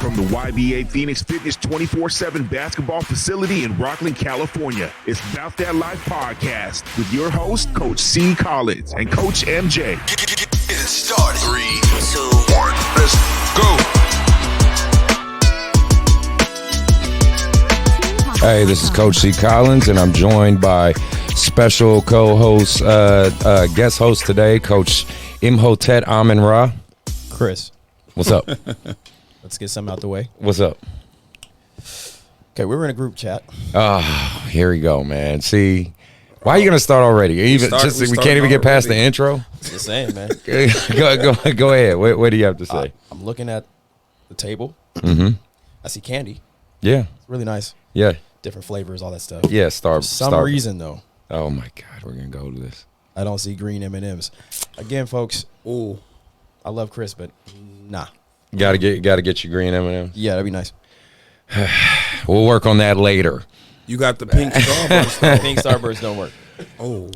From the YBA Phoenix Fitness 24/7 basketball facility in Rockland, California, it's Bout That Life podcast with your host, Coach C. Collins and Coach MJ. Get it started. 3, 2, 1, let's go. Hey, this is Coach C. Collins, and I'm joined by special co-host, guest host today, Coach Tet Amin-Ra. Chris. What's up? Let's get something out the way. What's up? Okay, we were in a group chat. Oh, here we go, man. See, why are you gonna start already? We can't even get past the intro. Just saying, man. Go ahead. What do you have to say? I'm looking at the table. Mm-hmm. I see candy. Yeah. It's really nice. Yeah. Different flavors, all that stuff. Yeah. For some reason, though. Oh my God, we're gonna go to this. I don't see green M&Ms. Again, folks. Ooh, I love Chris, but nah. Gotta get your green M&Ms. Yeah, that'd be nice. We'll work on that later. You got the pink Starburst. Pink Starburst don't work. Oh,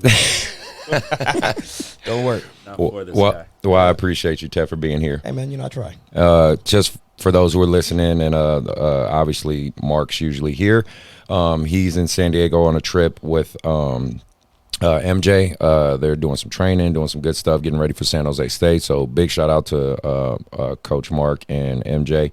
Don't work. Well, I appreciate you, Tet, for being here. Hey, man, I try. Just for those who are listening, and obviously Mark's usually here. He's in San Diego on a trip with MJ. They're doing some training, doing some good stuff, getting ready for San Jose State. So big shout out to Coach Mark and MJ.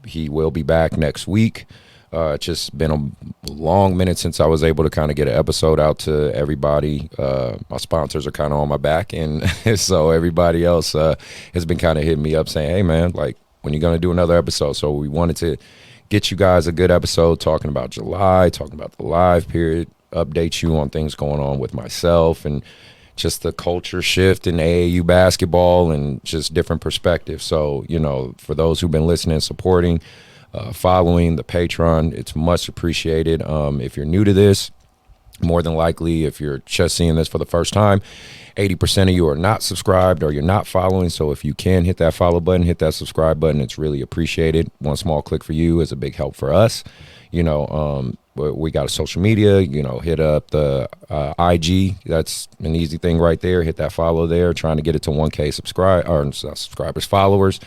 He will be back next week. It's just been a long minute since I was able to kind of get an episode out to everybody. My sponsors are kind of on my back, and so everybody else has been kind of hitting me up saying, hey, man, like, when you going to do another episode? So we wanted to get you guys a good episode talking about July, talking about the live period, update you on things going on with myself and just the culture shift in AAU basketball and just different perspectives. So, for those who've been listening and supporting, following the Patreon, it's much appreciated. If you're new to this, more than likely, if you're just seeing this for the first time, 80% of you are not subscribed or you're not following. So if you can hit that follow button, hit that subscribe button, it's really appreciated. One small click for you is a big help for us. We got a social media, hit up the IG. That's an easy thing right there. Hit that follow there, trying to get it to 1K subscribers, followers.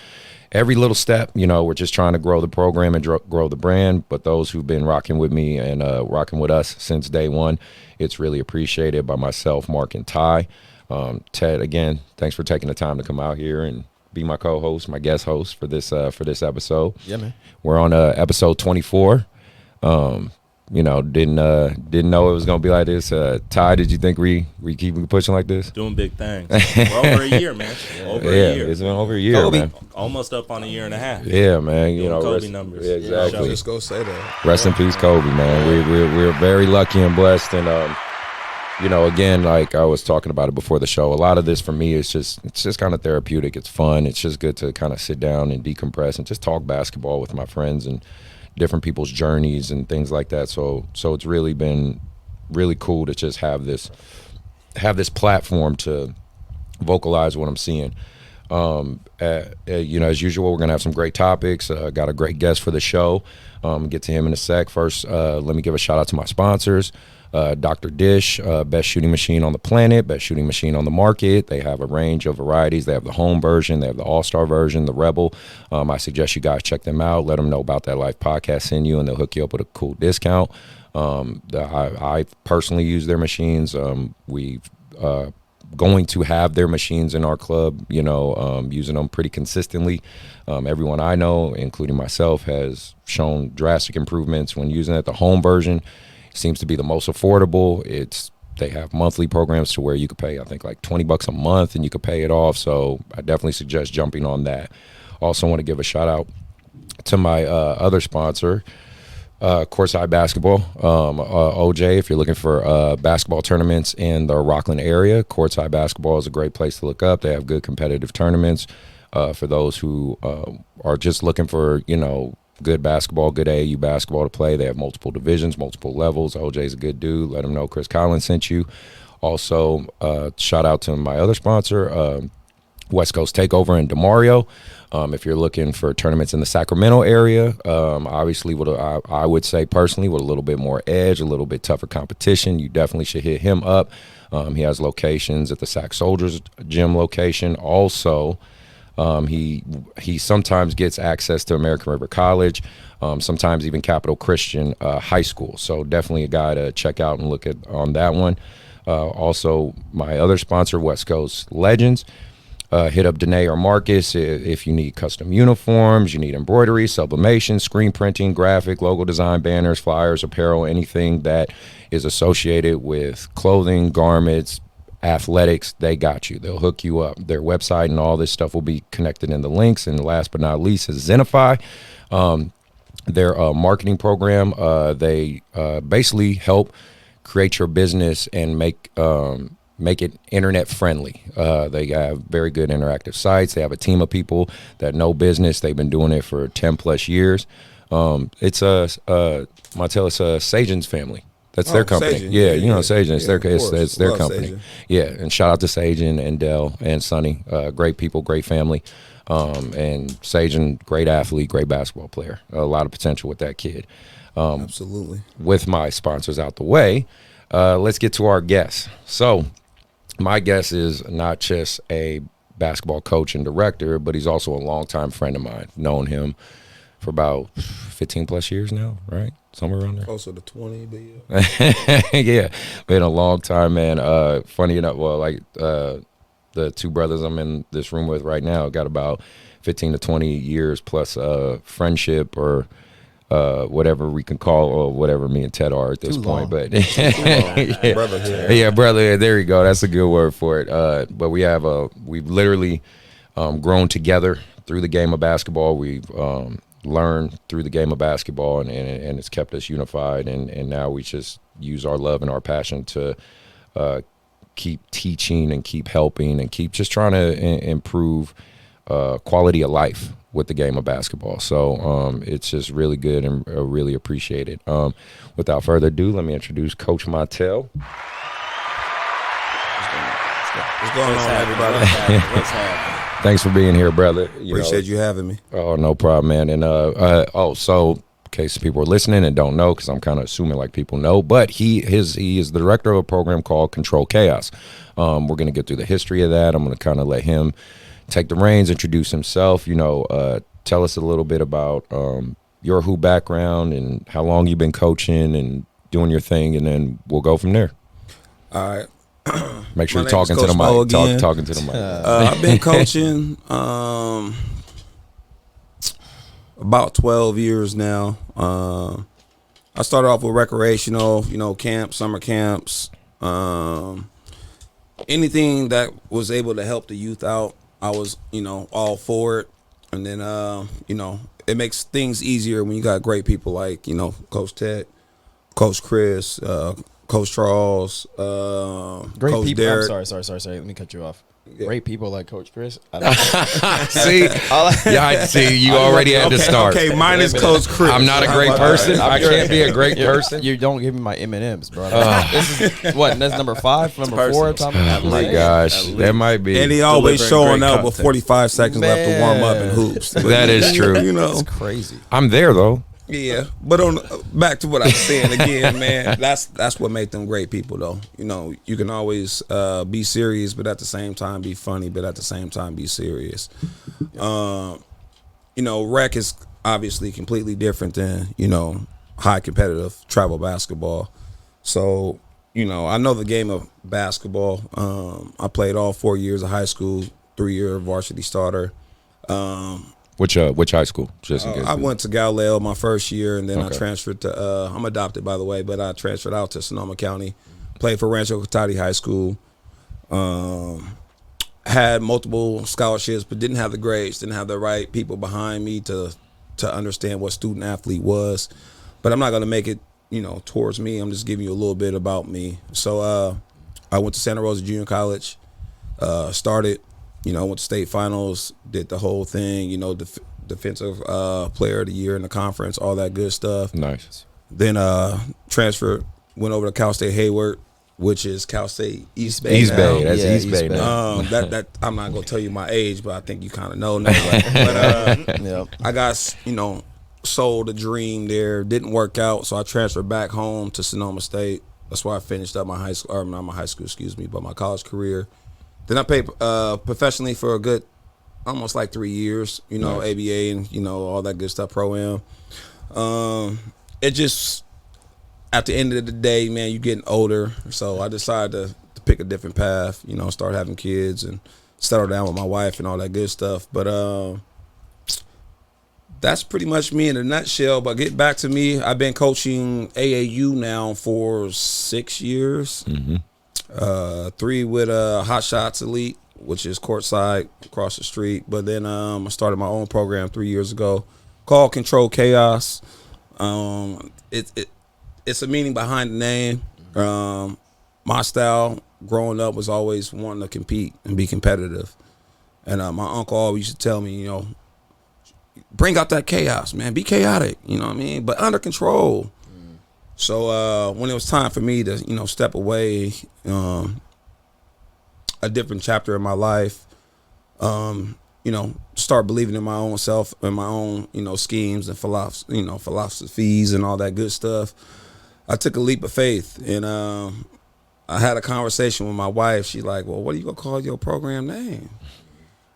Every little step, we're just trying to grow the program and grow the brand. But those who've been rocking with me and rocking with us since day one, it's really appreciated by myself, Mark, and Ty. Tet, again, thanks for taking the time to come out here and be my co-host, my guest host for this episode. Yeah, man. We're on episode 24. Didn't know it was gonna be like this. Ty, did you think we keep pushing like this? doing big things. We're over a year, man. Over a year. It's been over a year, Kobe. man. Almost up on a year and a half. Yeah, man. Kobe numbers. Yeah, exactly. Just go say that. Rest in peace, Kobe, man. We're very lucky and blessed, and again, like I was talking about it before the show, a lot of this for me is just kind of therapeutic. It's fun. It's just good to kind of sit down and decompress and just talk basketball with my friends and different people's journeys and things like that. So it's really been really cool to just have this platform to vocalize what I'm seeing. As usual, we're gonna have some great topics. Got a great guest for the show. Get to him in a sec. First, let me give a shout out to my sponsors. Dr. Dish, best shooting machine on the planet, best shooting machine on the market. They have a range of varieties. They have the home version, they have the all-star version, the Rebel. I suggest you guys check them out. Let them know about that Life podcast, send you, and they'll hook you up with a cool discount. I personally use their machines. We've going to have their machines in our club, using them pretty consistently. Everyone I know, including myself, has shown drastic improvements when using it. The home version seems to be the most affordable. They have monthly programs to where you could pay, I think, like $20 a month and you could pay it off. So I definitely suggest jumping on that. Also want to give a shout out to my other sponsor, Courtside Basketball. OJ, if you're looking for basketball tournaments in the Rockland area, Courtside Basketball is a great place to look up. They have good competitive tournaments for those who are just looking for, good basketball, good AAU basketball to play. They have multiple divisions, multiple levels. OJ's a good dude. Let him know Chris Collins sent you. Also, shout out to my other sponsor, West Coast Takeover in DeMario. If you're looking for tournaments in the Sacramento area, obviously, I would say personally, with a little bit more edge, a little bit tougher competition, you definitely should hit him up. He has locations at the Sac Soldiers Gym location. Also, He sometimes gets access to American River College, sometimes even Capital Christian High School. So definitely a guy to check out and look at on that one. Also, my other sponsor, West Coast Legends. Hit up Danae or Marcus if you need custom uniforms, you need embroidery, sublimation, screen printing, graphic, logo design, banners, flyers, apparel, anything that is associated with clothing, garments, athletics. They got you. They'll hook you up. Their website and all this stuff will be connected in the links. And last but not least is Zenify. Their marketing program. They basically help create your business and make it internet friendly. They have very good interactive sites. They have a team of people that know business. They've been doing it for 10 plus years. It's Montel, it's Sajan's family. That's their company. Sajan. Yeah, you know Sajan. It's Yeah, it's their Love company. Sajan. Yeah, and shout out to Sajan and Dell and Sonny. Great people, great family. And Sajan, great athlete, great basketball player. A lot of potential with that kid. Absolutely. With my sponsors out the way, let's get to our guests. So my guest is not just a basketball coach and director, but he's also a longtime friend of mine. Known him for about 15 plus years now, right? Somewhere around there. Closer to 20, but yeah. Yeah, been a long time, man. Funny enough, well, like the two brothers I'm in this room with right now got about 15 to 20 years plus friendship or whatever we can call, or whatever me and Ted are at this point. But yeah. Brotherhood. Yeah, brother. There you go. That's a good word for it. But we've literally grown together through the game of basketball. We've learned through the game of basketball, and it's kept us unified. And now we just use our love and our passion to keep teaching and keep helping and keep just trying to improve quality of life with the game of basketball. So it's just really good and really appreciated. Without further ado, let me introduce Coach Montel. What's going on, everybody? What's happening? Thanks for being here, brother. Appreciate you having me. Oh, no problem, man. And so in case people are listening and don't know, because I'm kind of assuming like people know, but he is the director of a program called Control Chaos. We're going to get through the history of that. I'm going to kind of let him take the reins, introduce himself. Tell us a little bit about your hoop background and how long you've been coaching and doing your thing, and then we'll go from there. All right. Make sure My you're name is talking to the Coach Bo mic. again. Talking to the mic. I've been coaching about 12 years now. I started off with recreational, camps, summer camps, anything that was able to help the youth out. I was, all for it. And then, it makes things easier when you got great people like, Coach Tet, Coach Chris, Coach Charles, Great Coach people. Derek. I'm sorry. Let me cut you off. Yeah. Great people like Coach Chris. See, I see. You already had to start. Okay, mine is Coach Chris. I'm not a How great about person. that? I can't be a great person. You don't give me my M&Ms, bro. This is what? That's number 5, number 4. Oh my gosh, that might be. And he always delivering showing great up with content. 45 seconds left to warm up in Man. hoops. That is true. It's crazy. I'm there though. Yeah, but back to what I was saying again, man. That's what make them great people, though. You can always be serious, but at the same time be funny, but at the same time be serious. Rec is obviously completely different than high competitive travel basketball. So I know the game of basketball. I played all 4 years of high school, 3-year varsity starter. Which high school? Just in case. I went to Galileo my first year, and then I Okay. transferred to I'm adopted, by the way, but I transferred out to Sonoma County, played for Rancho Cotati High School, had multiple scholarships, but didn't have the grades, didn't have the right people behind me to understand what student athlete was. But I'm not going to make it towards me. I'm just giving you a little bit about me. So I went to Santa Rosa Junior College, started went to state finals, did the whole thing, defensive player of the year in the conference, all that good stuff. Nice. Then transferred, went over to Cal State Hayward, which is Cal State East Bay. East now. Bay. That's Yeah, East Bay East Bay. now. That I'm not gonna tell you my age, but I think you kind of know now. But Yep. I got sold a dream there, didn't work out, so I transferred back home to Sonoma State. That's where I finished up my high school, or not my high school, excuse me, but my college career. Then I played professionally for a good almost like 3 years, you know, Nice. ABA and, you know, all that good stuff, Pro-Am. It just, at the end of the day, man, you getting older. So I decided to pick a different path, you know, start having kids and settle down with my wife and all that good stuff. But that's pretty much me in a nutshell. But get back to me, I've been coaching AAU now for 6 years. 3 with Hot Shots Elite, which is courtside across the street. But then I started my own program 3 years ago called Control Chaos. It's a meaning behind the name. My style growing up was always wanting to compete and be competitive. And my uncle always used to tell me, you know, bring out that chaos, man. Be chaotic, you know what I mean? But under control. So when it was time for me to, you know, step away, a different chapter in my life, you know, start believing in my own self and my own, you know, schemes and philosophies and all that good stuff, I took a leap of faith. And I had a conversation with my wife. She's like, well, what are you going to call your program name?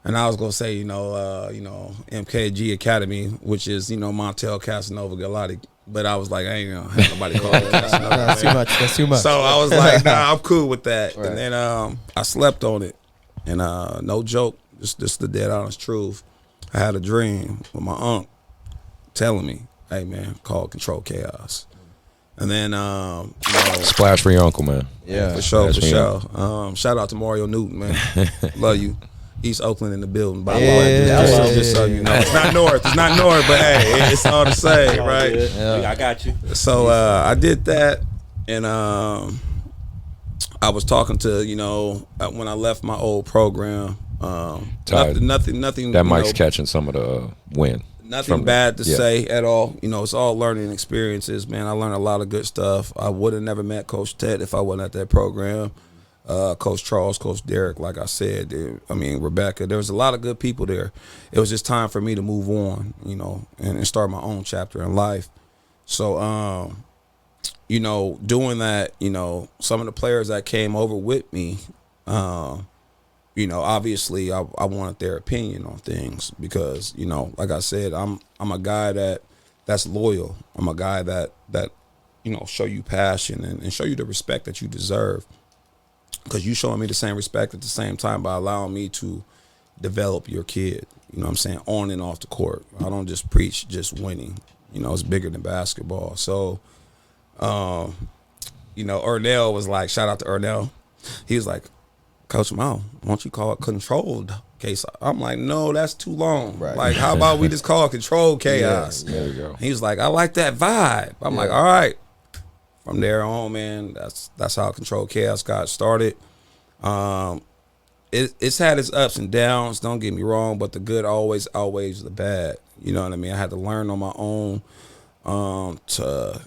And I was going to say, you know, MKG Academy, which is, you know, Montel Golatte. But I was like, I ain't going to have nobody call it Casanova. That's too much. That's too much. So I was like, nah, I'm cool with that. Right. And then I slept on it. And no joke, just the dead honest truth. I had a dream with my aunt telling me, hey, man, call Control Chaos. And then, you know, Splash for your uncle, man. Yeah. for sure, Splash for for your sure. Shout out to Mario Newton, man. Love you. East Oakland in the building, by the Yeah, way. yeah, Just so you know. It's not north, but hey, it's all the same, right? Yeah. I got you. So I did that, and I was talking to, you know, when I left my old program, nothing. That you mic's know, catching some of the wind. Nothing from bad to yeah. say at all. You know, it's all learning experiences, man. I learned a lot of good stuff. I would have never met Coach Tet if I wasn't at that program. Coach Charles, Coach Derek, like I said, Rebecca. There was a lot of good people there. It was just time for me to move on, you know, and start my own chapter in life. So, you know, doing that, you know, some of the players that came over with me, you know, obviously I wanted their opinion on things because, you know, like I said, I'm a guy that's loyal. I'm a guy that you know, show you passion and show you the respect that you deserve. Because you showing me the same respect at the same time by allowing me to develop your kid, you know what I'm saying, on and off the court. I don't just preach just winning. You know, it's bigger than basketball. So, you know, Ernell was like, shout out to Ernell. He was like, Coach Mo, why don't you call it Controlled Chaos? I'm like, no, that's too long. Right. Like, how about we just call it Controlled Chaos? Yeah, there you go. He was like, I like that vibe. I'm like, all right. From there on, man, that's how Control Chaos got started. It's had its ups and downs, don't get me wrong, but the good always outweighs the bad. You know what I mean? I had to learn on my own to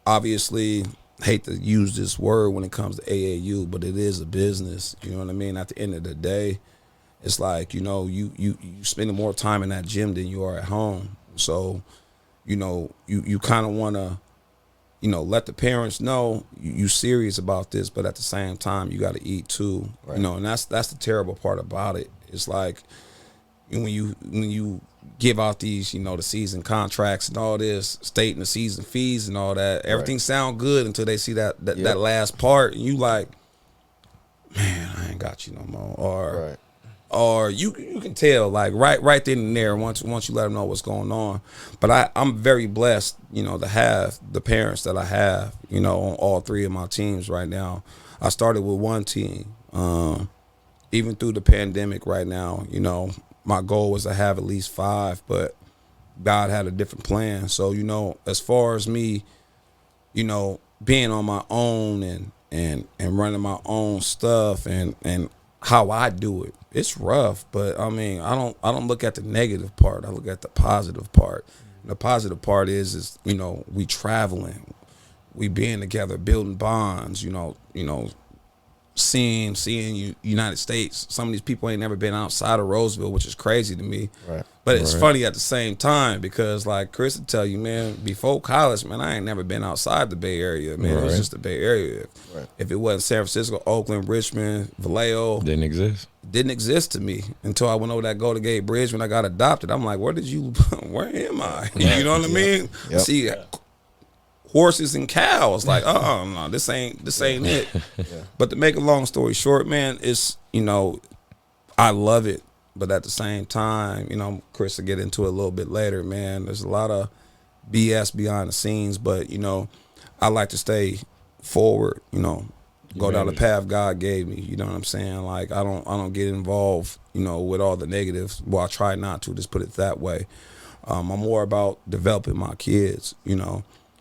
obviously hate to use this word when it comes to AAU, but it is a business. You know what I mean? At the end of the day, it's like, you know, you spending more time in that gym than you are at home. So, you know, you kind of want to, you know, let the parents know you serious about this, but at the same time, you got to eat too. Right. You know, and that's the terrible part about it. It's like when you give out these, you know, the season contracts and all this, stating the season fees and all that, everything sound good until they see that last part, and you like, man, I ain't got you no more, or you can tell like right then and there once you let them know what's going on. But I'm very blessed, you know, to have the parents that I have, you know, on all 3 of my teams right now. I started with 1 team, even through the pandemic. Right now, you know, my goal was to have at least 5, but God had a different plan. So, you know, as far as me, you know, being on my own and running my own stuff and how I do it, it's rough, but I mean, I don't look at the negative part. I look at the positive part. And the positive part is, you know, we traveling, we being together, building bonds, you know, seeing United States. Some of these people ain't never been outside of Roseville, which is crazy to me. Right. But it's funny at the same time because, like Chris would tell you, man, before college, man, I ain't never been outside the Bay Area, man. It was just the Bay Area. Right. If it wasn't San Francisco, Oakland, Richmond, Vallejo, Didn't exist. didn't exist to me until I went over that Golden Gate Bridge when I got adopted. I'm like, where am I? You know what I mean? Yep. See, horses and cows. Like, no, this ain't it. But to make a long story short, man, it's, I love it. But at the same time, Chris will get into it a little bit later, man. There's a lot of BS behind the scenes, but, I like to stay forward, go down the path God gave me. You know what I'm saying? Like, I don't get involved, with all the negatives. Well, I try not to, just put it that way. I'm more about developing my kids,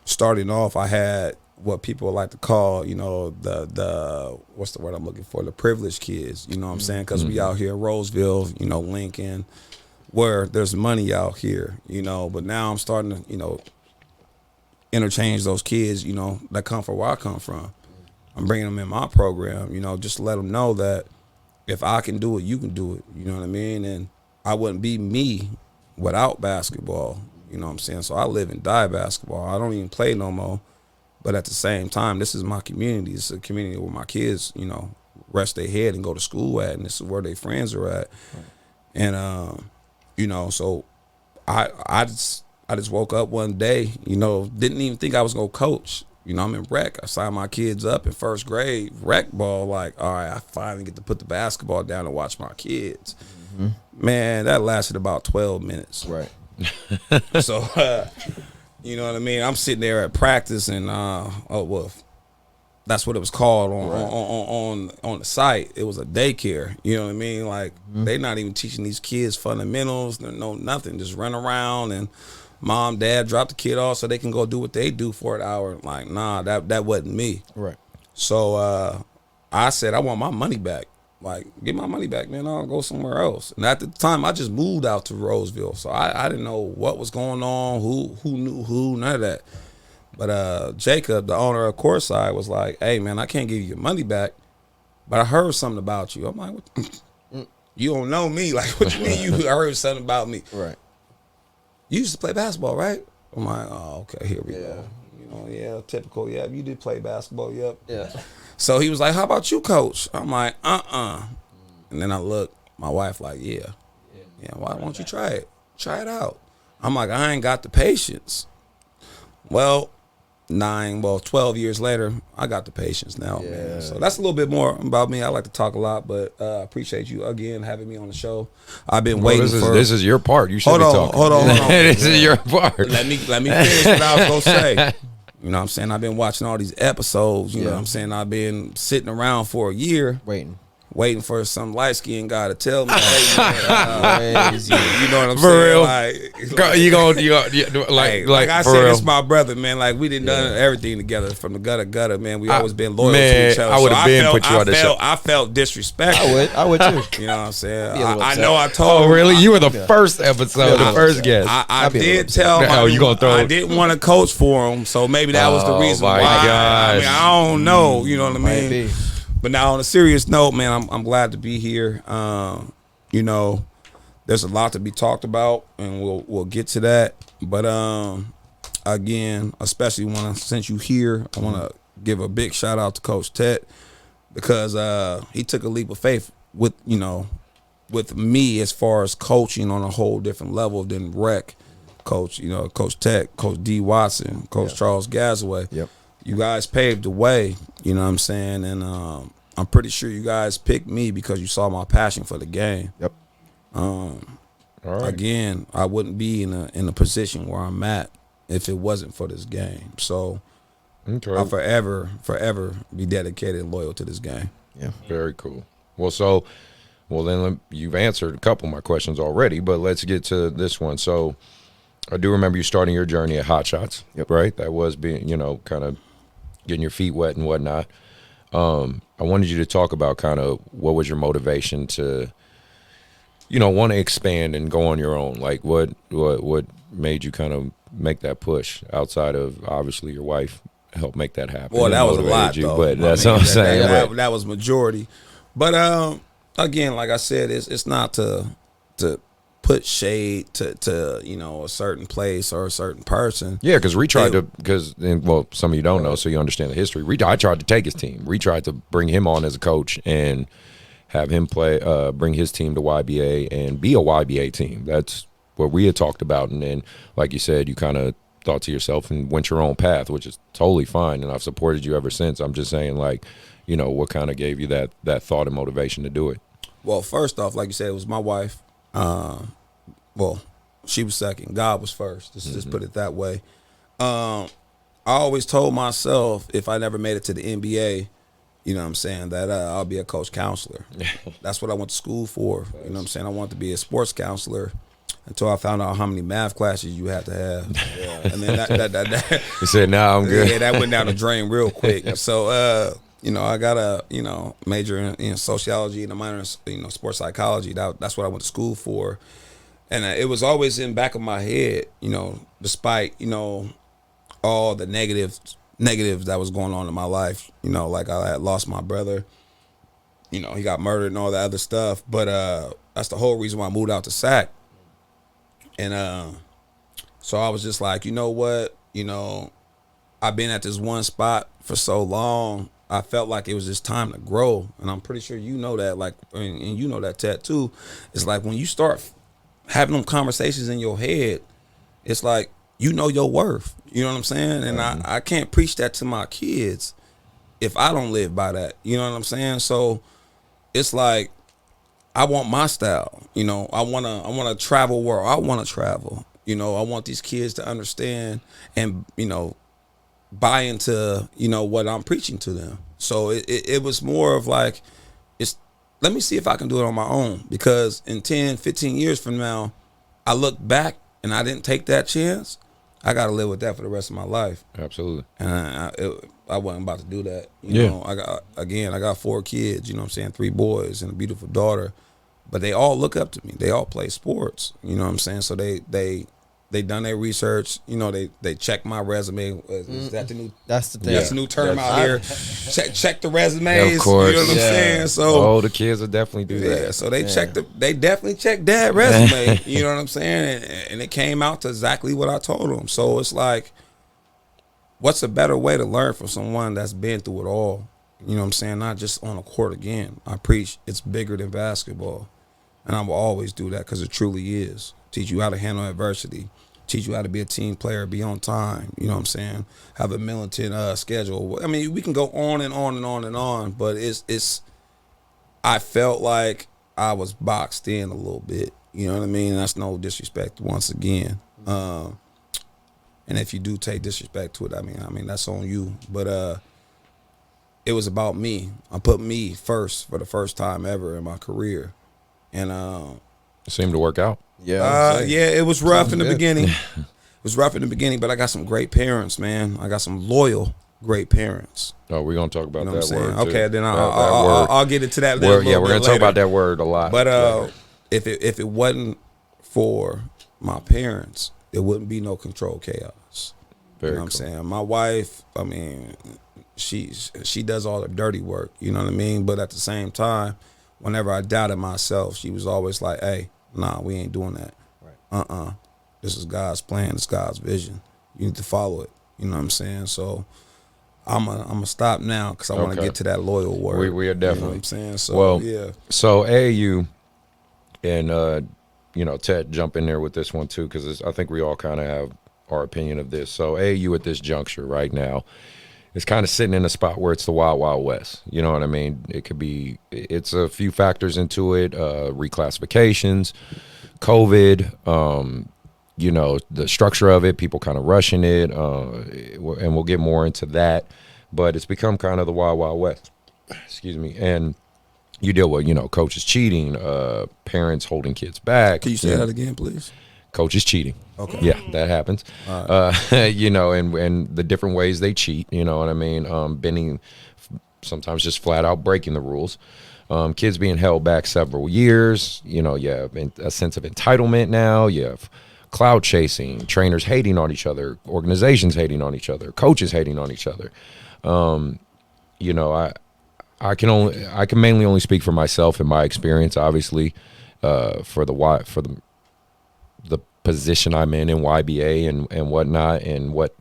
Starting off, I had what people like to call, the what's the word I'm looking for? The privileged kids, you know what I'm saying? Because we out here in Roseville, Lincoln, where there's money out here, But now I'm starting to, interchange those kids, that come from where I come from. I'm bringing them in my program, just to let them know that if I can do it, you can do it. You know what I mean? And I wouldn't be me without basketball. You know what I'm saying? So I live and die basketball. I don't even play no more. But at the same time, this is my community. This is a community where my kids, rest their head and go to school at, and this is where their friends are at. Right. And so I just woke up one day, didn't even think I was gonna coach. I'm in rec. I signed my kids up in first grade, rec ball. Like, all right, I finally get to put the basketball down and watch my kids. Mm-hmm. Man, that lasted about 12 minutes. Right. So, you know what I mean? I'm sitting there at practice, and that's what it was called on the site. It was a daycare. You know what I mean? Like, they're not even teaching these kids fundamentals, no nothing. Just run around and mom, dad drop the kid off so they can go do what they do for an hour. Like, nah, that wasn't me. Right. So I said, I want my money back. Like, get my money back, man. I'll go somewhere else. And at the time, I just moved out to Roseville. So I didn't know what was going on, who knew who, none of that. But Jacob, the owner of Courtside, was like, hey, man, I can't give you your money back, but I heard something about you. I'm like, what? You don't know me. Like, what you mean you heard something about me? Right. You used to play basketball, right? I'm like, oh, okay, here we go. Yeah, typical. Yeah, you did play basketball. Yep. Yeah. So he was like, how about you, coach? I'm like, And then I look, my wife like, yeah, why won't you try it? Try it out. I'm like, I ain't got the patience. Well, 12 years later, I got the patience now, man. So that's a little bit more about me. I like to talk a lot, but appreciate you again having me on the show. I've been waiting for. This is your part. You should be talking. Hold on. This is your part. Let me finish what I was gonna say. You know what I'm saying? I've been watching all these episodes. You know what I'm saying? I've been sitting around for a year. Waiting for some light-skinned guy to tell me, hey, man, you know what I'm saying? Like, like I said, it's my brother, man. Like, we done everything together from the gutter, man. We always been loyal to each other. I would have been put you on the show. I felt disrespected. I would too. You know what I'm saying? I know I told him. Oh, really? You were the first episode, the first guest. I did tell him I didn't want to coach for him, so maybe that was the reason why. I mean, I don't know. You know what I mean? But now, on a serious note, man, I'm glad to be here. There's a lot to be talked about, and we'll get to that. But again, especially since you here, I want to give a big shout out to Coach Tet because he took a leap of faith with me as far as coaching on a whole different level than rec. Coach Tet, Coach D. Watson, Coach Charles Gazaway. Yep. You guys paved the way, you know what I'm saying? And I'm pretty sure you guys picked me because you saw my passion for the game. Yep. All right. Again, I wouldn't be in a position where I'm at if it wasn't for this game. So I'll forever be dedicated and loyal to this game. Yeah. Very cool. Well, then you've answered a couple of my questions already, but let's get to this one. So I do remember you starting your journey at Hot Shots, right? That was being, kind of getting your feet wet and whatnot. I wanted you to talk about kind of what was your motivation to, want to expand and go on your own. Like what made you kind of make that push outside of obviously your wife helped make that happen. Well, and that was a motivated lot, you, though. but that's what I'm saying. That was majority. But again, like I said, it's not to put shade to a certain place or a certain person. Yeah, because some of you don't know, so you understand the history. I tried to take his team. We tried to bring him on as a coach and have him bring his team to YBA and be a YBA team. That's what we had talked about. And then, like you said, you kind of thought to yourself and went your own path, which is totally fine. And I've supported you ever since. I'm just saying, like, what kind of gave you that thought and motivation to do it? Well, first off, like you said, it was my wife. Well, she was second. God was first. Just put it that way. I always told myself if I never made it to the NBA, you know what I'm saying, that I'll be a coach counselor. That's what I went to school for. You know what I'm saying? I wanted to be a sports counselor until I found out how many math classes you had to have. Yeah. And then that You said, "Nah, I'm good." Yeah, that went down the drain real quick. So, I got a major in sociology and a minor in sports psychology. That's what I went to school for. And it was always in the back of my head, despite, all the negatives that was going on in my life. Like I had lost my brother. He got murdered and all that other stuff. But that's the whole reason why I moved out to SAC. And so I was just like, you know what? I've been at this one spot for so long. I felt like it was just time to grow. And I'm pretty sure you know that, like, and you know that, Tet, too. It's like when you start having them conversations in your head, it's like you know your worth. You know what I'm saying? And I can't preach that to my kids if I don't live by that. You know what I'm saying? So it's like I want my style. I wanna travel where I wanna travel. I want these kids to understand and buy into what I'm preaching to them. So it was more of like, let me see if I can do it on my own, because in 10, 15 years from now, I look back and I didn't take that chance. I got to live with that for the rest of my life. Absolutely. And I wasn't about to do that. I got 4 kids, 3 boys and a beautiful daughter, but they all look up to me. They all play sports, So they done their research, they check my resume. Is that the new? That's the thing. That's the new term out here. Check the resumes. Of course. You know what I'm saying? So the kids will definitely do that. Yeah, so they definitely checked Dad's resume. You know what I'm saying? And it came out to exactly what I told them. So it's like, what's a better way to learn from someone that's been through it all? You know what I'm saying? Not just on a court again. I preach it's bigger than basketball. And I will always do that because it truly is. Teach you how to handle adversity. Teach you how to be a team player, be on time. You know what I'm saying? Have a militant schedule. I mean, we can go on and on and on and on, but it's. I felt like I was boxed in a little bit. You know what I mean? That's no disrespect once again. And if you do take disrespect to it, I mean that's on you. But it was about me. I put me first for the first time ever in my career, and it seemed to work out. Yeah, it was rough in the beginning. It was rough in the beginning, but I got some great parents, man. I got some loyal, great parents. Oh, we're gonna talk about You know that what I'm word. saying? Too. Okay, then That I'll get into that. word. Yeah, we're gonna later. talk about that word a lot. But if it wasn't for my parents, it wouldn't be no controlled chaos. Very you know what I'm saying? My wife, I mean, she does all the dirty work. You know what I mean? But at the same time, whenever I doubted myself, she was always like, "Hey, nah, we ain't doing that. Right. This is God's plan. It's God's vision. You need to follow it." You know what I'm saying? So I'm gonna stop now because I want to get to that loyal word. We are definitely. You know what I'm saying? So yeah. So AAU and Tet, jump in there with this one too, because I think we all kind of have our opinion of this. So AAU at this juncture right now is kind of sitting in a spot where it's the wild, wild west. You know what I mean? It's a few factors into it, reclassifications, COVID, the structure of it, people kind of rushing it, and we'll get more into that. But it's become kind of the wild, wild west. Excuse me. And you deal with, coaches cheating, parents holding kids back. Can you say that again, please? Coaches cheating. Okay. Yeah, that happens. Right. And the different ways they cheat, you know what I mean? Bending, sometimes just flat out breaking the rules. Kids being held back several years. You have a sense of entitlement now. You have cloud chasing, trainers hating on each other, organizations hating on each other, coaches hating on each other. You know, I can mainly only speak for myself and my experience, obviously, for the position I'm in YBA and whatnot, and what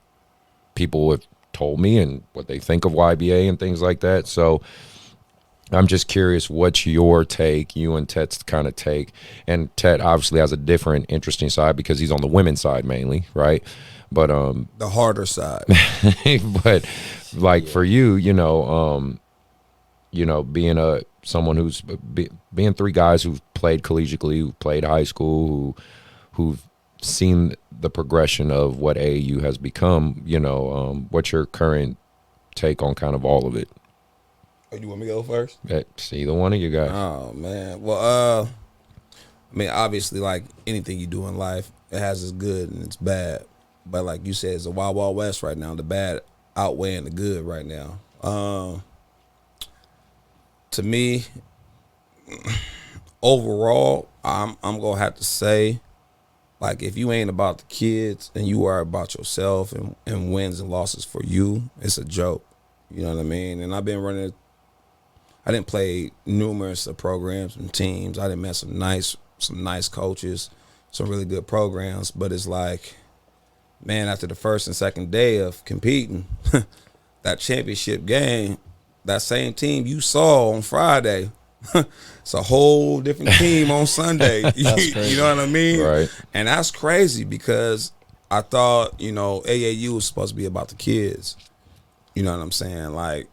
people have told me and what they think of YBA and things like that. So I'm just curious, what's your take, you and Tet's kind of take? And Tet obviously has a different, interesting side because he's on the women's side mainly, right? But the harder side. but like for you, being someone who's being three guys who've played collegiately, who've played high school, who've seen the progression of what AAU has become, what's your current take on kind of all of it? Oh, you want me to go first? It's either one of you guys. Oh man, well, I mean, obviously, like anything you do in life, it has its good and its bad. But like you said, it's a wild, wild west right now. The bad outweighing the good right now. To me, overall, I'm gonna have to say, like, if you ain't about the kids and you are about yourself and wins and losses for you, it's a joke. You know what I mean? And I didn't play numerous programs and teams. I didn't met some nice coaches, some really good programs. But it's like, man, after the first and second day of competing, that championship game, that same team you saw on Friday, it's a whole different team on Sunday. You know what I mean? Right. And that's crazy because I thought, AAU was supposed to be about the kids. You know what I'm saying? Like,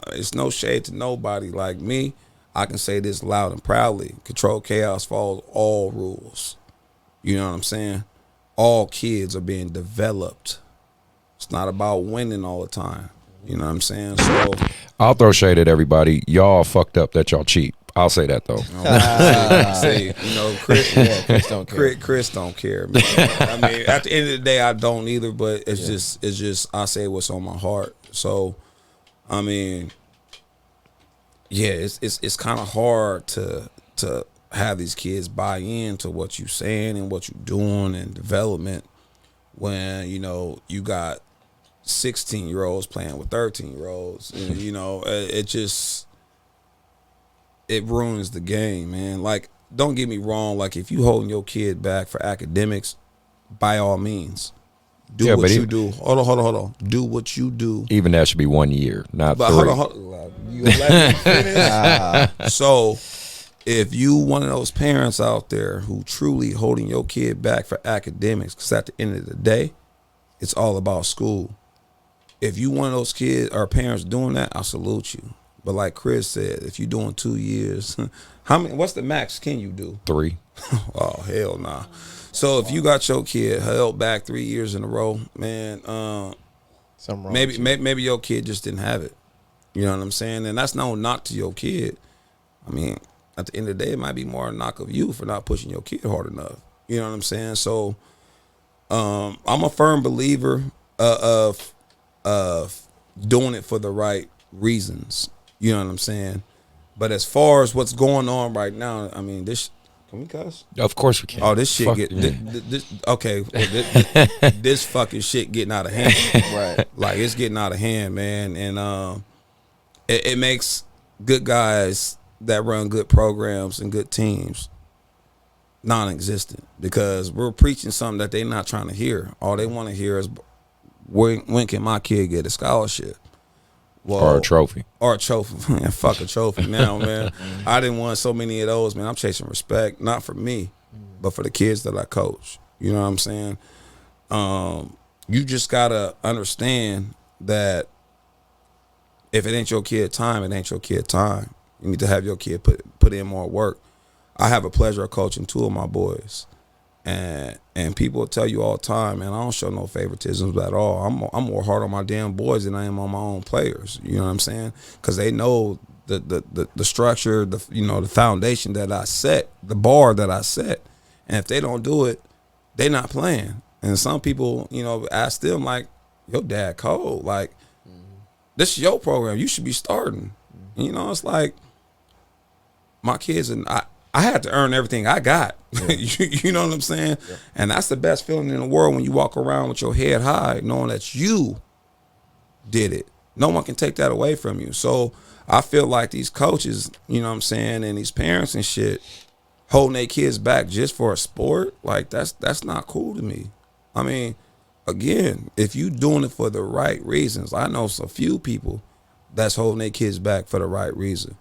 it's no shade to nobody. Like me, I can say this loud and proudly. Controlled Chaos follows all rules. You know what I'm saying? All kids are being developed. It's not about winning all the time. You know what I'm saying? So I'll throw shade at everybody. Y'all fucked up that y'all cheat. I'll say that though. Chris don't care. Chris don't care, man. I mean, at the end of the day, I don't either. But it's just I say what's on my heart. So, I mean, yeah, it's kind of hard to have these kids buy into what you're saying and what you're doing and development when you got 16-year-olds playing with 13-year-olds. And, it ruins the game, man. Like, don't get me wrong. Like, if you holding your kid back for academics, by all means, do what you do. Hold on. Do what you do. Even that should be 1 year, not but 3. Hold on. You let me finish? So, if you one of those parents out there who truly holding your kid back for academics, because at the end of the day, it's all about school. If you one of those kids or parents doing that, I salute you. But like Chris said, if you're doing 2 years, what's the max can you do? 3. Oh, hell nah. So if you got your kid held back 3 years in a row, man, maybe your kid just didn't have it. You know what I'm saying? And that's no knock to your kid. I mean, at the end of the day, it might be more a knock of you for not pushing your kid hard enough. You know what I'm saying? So I'm a firm believer of doing it for the right reasons. You know what I'm saying? But as far as what's going on right now, I mean, can we cuss? Of course we can. Oh, this shit this fucking shit getting out of hand. Right. Like, it's getting out of hand, man. And it makes good guys that run good programs and good teams non-existent because we're preaching something that they're not trying to hear. All they want to hear is, when can my kid get a scholarship? Well, or a trophy. Man, fuck a trophy now, man. I didn't want so many of those, man. I'm chasing respect, not for me, but for the kids that I coach. You know what I'm saying? You just got to understand that if it ain't your kid time, it ain't your kid time. You need to have your kid put in more work. I have a pleasure of coaching 2 of my boys. And people will tell you all the time, man, I don't show no favoritisms at all. I'm more hard on my damn boys than I am on my own players. You know what I'm saying? Because they know the structure, the foundation that I set, the bar that I set. And if they don't do it, they not playing. And some people, ask them like, your dad cold. Like, this is your program. You should be starting. It's like my kids and I had to earn everything I got. You know what I'm saying? Yeah. And that's the best feeling in the world when you walk around with your head high, knowing that you did it. No one can take that away from you. So I feel like these coaches, you know what I'm saying, and these parents and shit holding their kids back just for a sport, like that's not cool to me. I mean, again, if you doing it for the right reasons, I know a few people that's holding their kids back for the right reason.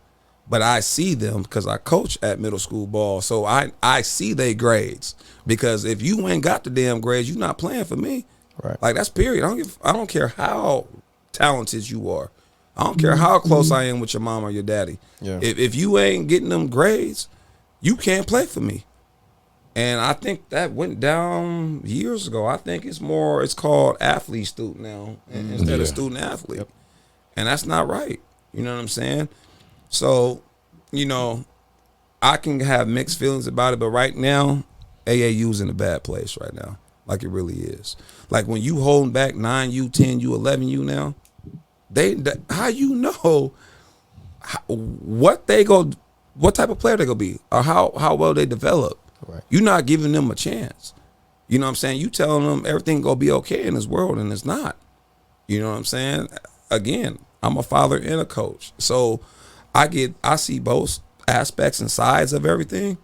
But I see them because I coach at middle school ball, so I see their grades. Because if you ain't got the damn grades, you're not playing for me. Right. Like, that's period. I don't care how talented you are. I don't care how close I am with your mom or your daddy. Yeah. If you ain't getting them grades, you can't play for me. And I think that went down years ago. I think it's called athlete student now instead of student athlete. Yep. And that's not right. You know what I'm saying? So, you know, I can have mixed feelings about it, but right now, AAU's in a bad place right now. Like it really is. Like when you holding back 9U, 10U, 11U now, how you know what type of player they gonna be or how well they develop. Right. You're not giving them a chance. You know what I'm saying? You telling them everything gonna be okay in this world, and it's not. You know what I'm saying? Again, I'm a father and a coach, so I see both aspects and sides of everything.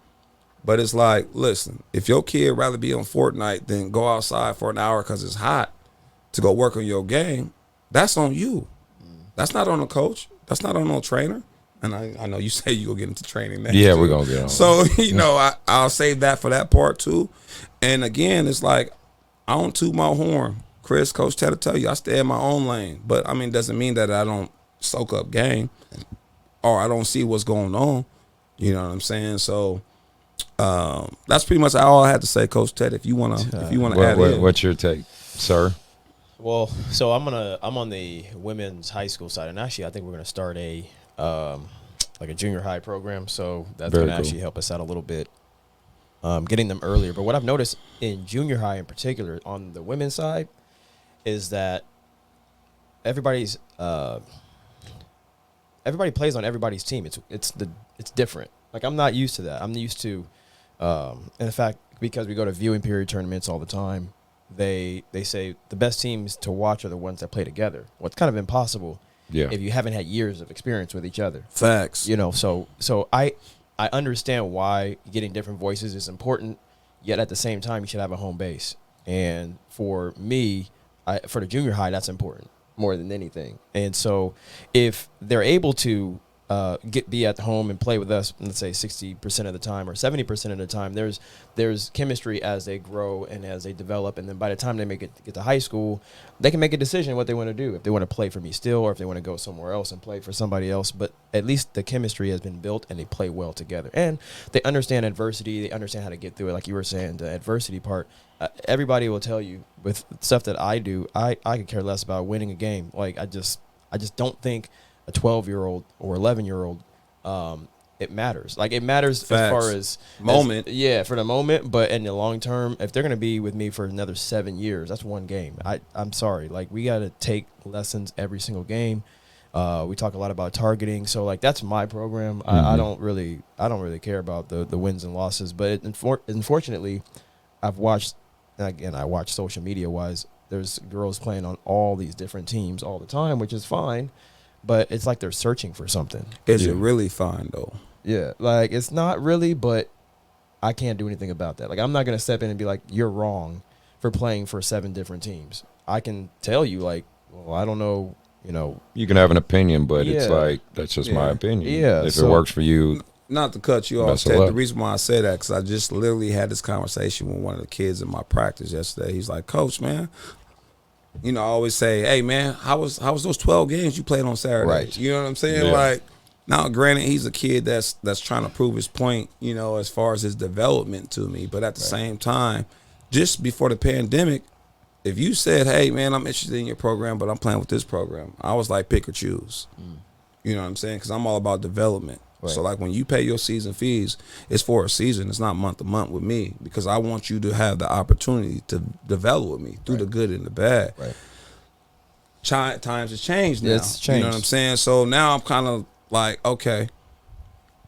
But it's like, listen, if your kid rather be on Fortnite than go outside for an hour because it's hot to go work on your game, that's on you. That's not on a coach. That's not on no trainer. And I know you say you go get into training next. Yeah, we're going to get on. So, you know, I'll save that for that part too. And again, it's like, I don't toot my horn. Chris, Coach Tet will tell you, I stay in my own lane. But, I mean, it doesn't mean that I don't soak up game or I don't see what's going on. You know what I'm saying? So, that's pretty much all I had to say, Coach Tet. If you wanna add in. What's your take, sir? Well, so I'm on the women's high school side, and actually I think we're gonna start a junior high program. So that's gonna actually help us out a little bit, getting them earlier. But what I've noticed in junior high in particular on the women's side is that everybody plays on everybody's team. It's different. Like I'm not used to that. I'm used to. And in fact, because we go to viewing period tournaments all the time, they say the best teams to watch are the ones that play together. Well, it's kind of impossible if you haven't had years of experience with each other. Facts. You know, so I understand why getting different voices is important, yet at the same time, you should have a home base. And for me, for the junior high, that's important more than anything. And so if they're able to be at home and play with us, let's say 60% of the time or 70% of the time, there's chemistry as they grow and as they develop, and then by the time they get to high school, they can make a decision what they want to do, if they want to play for me still or if they want to go somewhere else and play for somebody else. But at least the chemistry has been built and they play well together, and they understand adversity, they understand how to get through it. Like you were saying, the adversity part, everybody will tell you with stuff that I do, I could care less about winning a game. Like I just don't think a 12-year-old or 11-year-old, it matters. Like it matters. Facts. As far as moment. For the moment. But in the long term, if they're going to be with me for another 7 years, that's one game. I'm sorry. Like we got to take lessons every single game. We talk a lot about targeting. So like that's my program. Mm-hmm. I don't really care about the wins and losses. But unfortunately, I've watched, and again, I watch social media wise, there's girls playing on all these different teams all the time, which is fine. But it's like they're searching for something. Is it really fine, though? Yeah. Like, it's not really, but I can't do anything about that. Like, I'm not going to step in and be like, you're wrong for playing for 7 different teams. I can tell you, like, well, I don't know, you know. You can have an opinion, but it's like, that's just my opinion. Yeah. If it works for you. Not to cut you off, Ted, the reason why I say that, because I just literally had this conversation with one of the kids in my practice yesterday. He's like, Coach, man. You know, I always say, hey, man, how was those 12 games you played on Saturday? Right. You know what I'm saying? Yeah. Like, now, granted, he's a kid that's trying to prove his point, you know, as far as his development to me. But at the same time, just before the pandemic, if you said, hey, man, I'm interested in your program, but I'm playing with this program, I was like, pick or choose. You know what I'm saying? Because I'm all about development. Right. So, like, when you pay your season fees, it's for a season. It's not month to month with me, because I want you to have the opportunity to develop with me through the good and the bad. Right. Times have changed now. It's changed. You know what I'm saying? So now I'm kind of like, okay,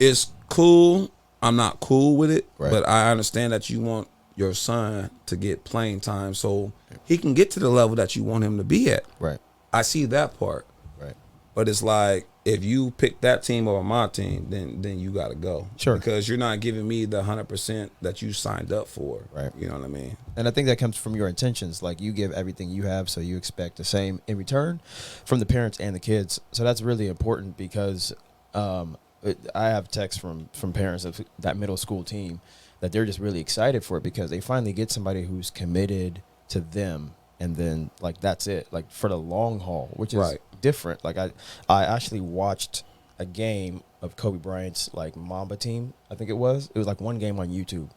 it's cool I'm not cool with it, Right. but I understand that you want your son to get playing time so he can get to the level that you want him to be at. Right. I see that part. Right. But it's like, if you pick that team over my team, then you got to go. Sure. Because you're not giving me the 100% that you signed up for. Right. You know what I mean? And I think that comes from your intentions. Like, you give everything you have, so you expect the same in return from the parents and the kids. So that's really important because I have texts from parents of that middle school team that they're just really excited for it because they finally get somebody who's committed to them, and then like that's it, like for the long haul, which is Right. different. Like I actually watched a game of Kobe Bryant's like Mamba team. I think it was like one game on YouTube,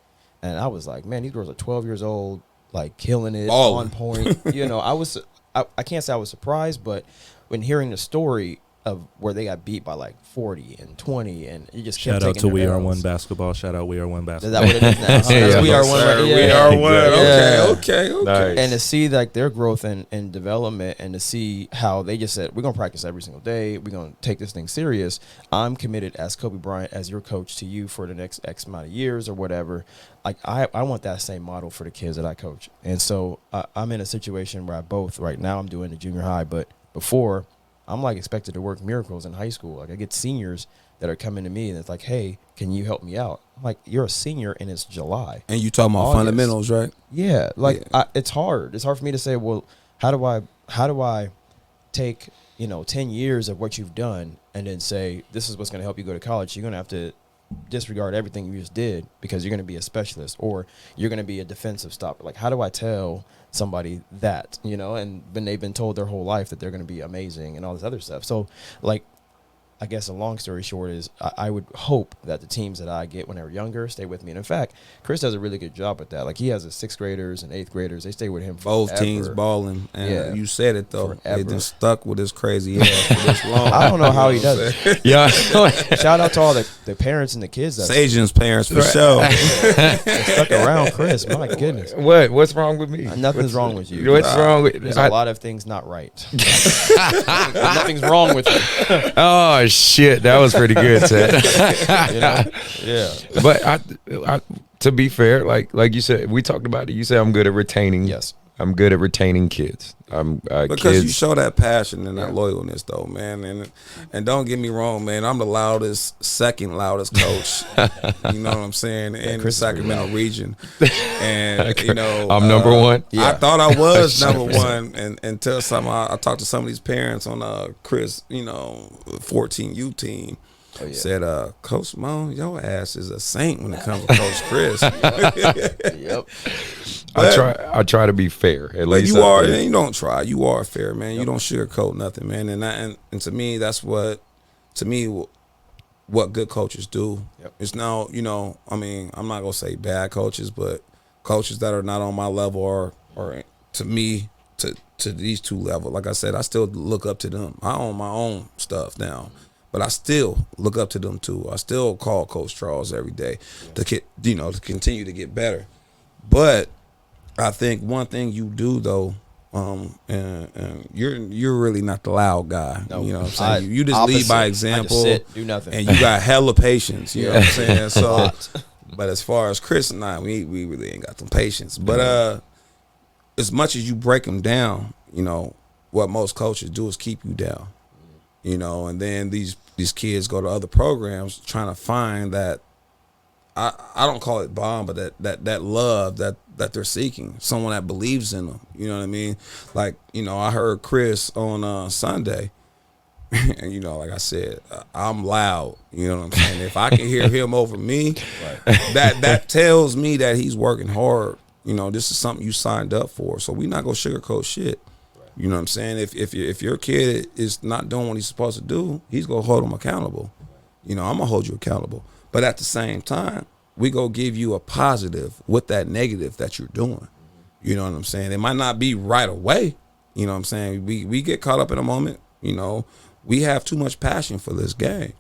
and I was like, man, these girls are 12 years old, like killing it, Ballin'. on point. You know, I can't say I was surprised, but when hearing the story of where they got beat by like 40 and 20, and you just kept Shout out taking to their We Are L's. One Basketball. Shout out We Are One Is Basketball. that what it is now? Huh? Yeah. That's We Are Yes, One. sir. Yeah. We are one. Yeah. Okay. Nice. And to see like their growth and development, and to see how they just said, we're going to practice every single day, we're going to take this thing serious. I'm committed as Kobe Bryant, as your coach, to you for the next X amount of years or whatever. Like I want that same model for the kids that I coach. And so I'm in a situation where right now I'm doing the junior high, but before I'm like expected to work miracles in high school. Like I get seniors that are coming to me and it's like, hey, can you help me out? I'm like, you're a senior and it's July. And you talking about August. fundamentals, right? Yeah, like Yeah. It's hard. It's hard for me to say, well, how do I take 10 years of what you've done and then say this is what's going to help you go to college? You're going to have to disregard everything you just did because you're going to be a specialist or you're going to be a defensive stopper. Like, how do I tell somebody that, and when they've been told their whole life that they're going to be amazing and all this other stuff? So, like, I guess a long story short is I would hope that the teams that I get when they're younger stay with me. And in fact, Chris does a really good job at that. Like, he has his 6th graders and 8th graders. They stay with him forever. Both teams balling. And Yeah. you said it, though. Forever. They just stuck with his crazy ass for this long. I don't know how he You know does what I'm it. Yeah. Shout out to all the parents and the kids that Sajan's parents, for sure. stuck around Chris. My goodness. What's wrong with me? Nothing's wrong with you. What's wrong with There's a lot of things not right. Nothing's wrong with you. Oh shit, that was pretty good, Ted. Yeah. But I, to be fair, like you said, we talked about it. You said I'm good at retaining. Yes. I'm good at retaining kids. I'm Because kids. you show that passion and that loyalness, though, man. And don't get me wrong, man. I'm the second loudest coach. You know what I'm saying? In the Chris is Sacramento region. And, I'm number one. I thought I was number one until I talked to some of these parents on Chris, 14U team. Oh, yeah. Said, Coach Mo, your ass is a saint when it comes to Coach Chris. Yep. I try to be fair. At But least you are, I- and you don't try. You are fair, man. You don't sugarcoat nothing, man. And to me, that's what good coaches do. Yep. It's now, I'm not gonna say bad coaches, but coaches that are not on my level are to me to these two levels. Like I said, I still look up to them. I own my own stuff now, but I still look up to them too. I still call Coach Charles every day to continue to get better. But I think one thing you do though, and you're really not the loud guy. No. You know what I'm saying? You just Opposite. lead by I just example. sit, do nothing. And you got hella patience. You know what I'm saying? So, lot. but as far as Chris and I, we really ain't got some patience. But as much as you break them down, what most coaches do is keep you down. And then these kids go to other programs trying to find that. I don't call it bond, but that love that they're seeking, someone that believes in them. You know what I mean? Like, I heard Chris on Sunday, and like I said, I'm loud. You know what I'm saying? If I can hear him over me, that tells me that he's working hard. This is something you signed up for, so we're not gonna sugarcoat shit. You know what I'm saying? If your kid is not doing what he's supposed to do, he's gonna hold him accountable. I'm gonna hold you accountable. But at the same time, we go give you a positive with that negative that you're doing. You know what I'm saying? It might not be right away. You know what I'm saying? We get caught up in a moment. We have too much passion for this game.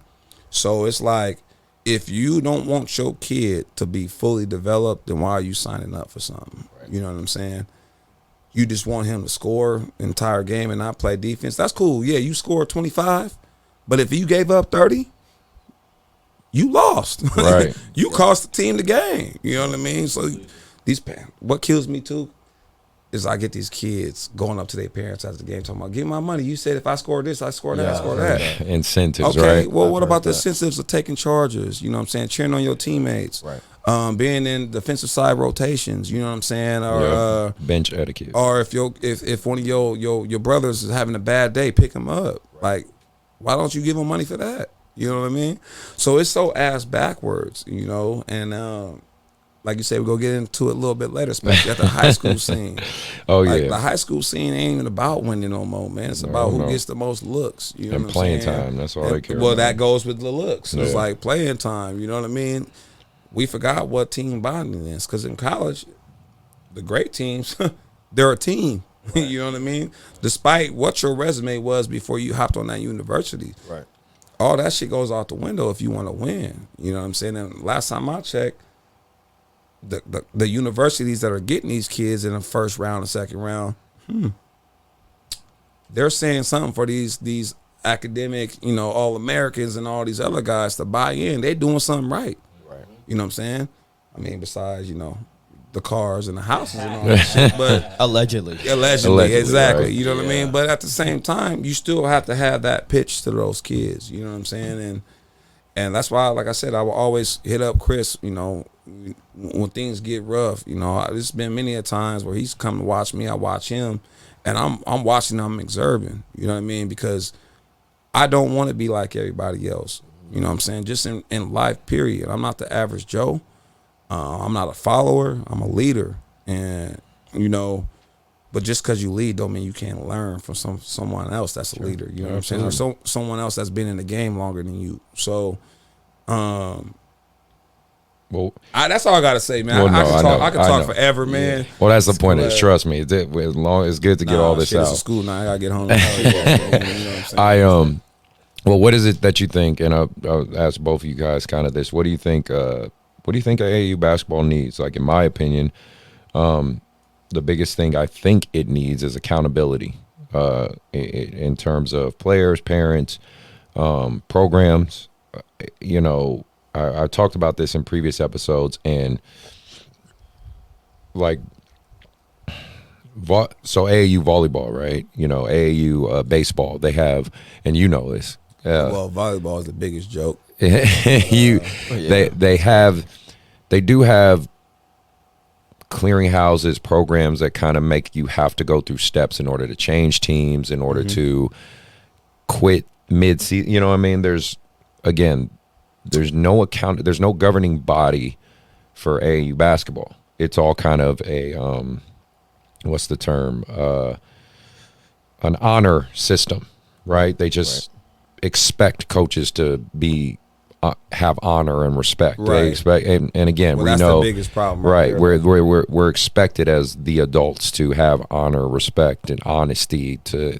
So it's like, if you don't want your kid to be fully developed, then why are you signing up for something? Right. You know what I'm saying? You just want him to score the entire game and not play defense. That's cool. Yeah, you scored 25. But if you gave up 30, you lost. Right. You cost the team the game. You know what I mean? So what kills me too is I get these kids going up to their parents after the game talking about, give my money. You said if I score this, I score that, I score that. Incentives, Okay, right? well, what about the incentives of taking charges? You know what I'm saying? Cheering on your teammates. Right. Being in defensive side rotations, you know what I'm saying? Or bench etiquette. or if one of your brothers is having a bad day, pick him up. Like, why don't you give him money for that? You know what I mean? So it's so ass backwards, you know, and like you said, we're going to get into it a little bit later, especially at the high school scene. Oh, like, yeah. the high school scene ain't even about winning no more, man. It's about who gets the most looks. You know and what I'm playing saying? time. That's all they care Well, about. that goes with the looks. It's Yeah. like playing time. You know what I mean? We forgot what team bonding is, because in college, the great teams, they're a team. You know what I mean? Despite what your resume was before you hopped on that university. Right. All that shit goes out the window if you want to win. You know what I'm saying? And last time I checked, the universities that are getting these kids in the first round and second round, they're saying something for these academic, you know, All-Americans and all these other guys to buy in. They're doing something right. Right. You know what I'm saying? I mean, besides, you know, the cars and the houses and all that shit, but Allegedly, exactly. right. You know what I mean? But at the same time, you still have to have that pitch to those kids. You know what I'm saying? And that's why, like I said, I will always hit up Chris, you know, when things get rough. You know, there's been many a times where he's come to watch me, I watch him, and I'm watching, I'm observing. You know what I mean? Because I don't want to be like everybody else. You know what I'm saying? Just in life, period. I'm not the average Joe. I'm not a follower. I'm a leader. And, you know, but just because you lead don't mean you can't learn from someone else that's a leader. You know what I'm saying? Or someone else that's been in the game longer than you. So, Well, that's all I gotta say, man. Well, no, I can talk forever, man. well, that's the point. But, Trust me. It's good to get all this shit, out. It's a school now. I gotta get home. You know what I'm saying? Well, what is it that you think? And I'll ask both of you guys kind of this. What do you think? What do you think AAU basketball needs? Like, in my opinion, the biggest thing I think it needs is accountability in terms of players, parents, programs. You know, I talked about this in previous episodes, and like, so AAU volleyball, right? You know, AAU baseball. They have, and you know this. Well, volleyball is the biggest joke. They do have clearinghouses, programs that kind of make you have to go through steps in order to change teams, in order to quit mid-season. You know what I mean? There's no governing body for AAU basketball. It's all kind of a what's the term? An honor system, right? They just expect coaches to be have honor and respect. Right. They expect, and again, Well, we that's know the biggest problem. right. There. We're expected as the adults to have honor, respect, and honesty to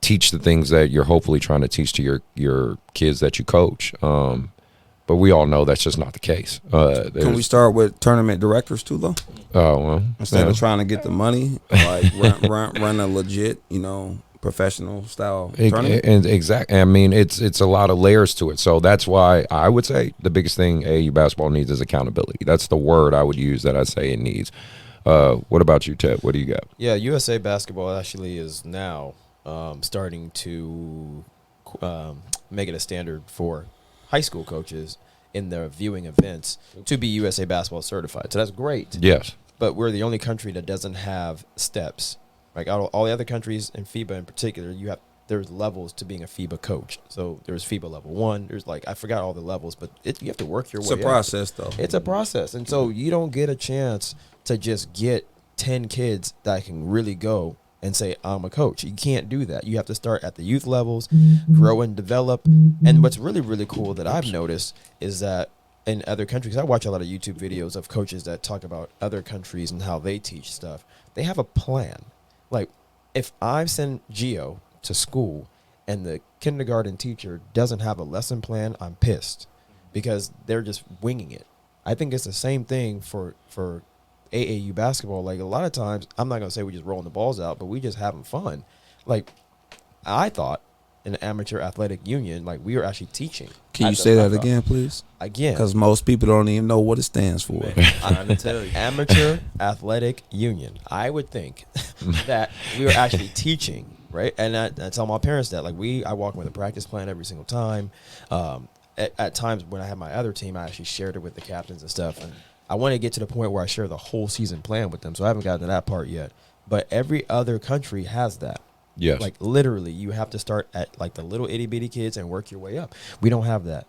teach the things that you're hopefully trying to teach to your kids that you coach. But we all know that's just not the case. Can we start with tournament directors too, though? Oh well, Instead of trying to get the money, like run a legit, you know, professional style tournament. And exactly. I mean, it's a lot of layers to it. So that's why I would say the biggest thing AAU basketball needs is accountability. That's the word I would use that I'd say it needs. What about you, Ted? What do you got? Yeah, USA basketball actually is now starting to make it a standard for high school coaches in their viewing events to be USA basketball certified. So that's great. Yes. But we're the only country that doesn't have steps. Like all the other countries, and FIBA in particular, there's levels to being a FIBA coach. So there's FIBA level 1. There's I forgot all the levels, but you have to work your way. It's a process, though. It's a process, and so you don't get a chance to just get 10 kids that can really go and say, I'm a coach. You can't do that. You have to start at the youth levels, grow and develop. And what's really, really cool that I've noticed is that in other countries, I watch a lot of YouTube videos of coaches that talk about other countries and how they teach stuff. They have a plan. Like, if I send Gio to school and the kindergarten teacher doesn't have a lesson plan, I'm pissed because they're just winging it. I think it's the same thing for AAU basketball. Like, a lot of times, I'm not going to say we just rolling the balls out, but we just having fun. Like, I thought, in an amateur athletic union, like we are actually teaching. Can you say that again, please? Again, because most people don't even know what it stands for. I'm gonna tell you, amateur athletic union. I would think that we are actually teaching, right? And I tell my parents that, like, I walk with a practice plan every single time. At times when I had my other team, I actually shared it with the captains and stuff. And I want to get to the point where I share the whole season plan with them. So I haven't gotten to that part yet. But every other country has that. Yes. Like, literally, you have to start at, like, the little itty-bitty kids and work your way up. We don't have that,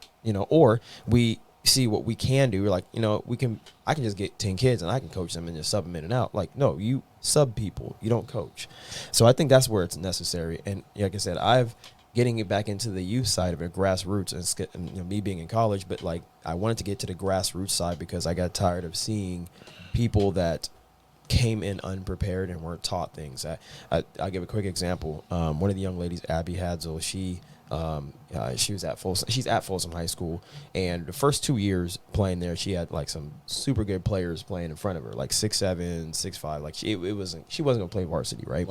or we see what we can do. We're like, I can just get 10 kids and I can coach them and just sub them in and out. Like, no, you sub people. You don't coach. So I think that's where it's necessary. And like I said, getting it back into the youth side of it, grassroots, and me being in college, but, like, I wanted to get to the grassroots side because I got tired of seeing people that came in unprepared and weren't taught things. I'll give a quick example. One of the young ladies, Abby Hadsel, she was at Folsom. She's at Folsom High School, and the first 2 years playing there, she had, like, some super good players playing in front of her, like 6'7", 6'5". Like, she wasn't gonna play varsity, right?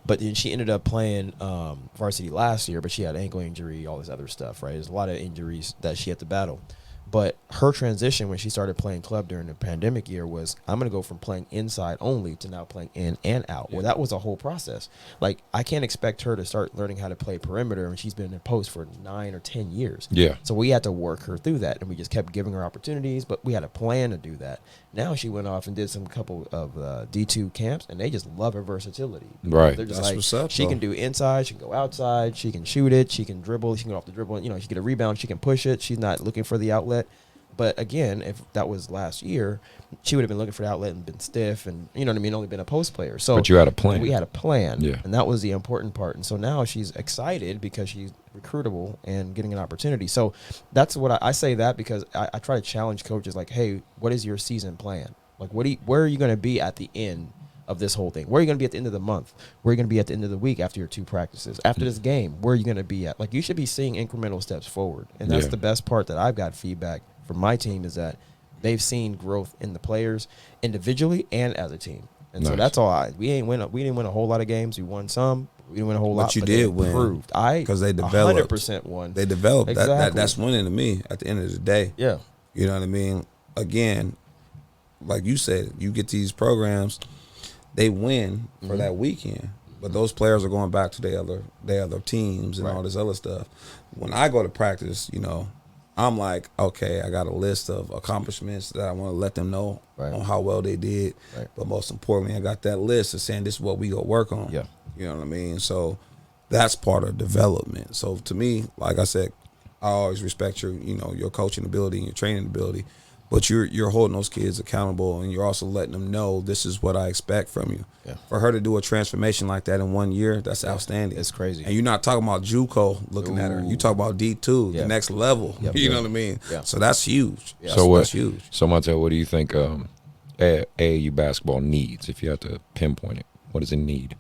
But then she ended up playing varsity last year, but she had ankle injury, all this other stuff, right? There's a lot of injuries that she had to battle. But her transition when she started playing club during the pandemic year was, I'm going to go from playing inside only to now playing in and out. Yeah. Well, that was a whole process. Like, I can't expect her to start learning how to play perimeter when she's been in post for 9 or 10 years. Yeah. So we had to work her through that, and we just kept giving her opportunities, but we had a plan to do that. Now she went off and did some couple of D2 camps, and they just love her versatility. Right. They're just That's like, what's up, she can do inside, she can go outside, she can shoot it, she can dribble, she can go off the dribble, she can get a rebound, she can push it. She's not looking for the outlet. But again, if that was last year, she would have been looking for the outlet and been stiff and, only been a post player. So but you had a plan. We had a plan. Yeah. And that was the important part. And so now she's excited because she's recruitable and getting an opportunity. So that's what I say that because I try to challenge coaches like, hey, what is your season plan? Like, where are you going to be at the end of this whole thing? Where are you going to be at the end of the month? Where are you going to be at the end of the week after your 2 practices? After this game, where are you going to be at? Like, you should be seeing incremental steps forward. And that's the best part that I've got feedback from my team is that they've seen growth in the players individually and as a team. And so that's all we didn't win a whole lot of games. We won some. We didn't win a whole lot. But you did win. Because they developed. 100% won. They developed. Exactly. That's winning to me at the end of the day. Yeah. You know what I mean? Again, like you said, you get these programs, they win for that weekend. But those players are going back to their other teams and all this other stuff. When I go to practice, I'm like, okay, I got a list of accomplishments that I want to let them know on how well they did. Right. But most importantly, I got that list of saying this is what we go work on. Yeah. You know what I mean? So that's part of development. So to me, like I said, I always respect your coaching ability and your training ability. But you're holding those kids accountable, and you're also letting them know this is what I expect from you. Yeah. For her to do a transformation like that in 1 year, that's outstanding. It's crazy. And you're not talking about JUCO looking at her. You talk about D2, the next level. Yep. You know what I mean? Yeah. So that's huge. Yeah. That's huge. So Montel, what do you think AAU basketball needs? If you have to pinpoint it, what does it need?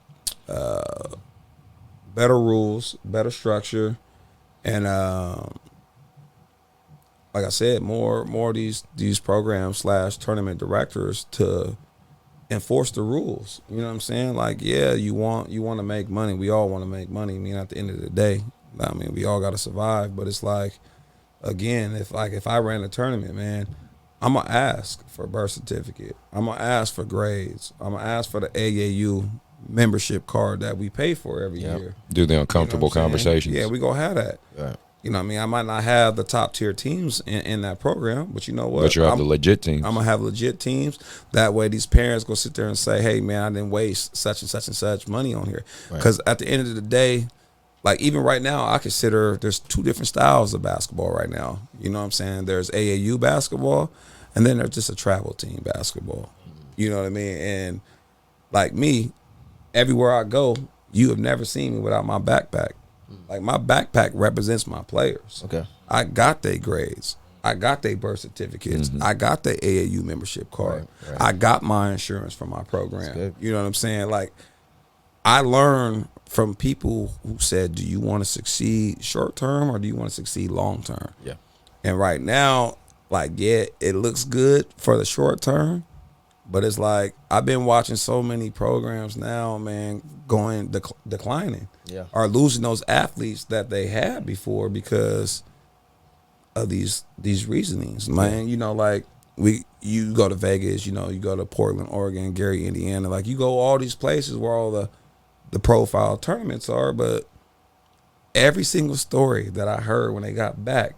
Better rules, better structure, and like I said, more of these programs / tournament directors to enforce the rules. You know what I'm saying? Like, yeah, you want to make money. We all want to make money. I mean, at the end of the day, we all got to survive. But it's like, again, if I ran a tournament, man, I'm gonna ask for a birth certificate. I'm gonna ask for grades. I'm gonna ask for the AAU membership card that we pay for every year. Do the uncomfortable conversations. Yeah, we gonna have that. Right. You know what I mean? I might not have the top tier teams in that program, but you know what? But you have the legit teams. I'm going to have legit teams. That way these parents go sit there and say, hey, man, I didn't waste such and such and such money on here. Because at the end of the day, like even right now, I consider there's 2 different styles of basketball right now. You know what I'm saying? There's AAU basketball, and then there's just a travel team basketball. You know what I mean? And like me, everywhere I go, you have never seen me without my backpack. Like my backpack represents my players. Okay, I got their grades. I got their birth certificates. I got their AAU membership card. Right. I got my insurance from my program. You know what I'm saying? Like I learned from people who said, "Do you want to succeed short term or do you want to succeed long term?" Yeah. And right now, like it looks good for the short term, But it's like I've been watching so many programs now, man, going declining, or losing those athletes that they had before because of these reasonings, man. You know, like you go to Vegas, you know, you go to Portland, Oregon, Gary, Indiana, like you go all these places where all the profile tournaments are, but every single story that I heard when they got back,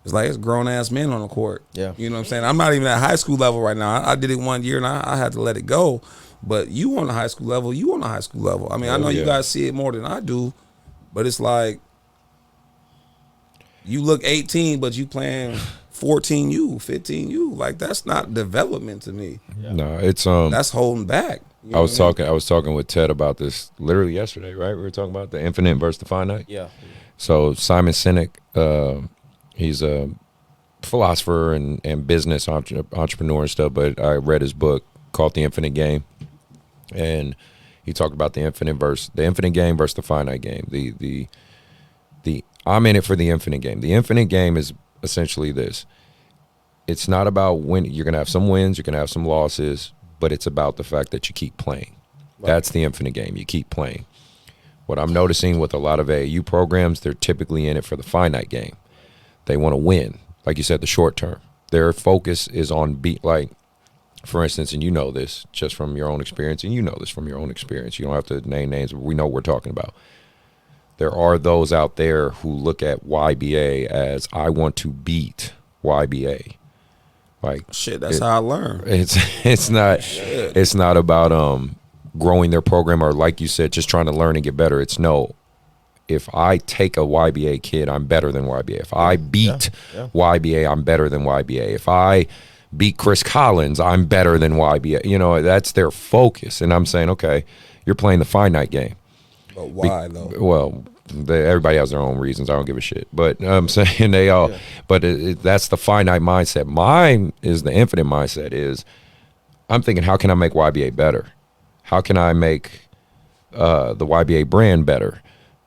it's like it's grown-ass men on the court. Yeah. You know what I'm saying? I'm not even at high school level right now. I did it 1 year, and I had to let it go. But you on the high school level, you on the high school level. I mean, I know you guys see it more than I do, but it's like you look 18, but you playing 14U, 15U. Like, that's not development to me. Yeah. No, it's that's holding back. You know I was talking with Ted about this literally yesterday, right? We were talking about the infinite versus the finite. Yeah. So Simon Sinek, he's a philosopher and business entrepreneur and stuff, but I read his book called The Infinite Game, and he talked about the infinite game versus the finite game. The I'm in it for the infinite game. The infinite game is essentially this. It's not about when you're gonna have some wins, you're gonna have some losses, but it's about the fact that you keep playing. Right. That's the infinite game. You keep playing. What I'm noticing with a lot of AAU programs, they're typically in it for the finite game. They want to win. Like you said, the short term. Their focus is on like, for instance, and you know this just from your own experience, and you know this from your own experience. You don't have to name names, but we know what we're talking about. There are those out there who look at YBA as, I want to beat YBA. Like, shit, that's how I learn. It's not about growing their program, or like you said, just trying to learn and get better. It's no. If I take a YBA kid, I'm better than YBA. If I beat YBA, I'm better than YBA. If I beat Chris Collins, I'm better than YBA. You know, that's their focus. And I'm saying, okay, you're playing the finite game. But why, though? Well, everybody has their own reasons. I don't give a shit. But I'm saying they all, but that's the finite mindset. Mine is the infinite mindset is, I'm thinking, how can I make YBA better? How can I make the YBA brand better?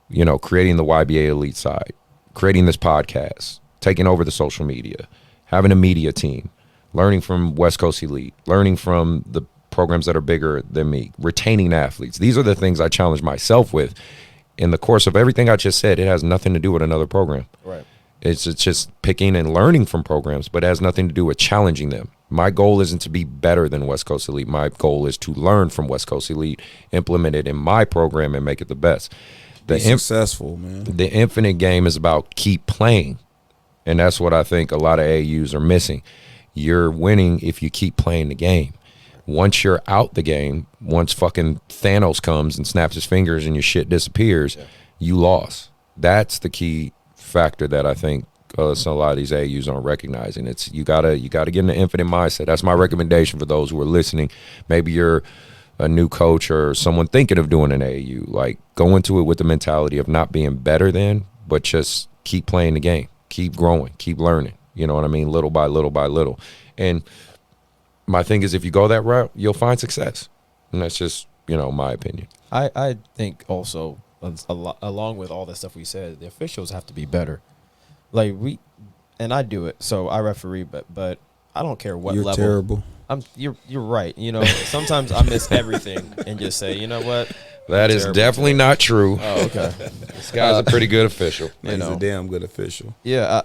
You know, creating the YBA elite side, creating this podcast, taking over the social media, having a media team, learning from West Coast Elite, learning from the programs that are bigger than me, retaining athletes. These are the things I challenge myself with. In the course of everything I just said, it has nothing to do with another program. Right. It's just picking and learning from programs, but it has nothing to do with challenging them. My goal isn't to be better than West Coast Elite. My goal is to learn from West Coast Elite, implement it in my program, and make it the best. Be successful, man. The infinite game is about keep playing, and that's what I think a lot of AUs are missing. You're winning if you keep playing the game. Once you're out the game, once fucking Thanos comes and snaps his fingers and your shit disappears, you lost. That's the key factor that I think a lot of these AUs aren't recognizing. It's you gotta get in the infinite mindset. That's my recommendation for those who are listening. Maybe you're a new coach or someone thinking of doing an AAU, like go into it with the mentality of not being better than, but just keep playing the game, keep growing, keep learning. You know what I mean? Little by little by little. And my thing is, if you go that route, you'll find success. And that's just, my opinion. I think also, along with all the stuff we said, the officials have to be better. Like and I do it, so I referee, but I don't care what level. You're terrible. You're right. Sometimes I miss everything and just say, you know what? That is definitely not true. Oh, okay. This guy's a pretty good official. He's a damn good official. Yeah,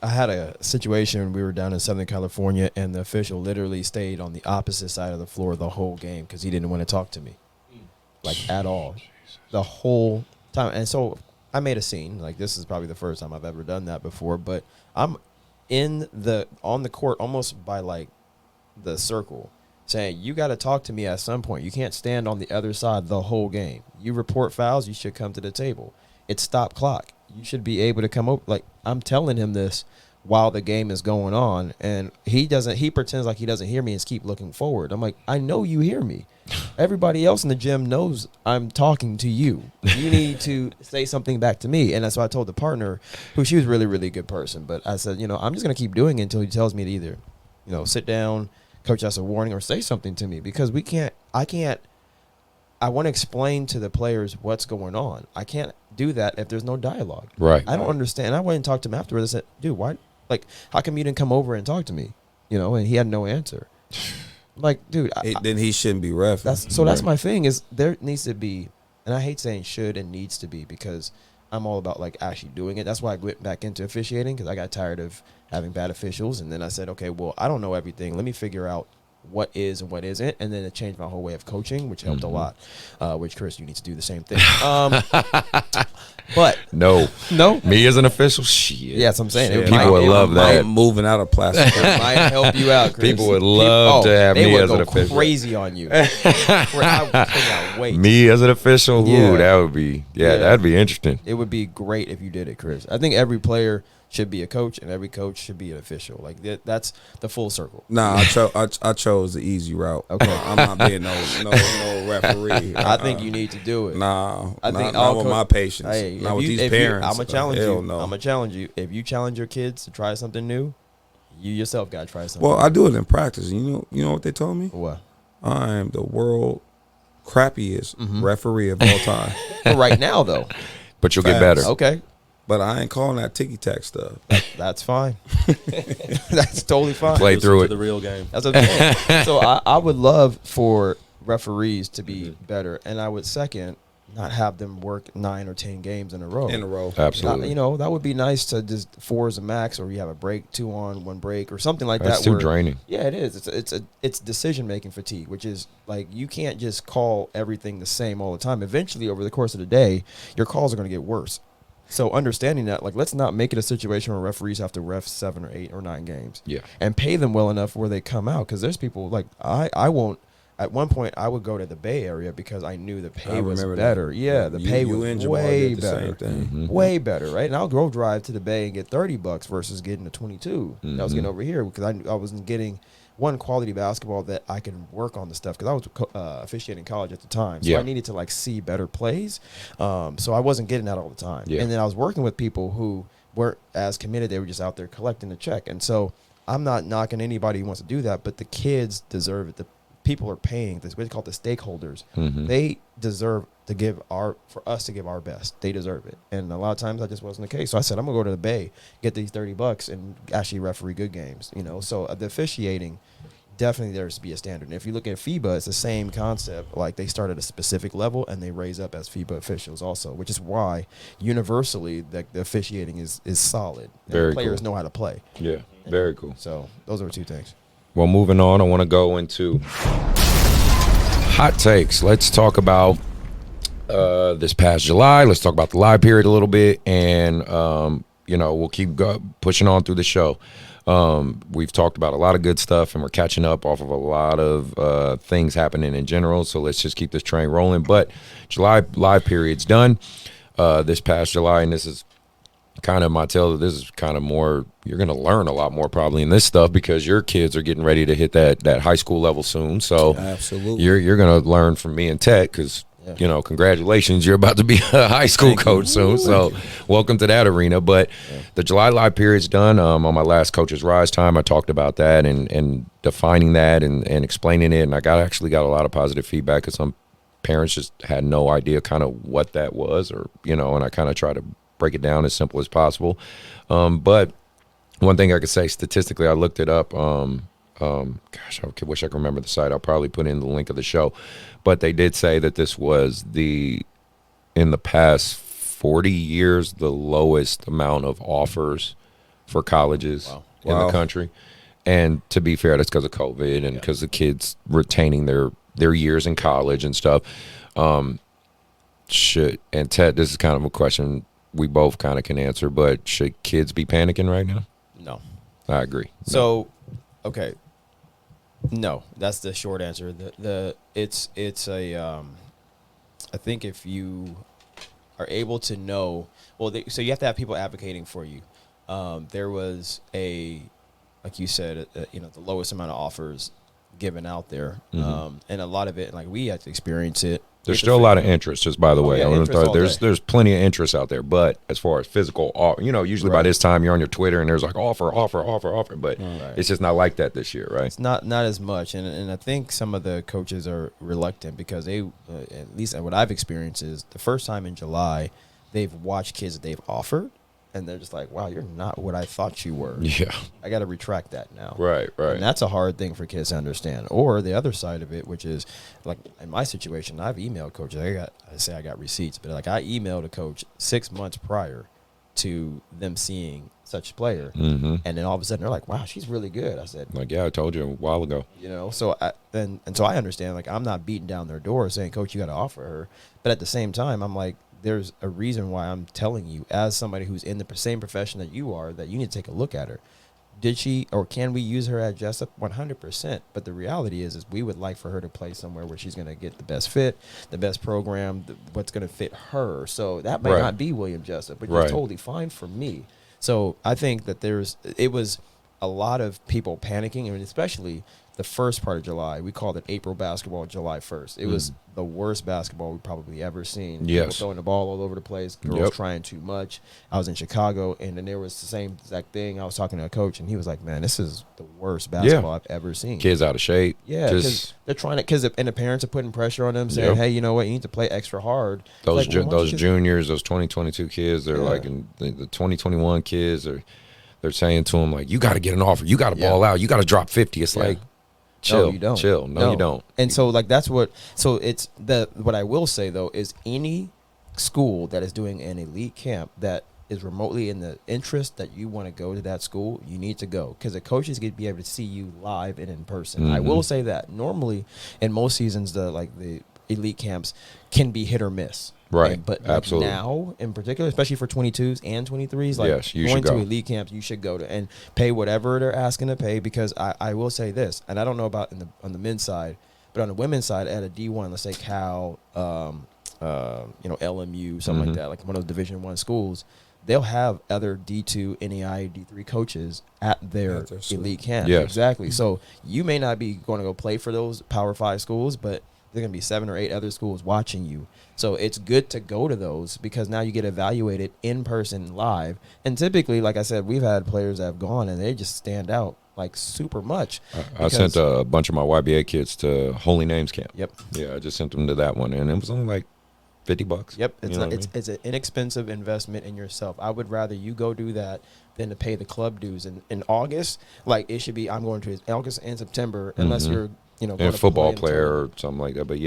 I had a situation. We were down in Southern California, and the official literally stayed on the opposite side of the floor the whole game because he didn't want to talk to me, like at all, the whole time. And so I made a scene. Like, this is probably the first time I've ever done that before. But I'm on the court almost by like the circle, saying, you got to talk to me at some point. You can't stand on the other side the whole game. You report fouls, you should come to the table. It's stop clock. You should be able to come over. Like, I'm telling him this while the game is going on, and he pretends like he doesn't hear me and keep looking forward. I'm like, I know you hear me. Everybody else in the gym knows I'm talking to you. You need to say something back to me. And that's why I told the partner, she was a really, really good person, but I said, I'm just going to keep doing it until he tells me to either, sit down, coach, that's a warning, or say something to me, because I want to explain to the players what's going on. I can't do that if there's no dialogue. Right. I don't understand. I went and talked to him afterwards. I said, dude, why? Like, how come you didn't come over and talk to me? And he had no answer. Like, dude, then he shouldn't be ref. That's my thing is there needs to be, and I hate saying should and needs to be because I'm all about like actually doing it. That's why I went back into officiating because I got tired of having bad officials, and then I said, okay, well, I don't know everything. Let me figure out what is and what isn't, and then it changed my whole way of coaching, which helped a lot. Which, Chris, you need to do the same thing. But no, me as an official, shit. Yeah, that's what I'm saying. People would love that. I'm moving out of plastic. It might help you out, Chris. People would love to have me as an official. They would go crazy on you. I cannot wait. Me as an official, Yeah. ooh, that would be, that'd be interesting. It would be great if you did it, Chris. I think every player should be a coach, and every coach should be an official. Like that's the full circle. Nah, I chose the easy route. Okay. I'm not being no referee. I think you need to do it. Nah, I think not with my patience. Hey, not with these parents. I'm gonna challenge hell you. No. I'm gonna challenge you. If you challenge your kids to try something new, you yourself gotta try something. Well, I do it in practice. You know what they told me? What? I am the world crappiest referee of all time. For right now, though. But you'll get Facts. better. Okay. But I ain't calling that ticky-tack stuff. That's fine. That's totally fine. Play through it. The real game. That's what I'm saying. So I would love for referees to be better, and I would second not have them work 9 or 10 games in a row. Absolutely. That would be nice to just 4 is a max, or you have a break, 2 on, 1 break, or something like That's that. too draining. Yeah, it is. It's decision making fatigue, which is like you can't just call everything the same all the time. Eventually, over the course of the day, your calls are going to get worse. So understanding that, like, let's not make it a situation where referees have to ref 7 or 8 or 9 games. Yeah. And pay them well enough where they come out. Because there's people, like, I won't. At one point, I would go to the Bay Area because I knew the pay was better. Yeah, the pay was way better. Way better, right? And I'll go drive to the Bay and get $30 versus getting a 22 that I was getting over here because I wasn't getting one quality basketball that I can work on the stuff because I was officiating college at the time, so I needed to like see better plays. So I wasn't getting that all the time, and then I was working with people who weren't as committed. They were just out there collecting the check, and so I'm not knocking anybody who wants to do that, but the kids deserve it. The people are paying. This what's called the stakeholders. They deserve to for us to give our best. They deserve it, and a lot of times that just wasn't the case. So I said I'm gonna go to the Bay, get these $30, and actually referee good games. So the officiating. Definitely there to be a standard. And if you look at FIBA, it's the same concept. Like they start at a specific level and they raise up as FIBA officials also, which is why universally the officiating is solid. And players know how to play. Yeah, very cool. So those are 2 things. Well, moving on, I want to go into hot takes. Let's talk about this past July. Let's talk about the live period a little bit, and we'll keep pushing on through the show. We've talked about a lot of good stuff, and we're catching up off of a lot of things happening in general. So let's just keep this train rolling. But July live period's done this past July, and this is kind of Montel. This is kind of more. You're going to learn a lot more probably in this stuff because your kids are getting ready to hit that high school level soon. So absolutely, you're going to learn from me and Tet because. Congratulations, you're about to be a high school coach soon. So welcome to that arena. But the July live period's done. On my last Coach's Rise time, I talked about that and defining that and explaining it. And I actually got a lot of positive feedback because some parents just had no idea kind of what that was and I kind of try to break it down as simple as possible. But one thing I could say statistically, I looked it up. Gosh, I wish I could remember the site. I'll probably put in the link of the show. But they did say that this was in the past 40 years, the lowest amount of offers for colleges in the country. And to be fair, that's because of COVID and because the kids retaining their years in college and stuff. And Tet, this is kind of a question we both kind of can answer, but should kids be panicking right now? No. I agree. So, okay. No, that's the short answer. It's a I think if you are able to know, so you have to have people advocating for you. There was like you said, the lowest amount of offers given out there, and a lot of it, like we had to experience it. There's still a lot of interest, just by the way. Yeah, there's plenty of interest out there, but as far as physical, usually by this time you're on your Twitter and there's like offer, but it's just not like that this year, right? It's not as much, and I think some of the coaches are reluctant because they, at least what I've experienced is the first time in July, they've watched kids that they've offered, and they're just like, wow, you're not what I thought you were. Yeah. I got to retract that now. Right. And that's a hard thing for kids to understand. Or the other side of it, which is like in my situation, I've emailed coaches. I got receipts, but like I emailed a coach 6 months prior to them seeing such a player, and then all of a sudden they're like, wow, she's really good. I said, Like, yeah, I told you a while ago. So I understand, like, I'm not beating down their door saying, coach, you got to offer her. But at the same time, I'm like, there's a reason why I'm telling you, as somebody who's in the same profession that you are, that you need to take a look at her. Did she, or can we use her at Jessup? 100%. But the reality is we would like for her to play somewhere where she's going to get the best fit, the best program, what's going to fit her. So that may not be William Jessup, but it's totally fine for me. So I think that it was a lot of people panicking, and especially the first part of July. We called it April basketball, July 1st. It was the worst basketball we've probably ever seen. Yes. People throwing the ball all over the place, girls trying too much. I was in Chicago, and then there was the same exact thing. I was talking to a coach, and he was like, man, this is the worst basketball I've ever seen. Kids out of shape. Yeah, because they're trying to, and the parents are putting pressure on them, saying, hey, you know what, you need to play extra hard. Those juniors, those 2022 kids, they're like in the 2021 kids, they're saying to them, like, you got to get an offer. You got to ball out. You got to drop 50. It's like, chill, you don't. Chill. No, you don't. And so, like, what I will say, though, is any school that is doing an elite camp that is remotely in the interest that you want to go to that school, you need to go, because the coaches get to be able to see you live and in person. I will say that normally in most seasons, the elite camps can be hit or miss. Right. But absolutely. Now, in particular, especially for 22s and 23s, like, yes, going to elite camps, you should go to and pay whatever they're asking to pay. Because I will say this, and I don't know about on the men's side, but on the women's side, at a D1, let's say Cal, LMU, something like that, like one of those Division I schools, they'll have other D2, NEI, D3 coaches at their elite camp. Yes. Exactly. So you may not be going to go play for those Power 5 schools, but there are going to be 7 or 8 other schools watching you. So it's good to go to those, because now you get evaluated in person live. And typically, like I said, we've had players that have gone and they just stand out like super much. I sent a bunch of my YBA kids to Holy Names camp. Yep. Yeah, I just sent them to that one, and it was only like $50. Yep. It's an inexpensive investment in yourself. I would rather you go do that than to pay the club dues. In August, like, it should be, I'm going to August and September, unless you're, going a to football player or something like that. But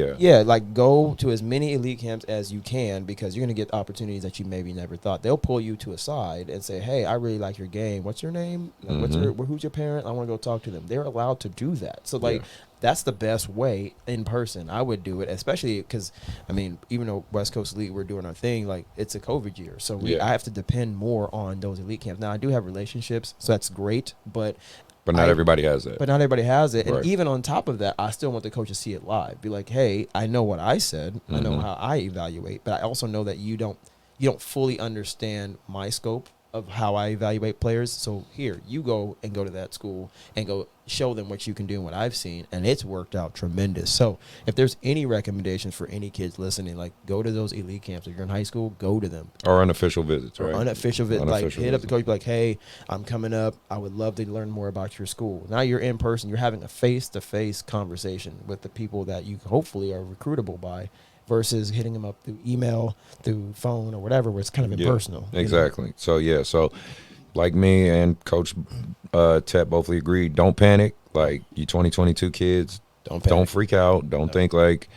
like, go to as many elite camps as you can, because you're going to get opportunities that you maybe never thought. They'll pull you to a side and say, hey, I really like your game. What's your name? Like, who's your parent? I want to go talk to them. They're allowed to do that. So, like, that's the best way in person. I would do it, especially because, I mean, even though West Coast Elite, we're doing our thing, like, it's a COVID year. So I have to depend more on those elite camps. Now, I do have relationships, so that's great, but not everybody has that. But not everybody has it. And even on top of that, I still want the coach to see it live. Be like, hey, I know what I said. I know how I evaluate, but I also know that you don't fully understand my scope of how I evaluate players. So here, you go to that school and go show them what you can do and what I've seen, and it's worked out tremendous. So if there's any recommendations for any kids listening, like, go to those elite camps. If you're in high school, go to them. Or unofficial visits, right? Unofficial visits. Like, hit up the coach, be like, hey, I'm coming up. I would love to learn more about your school. Now you're in person. You're having a face-to-face conversation with the people that you hopefully are recruitable by, versus hitting them up through email, through phone, or whatever, where it's kind of impersonal. Exactly. So like me and Coach Tet both agreed, don't panic. Like, you 2022 kids, don't freak out. Don't think like,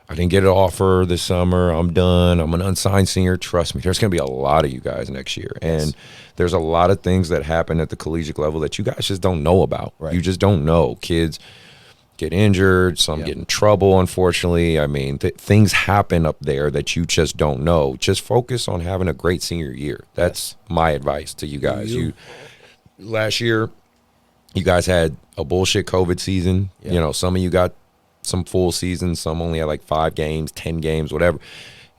I didn't get an offer this summer, I'm done, I'm an unsigned senior. Trust me, there's going to be a lot of you guys next year. And there's a lot of things that happen at the collegiate level that you guys just don't know about. Right. You just don't know. Kids get injured, some get in trouble, unfortunately. I mean, things happen up there that you just don't know. Just focus on having a great senior year. That's my advice to you guys. Last year, you guys had a bullshit COVID season. Some of you got some full seasons, some only had like 5 games, 10 games, whatever.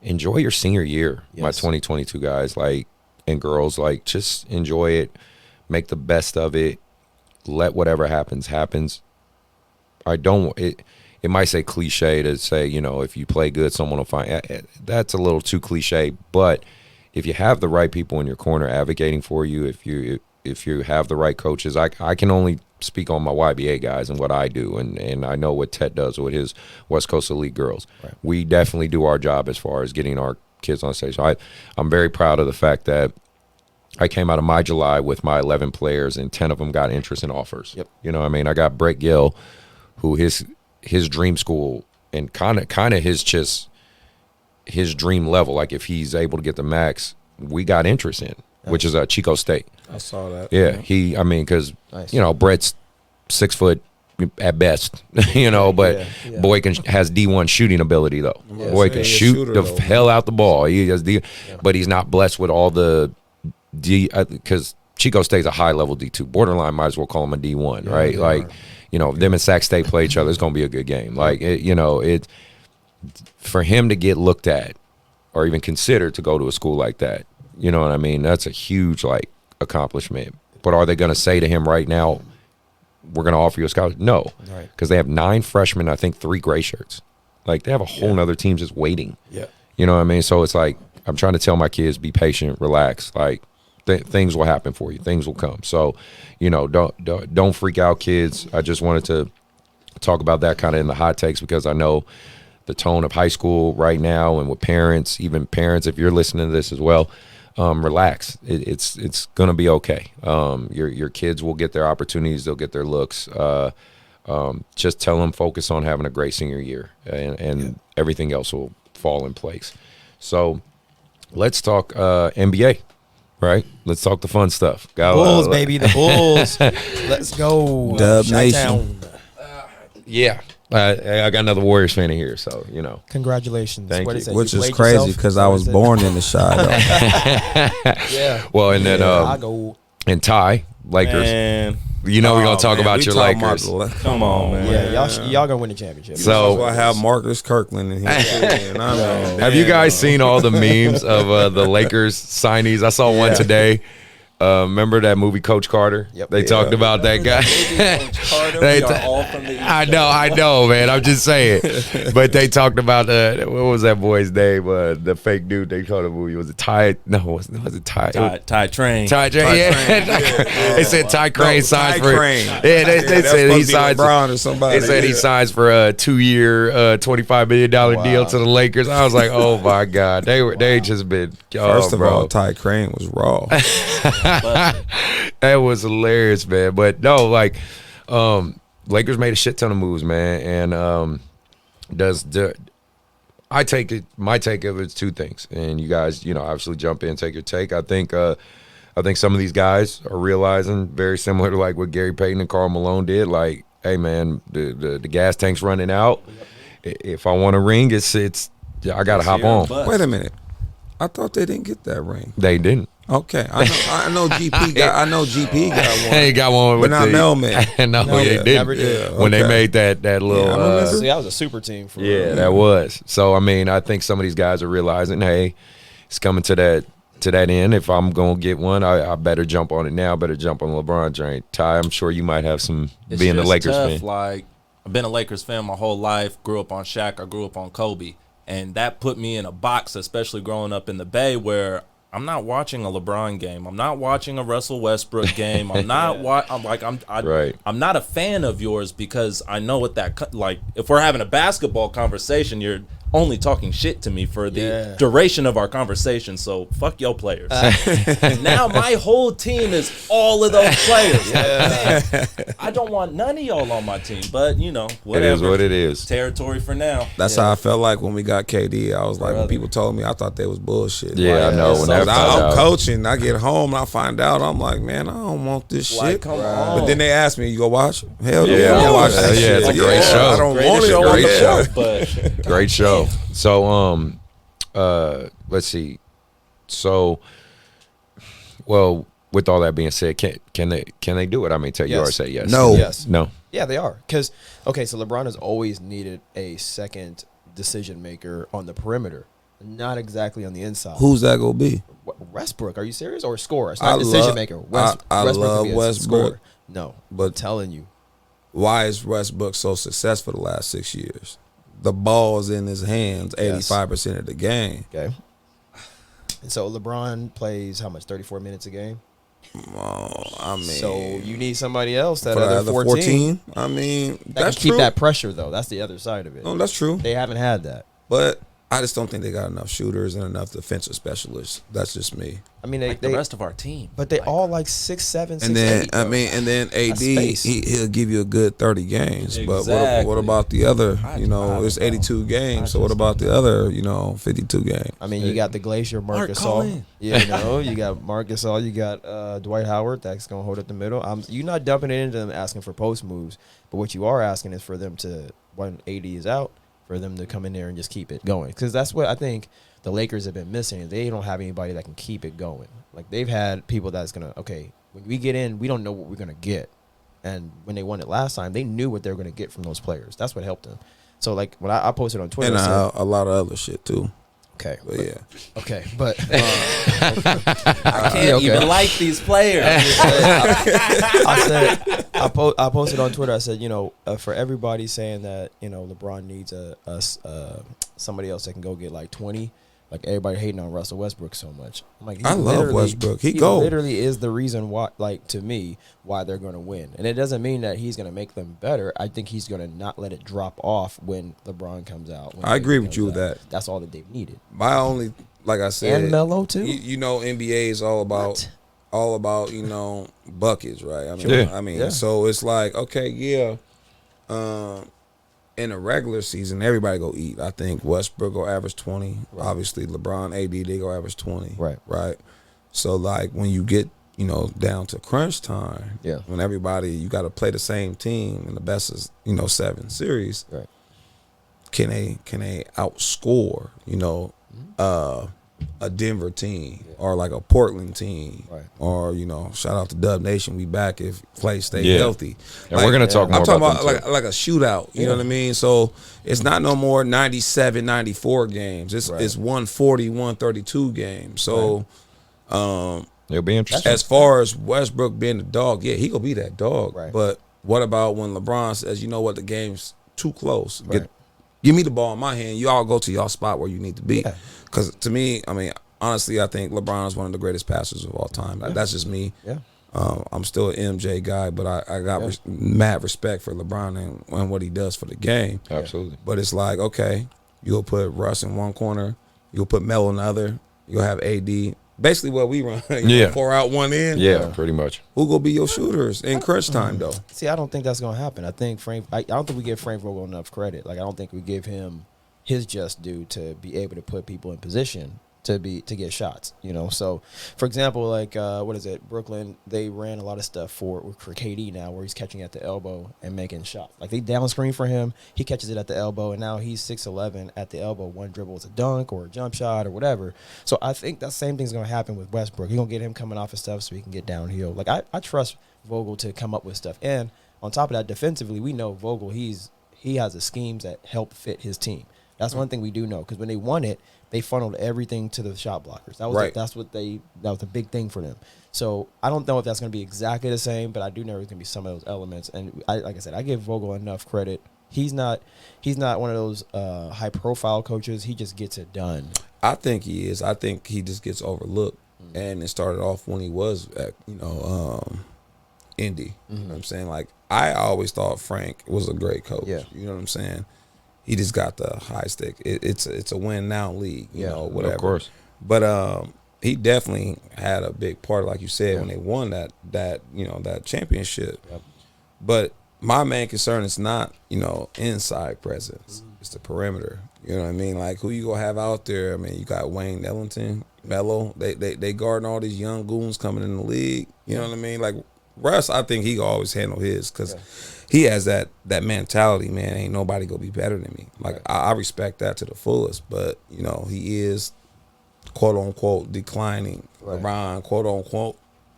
Enjoy your senior year, my 2022 guys, like, and girls. Like, just enjoy it. Make the best of it. Let whatever happens. It might say cliche to say, if you play good, someone will find. That's a little too cliche. But if you have the right people in your corner advocating for you, if you have the right coaches, I can only speak on my YBA guys and what I do, and I know what Tet does with his West Coast Elite girls. Right. We definitely do our job as far as getting our kids on stage. So I'm very proud of the fact that I came out of my July with my 11 players, and 10 of them got interest in offers. Yep. You know what I mean? I got Brett Gill, who his dream school and kind of his dream level, like if he's able to get the max, we got interest in, which is Chico State. I saw that. Yeah, because Nice. you know, Brett's 6 foot at best, you know, but Yeah. boy has D1 shooting ability though. Yeah, Boy so can he's a shoot shooter, the though. hell out the ball. He has but he's not blessed with all the D, because Chico State's a high level D2. Borderline, might as well call him a D1, right? Like, you know, them and Sac State play each other. It's going to be a good game. Like, for him to get looked at or even considered to go to a school like that, you know what I mean? That's a huge, like, accomplishment. But are they going to say to him right now, we're going to offer you a scholarship? No. Right. Because they have 9 freshmen, I think 3 gray shirts. Like, they have a whole nother team just waiting. Yeah. You know what I mean? So it's like, I'm trying to tell my kids, be patient, relax. Like, things will happen for you. Things will come. So, you know, don't freak out, kids. I just wanted to talk about that kind of in the hot takes, because I know the tone of high school right now, and with parents, even parents, if you're listening to this as well, relax. It's gonna be okay. Your kids will get their opportunities. They'll get their looks. Just tell them focus on having a great senior year, and everything else will fall in place. So let's talk NBA. Right, let's talk the fun stuff. Bulls, baby, the Bulls. Let's go. Dub Chi-town. Nation. Yeah, I got another Warriors fan in here, so you know. Congratulations. Thank What you. is it? Which You is played crazy yourself? because I What was is it? born in the Chi. Yeah. Well, and then I go. and Ty Lakers. Man, You know we're gonna talk about We your talking Lakers. about come on, man. Yeah, y'all gonna win the championship. So- So I have Marcus Kirkland in here. Too, and I mean, Have you damn. guys seen all the memes of the Lakers signees? I saw one today. Remember that movie Coach Carter? Yep. They talked about that guy. Carter, They we are ta- all from the East I know, man. I'm just saying. But they talked about what was that boy's name? The fake dude they called the movie. Was it Ty? No, was it Ty? Ty Train. Ty, yeah. They said Ty Crane signs Ty for. Crane. Yeah, they That's said he supposed to be signs. LeBron or somebody. They said he Yeah. signs for a 2-year, $25 million deal to the Lakers. I was like, oh my god, they just been. First of bro. all, Ty Crane was raw. That was hilarious, man. But no, like, Lakers made a shit ton of moves, man. And I take it. My take of it's 2 things, and you guys, you know, obviously jump in, take your take. I think some of these guys are realizing, very similar to like what Gary Payton and Karl Malone did. Like, hey, man, the gas tank's running out. If I want a ring, it's I gotta hop on. Wait a minute. I thought they didn't get that ring. They didn't. Okay, I know GP got one. They got one, But with not the, Melman. no, they yeah, didn't. never did. When they Okay. made that little. Yeah, I remember. See, that was a super team for Yeah, that was. So I mean, I think some of these guys are realizing, hey, it's coming to that end. If I'm gonna get one, I better jump on it now. Better jump on the LeBron train. Ty, I'm sure you might have some It's being the just Lakers tough. fan. Like, I've been a Lakers fan my whole life. Grew up on Shaq. I grew up on Kobe, and that put me in a box, especially growing up in the Bay, where I'm not watching a LeBron game. I'm not watching a Russell Westbrook game. I'm not Right. I'm not a fan of yours because I know what that like. If we're having a basketball conversation, you're only talking shit to me for the duration of our conversation. So fuck your players. Now my whole team is all of those players. Man, I don't want none of y'all on my team. But you know, It whatever. is what it is. Territory for now. That's how I felt like when we got KD. I was like, when people told me, I thought they was bullshit. Yeah, I Like, know. When so that found I'm out. coaching. I get home and I find out. I'm like, man, I don't want this Like, shit. come on. But then they asked me, you go watch? Hell Yeah, yeah, yeah, I watch yeah, that yeah, shit. it's a great show. I don't want Greatest it. show on the Yeah. show, but Great show. So let's see. So, well, with all that being said, can they do it? I mean, you already say yes. No. Yes. No. Yeah, they are. Because, okay, so LeBron has always needed a second decision maker on the perimeter, not exactly on the inside. Who's that gonna be? Westbrook? Are you serious? Or scorer? It's I not decision love- maker. I Westbrook love could be a Westbrook, scorer. No, but- I'm telling you. Why is Westbrook so successful the last 6 years? The ball's in his hands 85% of the game. Okay. And so LeBron plays how much? 34 minutes a game. Oh, I mean, So you need somebody else that for the other other 14. I mean, That that's can keep true. that pressure though. That's the other side of it. No, that's true. They haven't had that. But I just don't think they got enough shooters and enough defensive specialists. That's just me. I mean, Like the rest of our team. but they all like 6'7", 6'8". And then though. and then AD space. he'll give you a good 30 games. But Exactly. what about the other? I It's don't 82 know. games. So what about the other? 52 games. I mean, you got the Glacier, Marc Mark, Gasol. call in. You got Marc Gasol. You got Dwight Howard that's going to hold up the middle. You're not dumping it into them asking for post moves, but what you are asking is for them to, when AD is out, for them to come in there and just keep it going. Because that's what I think the Lakers have been missing. They don't have anybody that can keep it going. Like, they've had people that's going to, okay, when we get in, we don't know what we're going to get. And when they won it last time, they knew what they were going to get from those players. That's what helped them. So, like, when I posted on Twitter, And I said, a lot of other shit too. okay. But yeah. Okay, but I can't even like these players. I posted on Twitter. I said, for everybody saying that LeBron needs somebody else that can go get like 20. Like, everybody hating on Russell Westbrook so much. I'm like, I love Westbrook. He literally is the reason why, like, to me, why they're going to win. And it doesn't mean that he's going to make them better. I think he's going to not let it drop off when LeBron comes out. I agree with you with that. That's all that they've needed. My only, like I said, And Melo too. NBA is all about buckets, right? Yeah. So it's like, okay, in a regular season, everybody go eat. I think Westbrook go average 20. Right. Obviously, LeBron, AD, they go average 20. Right. So, like, when you get, down to crunch time, when you got to play the same team in the best of, 7 series, right. Can they outscore, a Denver team or like a Portland team, right. or shout out to Dub Nation, we back if Clay stay healthy. And we're gonna talk more. I'm talking about like a shootout. You know what I mean? So it's not no more 97, 94 games. It's 140, 132 games. So it'll be interesting. as far as Westbrook being the dog, he gonna be that dog. Right. But what about when LeBron says, you know what, the game's too close? Right. Give me the ball in my hand. You all go to y'all spot where you need to be. Because to me, honestly, I think LeBron is one of the greatest passers of all time. That's just me. Yeah. I'm still an MJ guy, but I got mad respect for LeBron and what he does for the game. Absolutely. But it's like, okay, you'll put Russ in one corner, you'll put Melo in the other, you'll have AD. Basically what we run. Pour out one end. Yeah, pretty much. Who gonna be your shooters in crunch time, though? See, I don't think that's gonna happen. I think I don't think we give Frank Vogel enough credit. Like, I don't think we give him his just due to be able to put people in position to get shots. So for example, like Brooklyn, they ran a lot of stuff for KD now, where he's catching at the elbow and making shots. Like, they down screen for him, he catches it at the elbow, and now he's 6'11" at the elbow. One dribble is a dunk or a jump shot or whatever. So I think that same thing's gonna happen with Westbrook. He's gonna get him coming off of stuff so he can get downhill. Like, I trust Vogel to come up with stuff. And on top of that, defensively, we know Vogel, he has the schemes that help fit his team. That's one thing we do know, because when they won it, they funneled everything to the shot blockers. That was that was the big thing for them. So I don't know if that's going to be exactly the same, but I do know there's going to be some of those elements. And like I said, I give Vogel enough credit. He's not one of those high profile coaches. He just gets it done. I think he is. I think he just gets overlooked. And it started off when he was at Indy. You know what I'm saying? Like, I always thought Frank was a great coach. Yeah. You know what I'm saying? He just got the high stick. It's a win now league, whatever. Of course. But he definitely had a big part, like you said, when they won that championship. Yep. But my main concern is not, inside presence. It's the perimeter. You know what I mean? Like, who you gonna have out there? I mean, you got Wayne Ellington, Melo. They guarding all these young goons coming in the league. You know what I mean? Like, Russ, I think he can always handle his, because he has that mentality, man. Ain't nobody gonna be better than me. Like, I respect that to the fullest, but he is quote unquote declining. LeBron quote unquote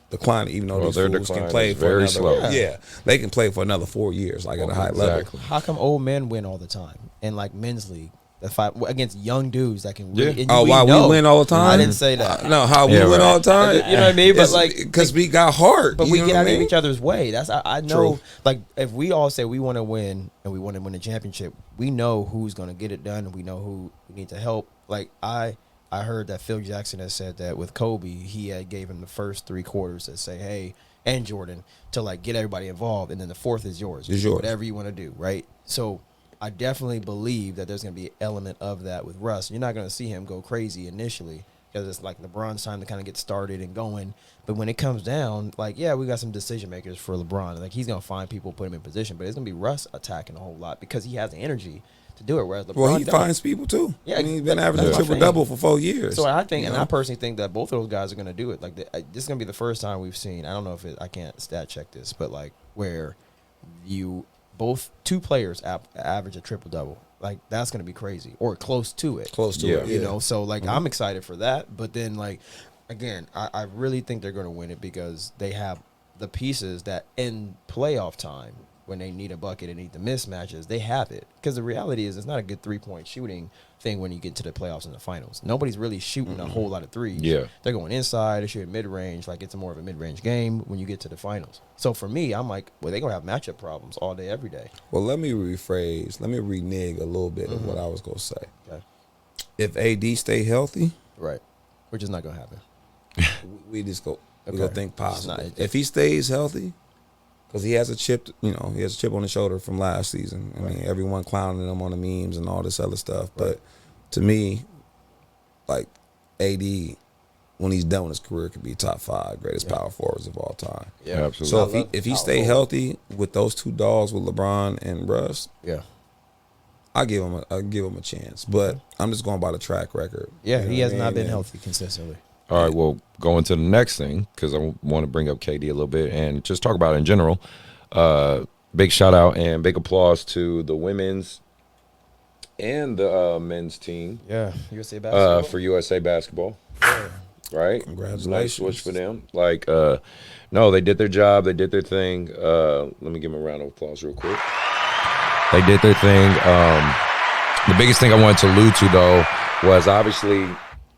declining, even though these fools can play for very another. slow. Yeah, they can play for another 4 years, like at a high level. How come old men win all the time in like men's league? The fight against young dudes that can really, we win all the time? I didn't say that. No, how we win all the time? You know what I mean? But like, because we got heart. But we know get what out I of mean? each other's way. That's I know. True. Like, if we all say we want to win and we want to win a championship, we know who's going to get it done, and we know who we need to help. Like, I heard that Phil Jackson has said that with Kobe, he had gave him the first 3 quarters to say, hey, and Jordan, to like get everybody involved, and then the fourth is yours. It's yours. Whatever you want to do, right? So I definitely believe that there's going to be an element of that with Russ. You're not going to see him go crazy initially because it's like LeBron's time to kind of get started and going. But when it comes down, like, yeah, we got some decision makers for LeBron. Like, he's going to find people, put him in position. But it's going to be Russ attacking a whole lot because he has the energy to do it. Whereas LeBron, well, he finds people too. Yeah, I mean, he's been averaging that's my triple thing. double for 4 years. So I think, and I personally think that both of those guys are going to do it. Like, this is going to be the first time we've seen. I don't know if I can't stat check this, but like where two players average a triple double. Like, that's going to be crazy, or close to it. Close to it, you know. So like, I'm excited for that. But then like, again, I really think they're going to win it because they have the pieces that in playoff time, when they need a bucket and need the mismatches, they have it. Because the reality is, it's not a good 3-point shooting thing when you get to the playoffs and the finals. Nobody's really shooting a whole lot of threes. Yeah. They're going inside, they're shooting mid-range. Like, it's more of a mid-range game when you get to the finals. So for me, I'm like, well, they're going to have matchup problems all day, every day. Well, let me rephrase. Let me renege a little bit of what I was going to say. Okay. If AD stay healthy, Right. Which is not going to happen. we just go. We Okay. go think positive. not- If he stays healthy, because he has a chip, he has a chip on his shoulder from last season. I mean, everyone clowning him on the memes and all this other stuff. But to me, like, AD, when he's done with his career, could be top 5 greatest power forwards of all time. Yeah, absolutely. So if he stay healthy with those two dogs, with LeBron and Russ, Yeah. I give him a chance. But I'm just going by the track record. Yeah, You know he what has I not mean? been And healthy consistently. All right, well, going to the next thing, because I want to bring up KD a little bit and just talk about it in general. Big shout out and big applause to the women's and the men's team Yeah. USA basketball. for USA basketball. Right? Congratulations. Nice switch for them. Like, no, they did their job. They did their thing. Let me give them a round of applause real quick. They did their thing. The biggest thing I wanted to allude to, though, was obviously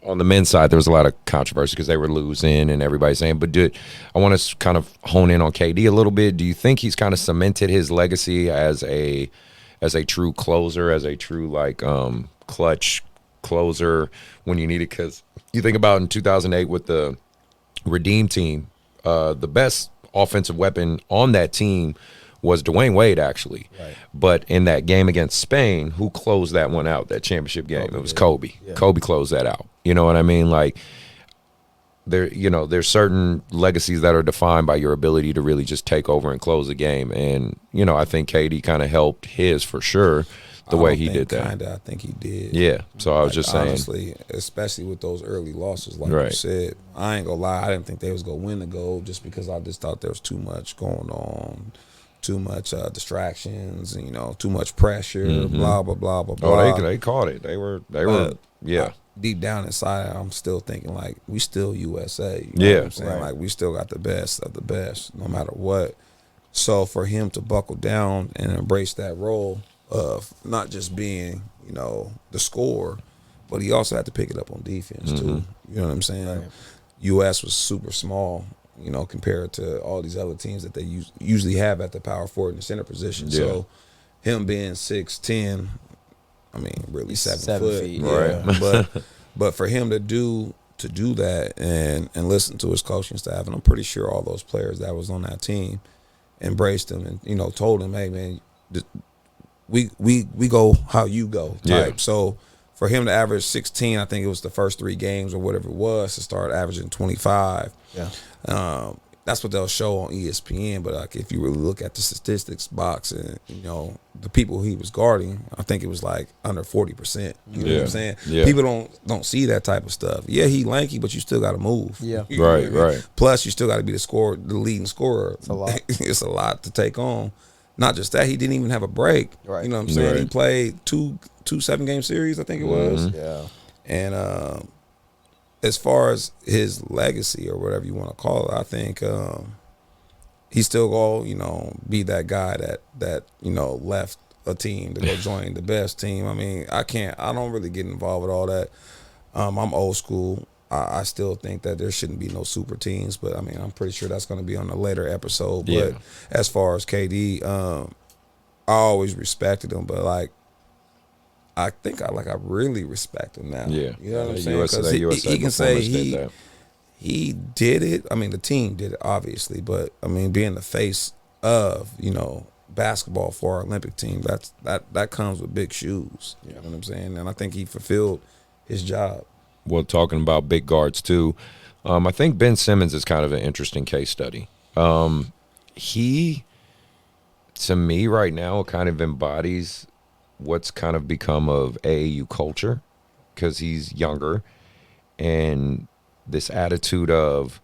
on the men's side, there was a lot of controversy because they were losing and everybody saying, but I want to kind of hone in on KD a little bit. Do you think he's kind of cemented his legacy as a true closer, as a true like clutch closer when you need it? Because you think about in 2008 with the Redeem team, the best offensive weapon on that team was Dwayne Wade, actually. Right. But in that game against Spain, who closed that one out, that championship game? It was Kobe. Yeah. Kobe closed that out. You know what I mean? Like, there's certain legacies that are defined by your ability to really just take over and close the game. And, I think KD kind of helped his for sure, the way he did that. Kinda, I think he did. Yeah. So I was just saying. Honestly, especially with those early losses, like Right. you said, I ain't gonna lie, I didn't think they was gonna win the gold just because I just thought there was too much going on, too much distractions, and too much pressure, blah blah blah blah blah. Oh, they caught it. They were yeah. Deep down inside, I'm still thinking like we still USA. You Yeah. what I'm saying? Right. Like we still got the best of the best, no matter what. So for him to buckle down and embrace that role of not just being, the scorer, but he also had to pick it up on defense too. You know what I'm saying? Right. U.S. was super small, compared to all these other teams that they usually have at the power forward and center position. Yeah. So him being 6'10", I mean, really 7 7 foot, feet, Right. but for him to do that and listen to his coaching staff, and I'm pretty sure all those players that was on that team embraced him and told him, hey man, we go how you go type. Yeah. So for him to average 16, I think it was the first 3 games or whatever it was, to start averaging 25. Yeah. That's what they'll show on ESPN. But like, if you really look at the statistics box and the people he was guarding, I think it was like under 40%. You know what I'm saying? Yeah. People don't see that type of stuff. Yeah, he lanky, but you still got to move. Yeah. You know what I Right, mean? right. Plus, you still got to be the leading scorer. It's a lot. It's a lot to take on. Not just that, he didn't even have a break. Right. You know what I'm saying? Right. He played two 7-game series, I think it was. Yeah. And as far as his legacy or whatever you want to call it, I think he's still going be that guy that left a team to go join the best team. I mean, I don't really get involved with all that. I'm old school. I still think that there shouldn't be no super teams, but I mean, I'm pretty sure that's going to be on a later episode. But Yeah. as far as KD, I always respected him, but like, I think I really respect him now. Yeah. You know what I'm The saying? USA 'Cause he can say performance did that. he did it. I mean, the team did it, obviously, but I mean, being the face of basketball for our Olympic team. That comes with big shoes. You know what I'm saying? And I think he fulfilled his job. Well, talking about big guards too, I think Ben Simmons is kind of an interesting case study. He, to me right now, kind of embodies what's kind of become of AAU culture because he's younger, and this attitude of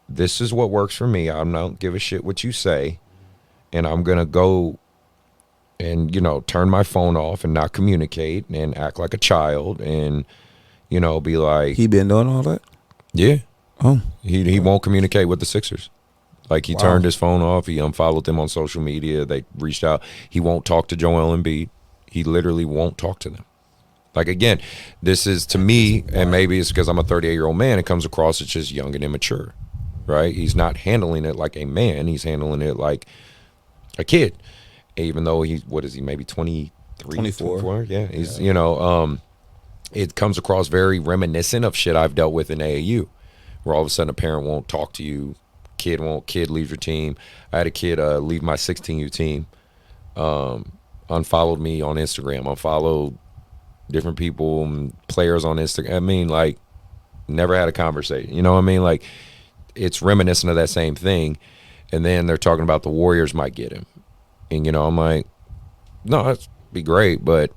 this is what works for me. I don't give a shit what you say, and I'm gonna go and turn my phone off and not communicate and act like a child and be like, He been doing all that? yeah. Oh, He won't communicate with the Sixers. Like, he turned his phone off. He unfollowed them on social media. They reached out. He won't talk to Joel Embiid. He literally won't talk to them. Like, again, this is, to me, and maybe it's because I'm a 38-year-old man, it comes across as just young and immature, right? He's not handling it like a man. He's handling it like a kid, even though what is he, maybe 23, 24? Yeah, he's, it comes across very reminiscent of shit I've dealt with in AAU, where all of a sudden a parent won't talk to you, kid leaves your team. I had a kid leave my 16U team, unfollowed me on Instagram, unfollowed different people and players on Instagram. I mean, like, never had a conversation. You know what I mean? Like, it's reminiscent of that same thing. And then they're talking about the Warriors might get him. And, I'm like, no, that'd be great, but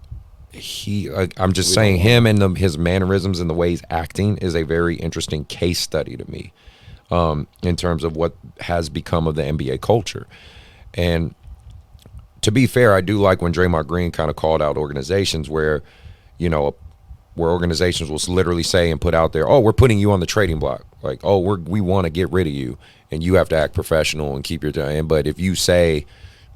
I'm just saying him and his mannerisms and the way he's acting is a very interesting case study to me, in terms of what has become of the NBA culture. And to be fair, I do like when Draymond Green kind of called out organizations where organizations will literally say and put out there, oh, we're putting you on the trading block. Like, oh, we want to get rid of you, and you have to act professional and keep your time. But if you say,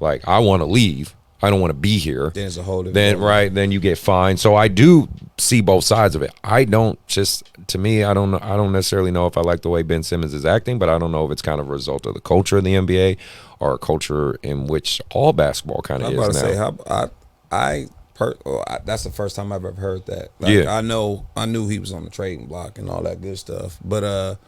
like, I want to leave, I don't want to be here, then it's a whole different then you get fined. So I do see both sides of it. I don't necessarily know if I like the way Ben Simmons is acting, but I don't know if it's kind of a result of the culture of the NBA or a culture in which all basketball kind of is now. I'm about to say, that's the first time I've ever heard that. Like, yeah. I knew he was on the trading block and all that good stuff, but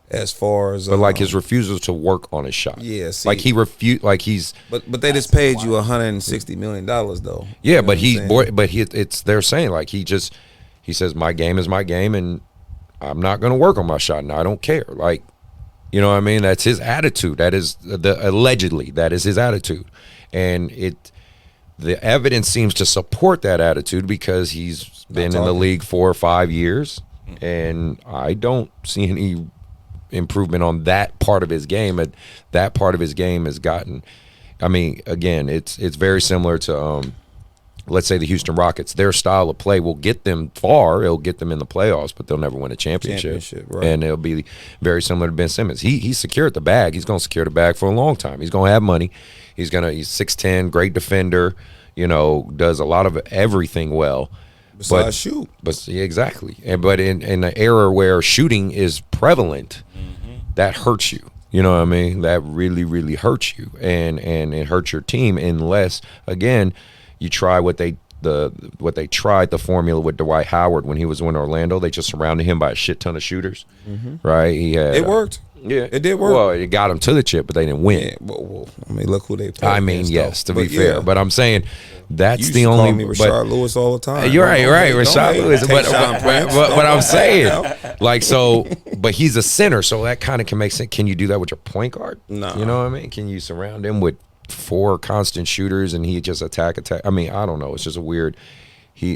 as far as like his refusal to work on his shot, yeah, see, like he refused, like he's. But they just paid you $160 million though. Yeah, but they're saying, like, he says my game is my game and I'm not going to work on my shot and I don't care. Like, you know what I mean? That's his attitude. That is allegedly that is his attitude, and the evidence seems to support that attitude because he's been in the league 4 or 5 years, and I don't see any improvement on that part of his game. But that part of his game has gotten, I mean, again, it's very similar to let's say the Houston Rockets. Their style of play will get them far, it'll get them in the playoffs, but they'll never win a championship. Right. And it'll be very similar to Ben Simmons. He secured the bag. He's going to secure the bag for a long time. He's going to have money. He's 6'10", great defender, does a lot of everything well. Besides shoot. But yeah, exactly. But in an era where shooting is prevalent, that hurts you. You know what I mean? That really, really hurts you, and it hurts your team unless, again, you try what they tried, the formula with Dwight Howard when he was in Orlando. They just surrounded him by a shit ton of shooters, right? It worked. Yeah, it did work. Well, it got them to the chip, but they didn't win. Yeah, well, I mean, look who they played. I mean, yes, to be fair, but I'm saying that's the call only. Me Rashard Lewis all the time. You're right, Rashard Lewis. But I'm saying, like, so, but he's a center, so that kind of can make sense. Can you do that with your point guard? No, you know what I mean. Can you surround him with 4 constant shooters and he just attack? I mean, I don't know. It's just a weird.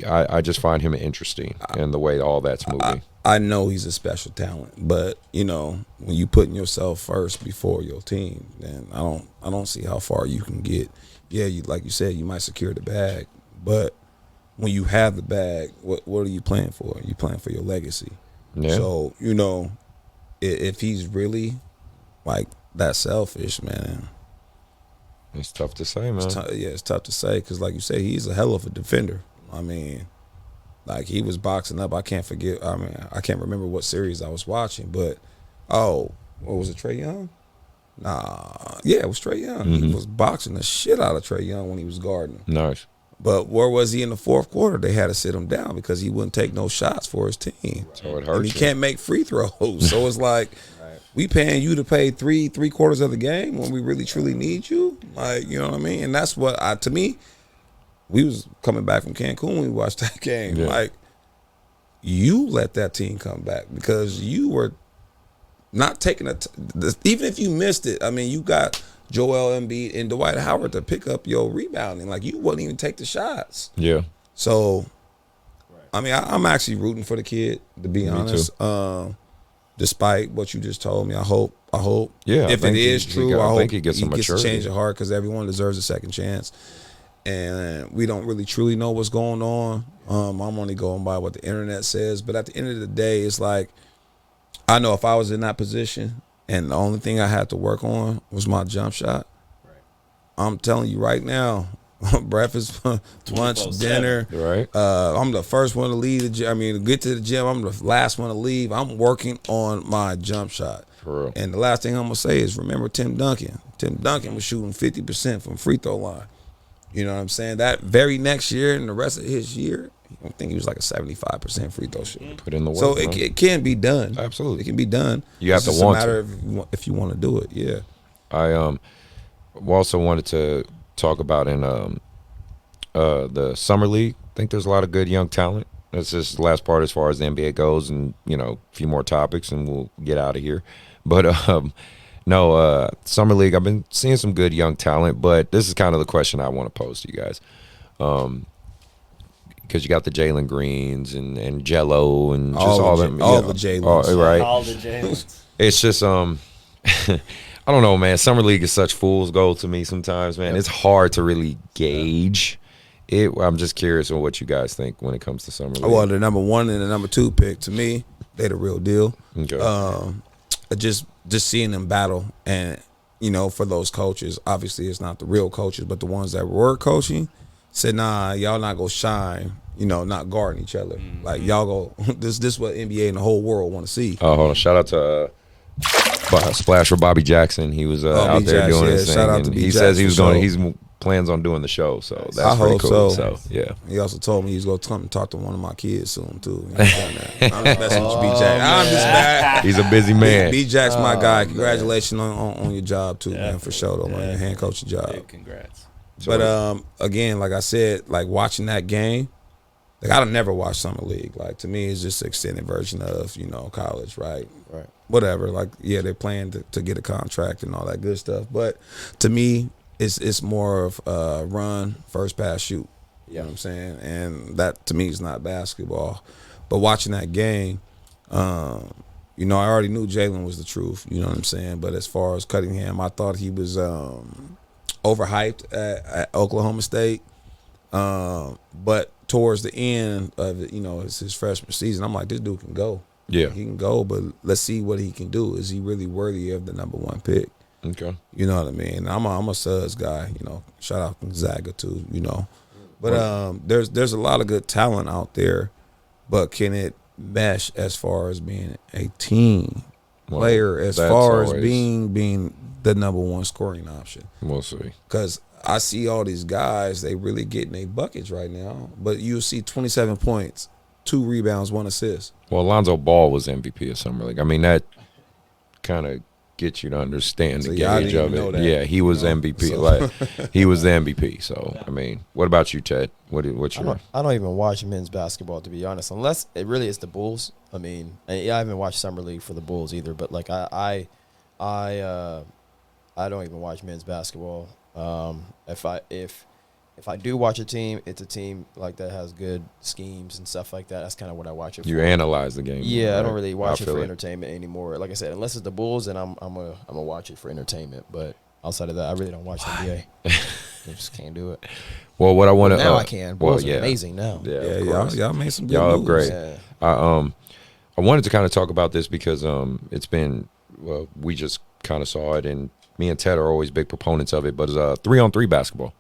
I just find him interesting and the way all that's moving. I know he's a special talent, but when you putting yourself first before your team, then I don't see how far you can get. Yeah, like you said, you might secure the bag, but when you have the bag, what are you playing for? You playing for your legacy. Yeah. So if he's really like that selfish, man, it's tough to say, man. It's tough to say because, like you say, he's a hell of a defender. I mean, like, he was boxing up. I can't forget. I mean, I can't remember what series I was watching, but what was it, Trae Young? Nah, yeah, it was Trae Young. He was boxing the shit out of Trae Young when he was guarding him. Nice. But where was he in the fourth quarter? They had to sit him down because he wouldn't take no shots for his team. So it hurts. And he can't make free throws. So it's like, we paying you to play three quarters of the game when we really truly need you. Like, you know what I mean? And that's what to me, we was coming back from Cancun when we watched that game. Yeah. Like, you let that team come back because you were not taking even if you missed it. I mean, you got Joel Embiid and Dwight Howard to pick up your rebounding. Like, you wouldn't even take the shots. Yeah. So, I mean, I'm actually rooting for the kid, to be honest. Despite what you just told me, I hope. Yeah, if it is true, I hope he gets a maturity. change of heart because everyone deserves a second chance. And we don't really truly know what's going on. I'm only going by what the internet says. But at the end of the day, it's like, I know if I was in that position and the only thing I had to work on was my jump shot, I'm telling you right now, breakfast, lunch, dinner. Right. I'm the first one to leave the gym. I mean, to get to the gym, I'm the last one to leave. I'm working on my jump shot. For real. And the last thing I'm going to say is remember Tim Duncan. Tim Duncan was shooting 50% from free throw line. You know what I'm saying? That very next year and the rest of his year, I think he was like a 75% free throw shooter. Put in the work. So it can be done. Absolutely. It can be done. You have it's to just want a matter to. of if you want to do it. Yeah. I also wanted to talk about in the summer league. I think there's a lot of good young talent. That's just the last part as far as the NBA goes, and a few more topics, and we'll get out of here. But summer league. I've been seeing some good young talent, but this is kind of the question I want to pose to you guys, because you got the Jalen Greens and Jello and just all the Jalens. right? All the James. It's just I don't know, man. Summer league is such fool's gold to me sometimes, man. It's hard to really gauge it. I'm just curious on what you guys think when it comes to summer league. Well, the number 1 and the number 2 pick, to me, they the real deal. Okay. Just seeing them battle, and for those coaches, obviously it's not the real coaches, but the ones that were coaching said, nah, y'all not gonna shine, not guarding each other. Like, y'all go, this what NBA and the whole world want to see. Oh, hold on. Shout out to Splash for Bobby Jackson. He was out there doing his thing. Shout out to and B. he says he was Jackson, going. He plans on doing the show, so that's I pretty hope cool. so. Yeah. He also told me he's gonna come and talk to one of my kids soon too. I'm just messing with you, B. Jack. I'm just mad. He's a busy man. B. Jack's my guy. Congratulations on your job too, man, for sure though, man. Your hand coaching job. Yeah, congrats. But again, like I said, like watching that game, like I'd never watched summer league. Like to me, it's just an extended version of college, right? Right. Whatever. Like they're playing to get a contract and all that good stuff. But to me, it's more of run, first pass, shoot. You know what I'm saying? And that to me is not basketball. But watching that game, I already knew Jalen was the truth. You know what I'm saying? But as far as Cunningham, I thought he was overhyped at Oklahoma State. But towards the end of it, it's his freshman season, I'm like, this dude can go. Yeah. He can go, but let's see what he can do. Is he really worthy of the number 1 pick? Okay. You know what I mean? I'm a Suds guy, Shout out Gonzaga too, But there's a lot of good talent out there, but can it mesh as far as being a team player, as far as being the number 1 scoring option? We'll see. Because I see all these guys, they really getting their buckets right now, but you'll see 27 points, 2 rebounds, 1 assist. Well, Alonzo Ball was MVP of summer league. I mean, that kind of gets you to understand the gauge of it. Yeah, he was MVP. So. Like he was the MVP. So I mean, what about you, Ted? What's your? I don't even watch men's basketball, to be honest, unless it really is the Bulls. I mean, I haven't watched summer league for the Bulls either. But like I don't even watch men's basketball. If I do watch a team, it's a team like that has good schemes and stuff like that. That's kind of what I watch it for. You analyze the game. Yeah, right? I don't really watch it for it. entertainment anymore. Like I said, unless it's the Bulls, then I'm gonna watch it for entertainment. But outside of that, I really don't watch NBA. I just can't do it. Well, what I want to now I can. Bulls yeah. are amazing now. Yeah, y'all made some good y'all moves. upgrade. Yeah. I wanted to kind of talk about this because it's been we just kind of saw it, and me and Ted are always big proponents of it. But it's 3-on-3 basketball.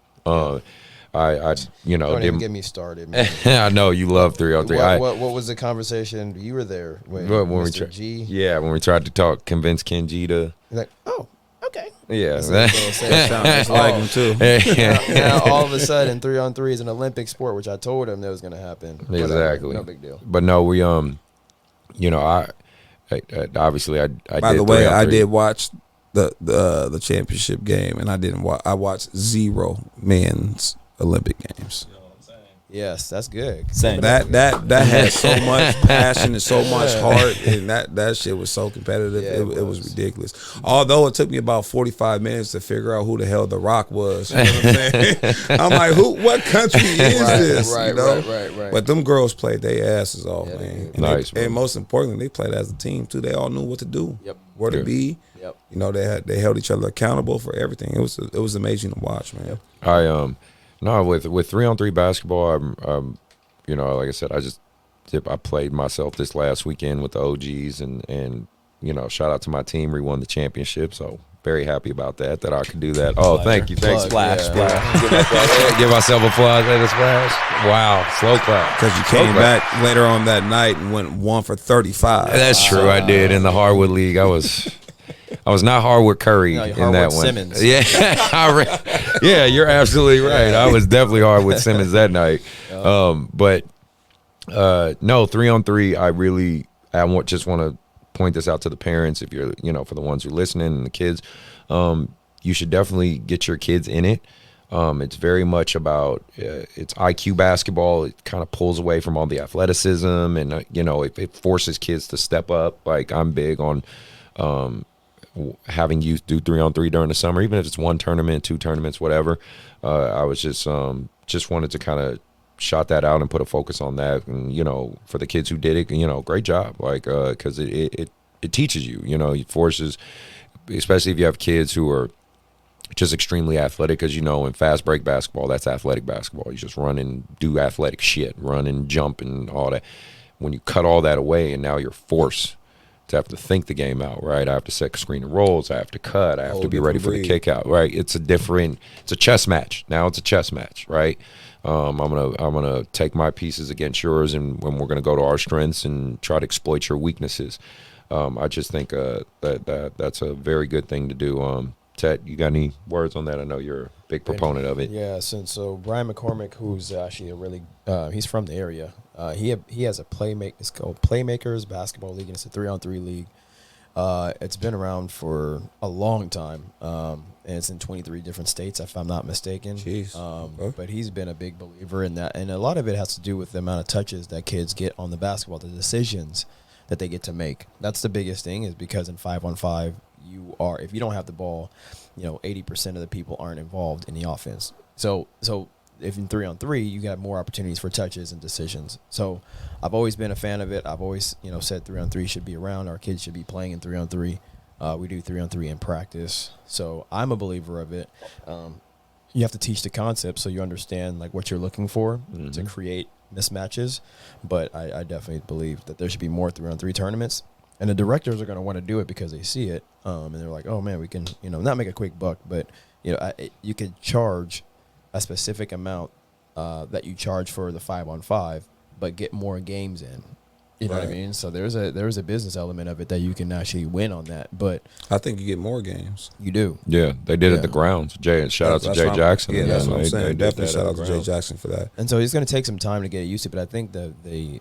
I don't even get me started, man. I know you love 3-on-3. What was the conversation? You were there when Mr. G. Yeah, when we tried to convince Ken G to. He's like, oh, okay. Yeah, That sounds just like him too. Now all of a sudden, 3-on-3 is an Olympic sport, which I told him that was going to happen. Exactly. No big deal. But no, we I obviously I By did the way, 3-on-3. I did watch the championship game, and I didn't watch. I watched 0 men's Olympic games. Yes, that's good. Same. That had so much passion and so much heart, and that shit was so competitive. Yeah, it was ridiculous. Although it took me about 45 minutes to figure out who the hell The Rock was. You know what I'm saying? I'm like, what country is this? Right, you know? right. But them girls played their asses off, Yeah, man. And Nice, and most importantly, they played as a team too. They all knew what to do. Yep. Where to Yeah. be. Yep. You know, they held each other accountable for everything. It was amazing to watch, man. I no, with 3-on-3 basketball, I'm you know, like I said, I played myself this last weekend with the OGs, and you know, shout out to my team. We won the championship, so very happy about that I could do that. Oh, thank you, thanks. Splash, splash. Give myself applause at a splash. Wow, slow clap. Because you came back later on that night and went 1 for 35. That's true. I did in the Hardwood League. I was not Hardwood Curry No, you're in that Hardwood one. Simmons. Yeah, yeah, you're absolutely right. I was definitely Hardwood Simmons that night. But no, 3-on-3. I just want to point this out to the parents. If you're, you know, for the ones who are listening and the kids, you should definitely get your kids in it. It's very much about it's IQ basketball. It kind of pulls away from all the athleticism, and you know, it forces kids to step up. Like I'm big on having youth do 3-on-3 during the summer, even if it's 1 tournament, 2 tournaments, whatever. I was just wanted to kind of shot that out and put a focus on that. And, you know, for the kids who did it, you know, great job. Like, cause it teaches you, you know, it forces, especially if you have kids who are just extremely athletic, because, you know, in fast break basketball, that's athletic basketball. You just run and do athletic shit, run and jump and all that. When you cut all that away and now you're forced to have to think the game out, right? I have to set screen and rolls. I have to cut. I have to be ready for the kick out, right? It's a chess match. Now it's a chess match, right? I'm gonna take my pieces against yours, and when we're gonna go to our strengths and try to exploit your weaknesses. I just think that's a very good thing to do. Tet, you got any words on that? I know you're a big proponent of it. Yeah, so Brian McCormick, who's actually a really he's from the area. He has a it's called Playmakers Basketball League, and it's a 3-on-3 league. It's been around for a long time, and it's in 23 different states, if I'm not mistaken. Jeez. But he's been a big believer in that, and a lot of it has to do with the amount of touches that kids get on the basketball, the decisions that they get to make. That's the biggest thing, is because in 5-on-5, if you don't have the ball, you know, 80% of the people aren't involved in the offense. So if in 3-on-3, you got more opportunities for touches and decisions. So I've always been a fan of it. I've always, you know, said 3-on-3 should be around. Our kids should be playing in 3-on-3. We do 3-on-3 in practice. So I'm a believer of it. You have to teach the concept so you understand like what you're looking for to create mismatches. But I definitely believe that there should be more 3-on-3 tournaments. And the directors are going to want to do it because they see it. And they're like, oh, man, we can, you know, not make a quick buck, but, you know, you could charge a specific amount that you charge for the 5-on-5, but get more games in. You know what I mean? So there's a business element of it that you can actually win on that. But I think you get more games. you do. Yeah, they did at the grounds. Shout out to Jay Jackson. Yeah, that's again. what I'm saying. They did Definitely that shout at out the to Jay grounds. Jackson for that. And so it's going to take some time to get used to it. But I think the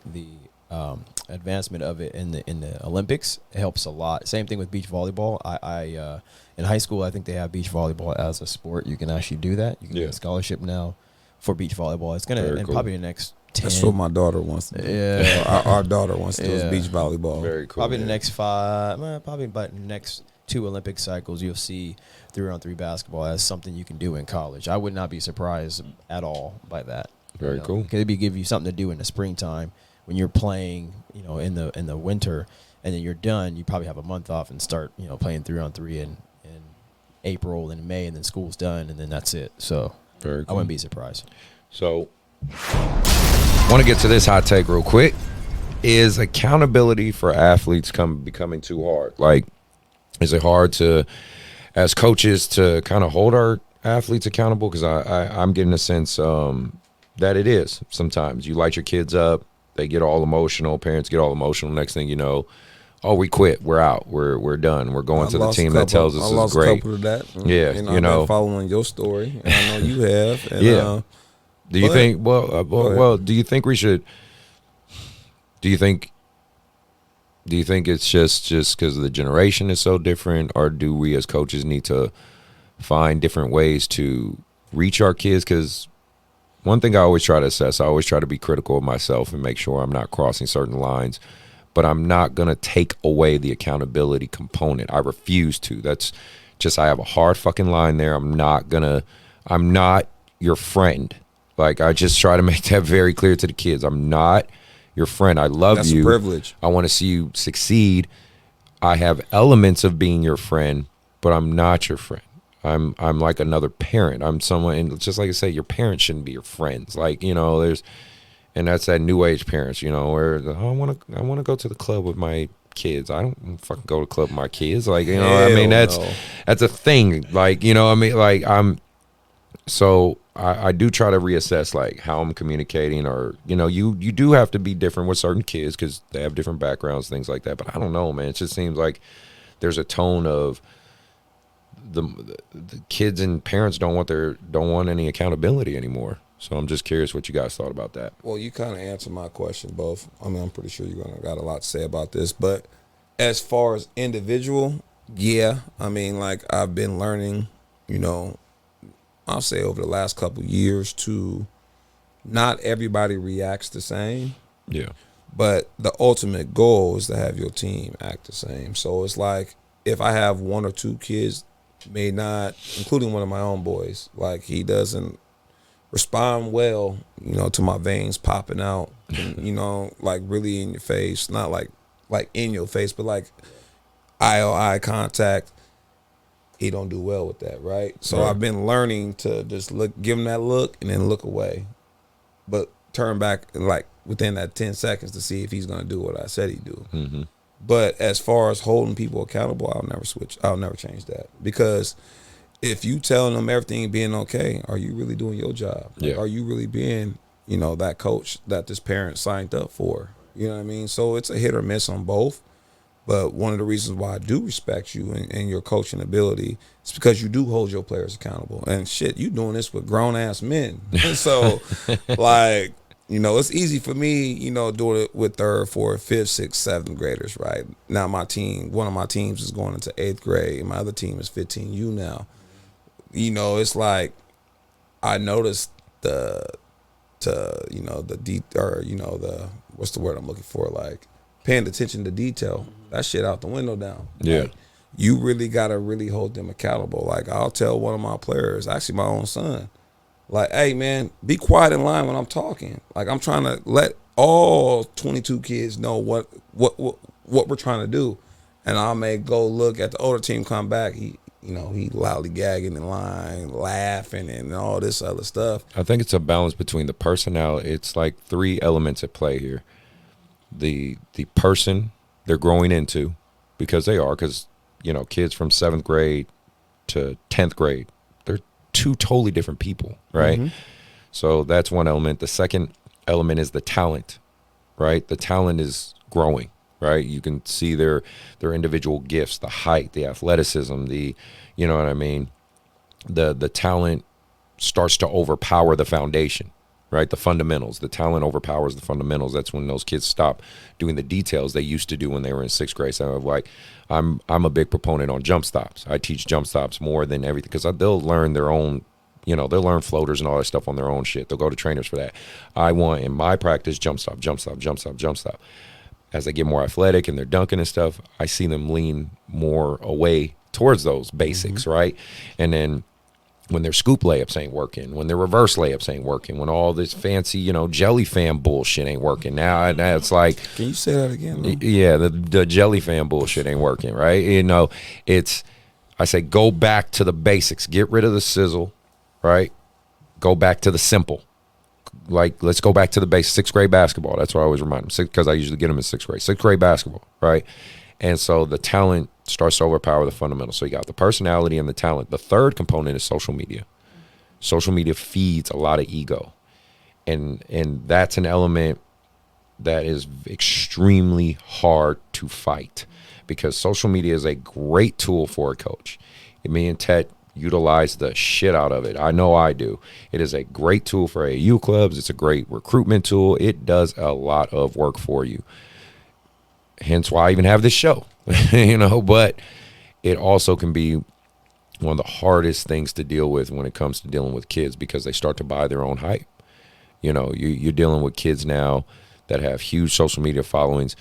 advancement of it in the Olympics helps a lot. Same thing with beach volleyball. I in high school, I think they have beach volleyball as a sport. You can actually do that. You can get a scholarship now for beach volleyball. It's going to, probably the next 10. That's what my daughter wants to do. Yeah. Our daughter wants to do is beach volleyball. Very cool. Probably the next 5, probably about the next 2 Olympic cycles, you'll see 3-on-3 basketball as something you can do in college. I would not be surprised at all by that. Very cool. Because it'd give you something to do in the springtime when you're playing, you know, in the winter, and then you're done. You probably have a month off and start, you know, playing 3-on-3 in April and May, and then school's done, and then that's it. So Very cool. I wouldn't be surprised. So, want to get to this hot take real quick. Is accountability for athletes becoming too hard? Like, is it hard to, as coaches, to kind of hold our athletes accountable? Because I'm getting a sense that it is. Sometimes you light your kids up, they get all emotional, parents get all emotional. Next thing you know, oh, we quit, we're out, we're done, we're going to the team that tells us it's great. I lost a couple of that. Yeah, I've been following your story, and I know you have. And, yeah. Do you think? Well, do you think we should? Do you think Do you think it's just because the generation is so different, or do we as coaches need to find different ways to reach our kids? Because one thing I always try to assess, I always try to be critical of myself and make sure I'm not crossing certain lines, but I'm not going to take away the accountability component. I refuse to. That's just, I have a hard fucking line there. I'm not your friend. Like, I just try to make that very clear to the kids. I'm not your friend. I love That's you. a privilege. I want to see you succeed. I have elements of being your friend, but I'm not your friend. I'm like another parent. I'm someone, and just like I say, your parents shouldn't be your friends. Like, you know, and that's that new age parents, you know, where I want to go to the club with my kids. I don't fucking go to the club with my kids. Like, you know, I mean, that's a thing. Like, you know, I mean, like I do try to reassess like how I'm communicating, or, you know, you do have to be different with certain kids because they have different backgrounds, things like that. But I don't know, man. It just seems like there's a tone of the kids and parents don't want any accountability anymore. So I'm just curious what you guys thought about that. Well, you kind of answered my question both. I mean, I'm pretty sure you're gonna got a lot to say about this, but as far as individual, yeah, I mean, like, I've been learning, you know, I'll say over the last couple years, to not everybody reacts the same. Yeah. But the ultimate goal is to have your team act the same. So it's like, if I have one or two kids may not, including one of my own boys, like, he doesn't respond well, you know, to my veins popping out, and, you know, like, really in your face, not like in your face, but like eye contact. He don't do well with that, right? So I've been learning to just give him that look and then look away, but turn back like within that 10 seconds to see if he's gonna do what I said he'd do. Mm-hmm. But as far as holding people accountable, I'll never switch. I'll never change that, because if you telling them everything being okay, are you really doing your job? Like, are you really being, you know, that coach that this parent signed up for? You know what I mean? So it's a hit or miss on both. But one of the reasons why I do respect you and your coaching ability is because you do hold your players accountable. And shit, you doing this with grown ass men. And so, like, you know, it's easy for me, you know, doing it with third, fourth, fifth, sixth, seventh graders, right? Now my team, one of my teams is going into 8th grade. My other team is 15U now. You know, it's like, I noticed what's the word I'm looking for? Like, paying attention to detail. That shit out the window now. Yeah. Like, you really got to really hold them accountable. Like, I'll tell one of my players, actually my own son, like, hey, man, be quiet in line when I'm talking. Like, I'm trying to let all 22 kids know what we're trying to do. And I may go look at the older team, come back, he loudly gagging in line, laughing, and all this other stuff. I think it's a balance between the personality. It's like 3 elements at play here. The person they're growing into, because you know, kids from 7th grade to 10th grade, they're 2 totally different people, right? Mm-hmm. So that's one element. The second element is the talent, right? The talent is growing, right? You can see their individual gifts, the height, the athleticism, you know what I mean? The talent starts to overpower the foundation, right? The fundamentals. The talent overpowers the fundamentals. That's when those kids stop doing the details they used to do when they were in 6th grade. So I'm a big proponent on jump stops. I teach jump stops more than everything, because they'll learn their own, you know, they'll learn floaters and all that stuff on their own shit. They'll go to trainers for that. I want, in my practice, jump stop, jump stop, jump stop, jump stop. As they get more athletic and they're dunking and stuff, I see them lean more away towards those basics, right? And then when their scoop layups ain't working, when their reverse layups ain't working, when all this fancy, you know, jelly fan bullshit ain't working. Now it's like, can you say that again, though? Yeah, the jelly fan bullshit ain't working, right? You know, I say go back to the basics. Get rid of the sizzle, right? Go back to the simple. Like, let's go back to the basics. 6th grade basketball. That's what I always remind them, because I usually get them in 6th grade. 6th grade basketball, right? And so the talent starts to overpower the fundamentals. So you got the personality and the talent. The third component is social media. Social media feeds a lot of ego. And that's an element that is extremely hard to fight, because social media is a great tool for a coach. Me and Tet utilize the shit out of it. I know I do. It is a great tool for AAU clubs. It's a great recruitment tool. It does a lot of work for you. hence why I even have this show, but it also can be one of the hardest things to deal with when it comes to dealing with kids, because they start to buy their own hype. You're dealing with kids now that have huge social media followings.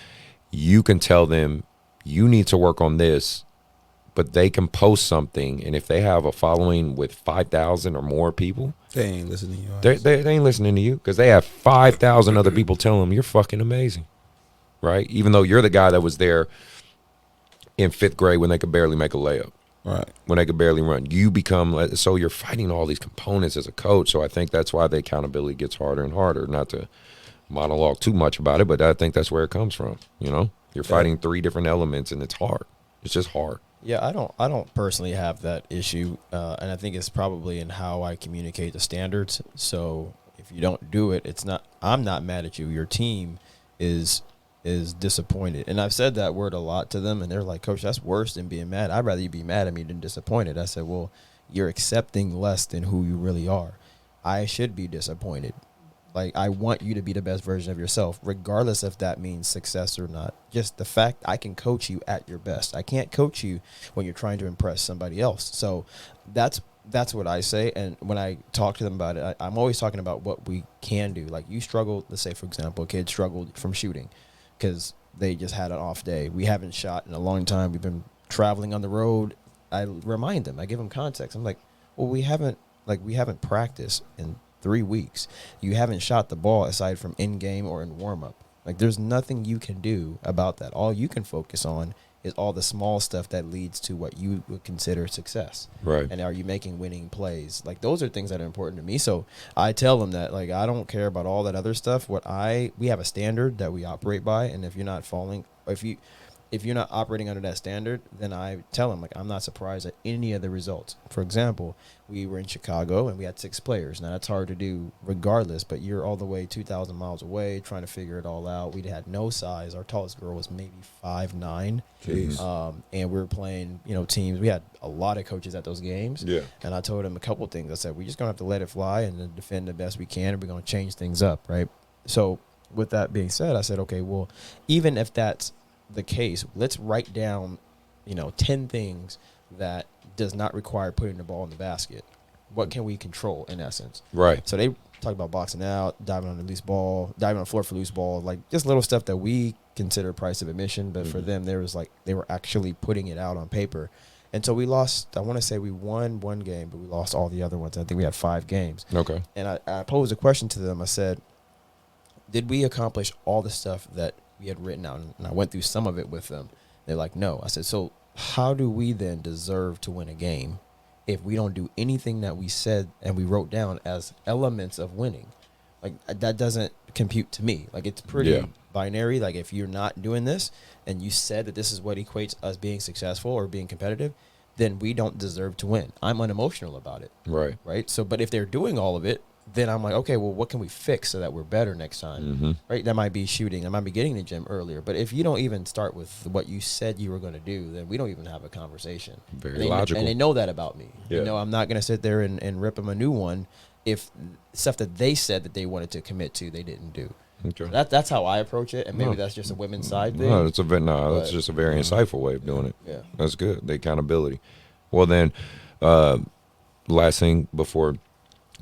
You can tell them you need to work on this, but they can post something, and if they have a following with 5,000 or more people, they ain't listening to you. They ain't listening to you, because they have 5,000 other people telling them you're fucking amazing, right? Even though you're the guy that was there in 5th grade when they could barely make a layup. Right. When they could barely run. You become, so you're fighting all these components as a coach. So I think that's why the accountability gets harder and harder. Not to monologue too much about it, but I think that's where it comes from. You're fighting 3 different elements, and it's hard. It's just hard. Yeah, I don't personally have that issue, and I think it's probably in how I communicate the standards. So if you don't do it, I'm not mad at you. Your team is disappointed, and I've said that word a lot to them, and they're like, Coach, that's worse than being mad. I'd rather you be mad at me than disappointed. I said, well, you're accepting less than who you really are. I should be disappointed. Like, I want you to be the best version of yourself, regardless if that means success or not. Just the fact I can coach you at your best. I can't coach you when you're trying to impress somebody else. So that's what I say. And when I talk to them about it, I'm always talking about what we can do. Like, you struggled, let's say, for example, a kid struggled from shooting because they just had an off day. We haven't shot in a long time. We've been traveling on the road. I remind them. I give them context. I'm like, well, we haven't practiced in 3 weeks. You haven't shot the ball aside from in game or in warm up. Like, there's nothing you can do about that. All you can focus on is all the small stuff that leads to what you would consider success. Right. And are you making winning plays? Like, those are things that are important to me. So I tell them that, like, I don't care about all that other stuff. We have a standard that we operate by, and if you're not if you're not operating under that standard, then I tell them, like, I'm not surprised at any of the results. For example, we were in Chicago and we had 6 players. Now, that's hard to do regardless, but you're all the way 2,000 miles away trying to figure it all out. We had no size. Our tallest girl was maybe 5'9". And we were playing, teams. We had a lot of coaches at those games. Yeah. And I told them a couple things. I said, we're just going to have to let it fly and then defend the best we can, and we're going to change things up, right? So with that being said, I said, okay, well, even if that's the case, let's write down 10 things that does not require putting the ball in the basket. What can we control, in essence? Right. So they talk about boxing out, diving on the loose ball, diving on the floor for loose ball, like just little stuff that we consider price of admission, but for them, there was like they were actually putting it out on paper. And so we lost. I want to say we won 1 game, but we lost all the other ones. I think we had 5 games. Okay. And I posed a question to them. I said, did we accomplish all the stuff that we had written out? And I went through some of it with them. They're like, no. I said, so how do we then deserve to win a game if we don't do anything that we said and we wrote down as elements of winning? Like, that doesn't compute to me. Like, it's pretty binary. Like, if you're not doing this and you said that this is what equates us being successful or being competitive, then we don't deserve to win. I'm unemotional about it. Right. So, but if they're doing all of it, then I'm like, okay, well, what can we fix so that we're better next time? Right? That might be shooting. That might be getting to the gym earlier. But if you don't even start with what you said you were going to do, then we don't even have a conversation. Very logical. And they know that about me. Yeah. I'm not going to sit there and rip them a new one if stuff that they said that they wanted to commit to, they didn't do. Okay. That's how I approach it, and maybe that's just a women's side thing. No, that's just a very insightful way of doing it. Yeah. That's good. The accountability. Well, then, last thing before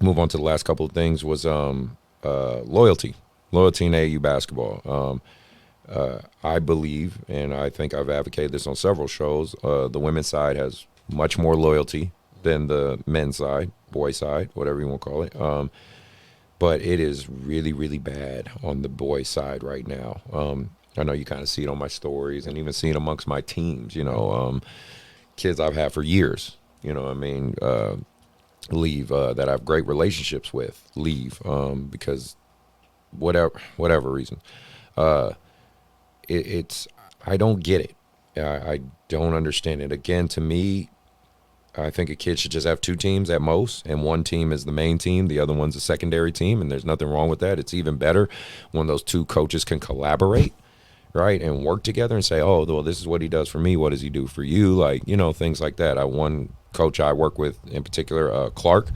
move on to the last couple of things was loyalty in AAU basketball. I believe, and I think I've advocated this on several shows, the women's side has much more loyalty than the men's side, boy side, whatever you want to call it. But it is really, really bad on the boy side right now. I know you kind of see it on my stories and even see it amongst my teams, kids I've had for years, leave that I have great relationships with leave because whatever reason. It's I don't get it. I don't understand it. Again, to me, I think a kid should just have 2 teams at most, and one team is the main team, the other one's a secondary team, and there's nothing wrong with that. It's even better when those 2 coaches can collaborate, right, and work together and say, oh, well, this is what he does for me. What does he do for you? Like, things like that. One coach I work with in particular, Clark,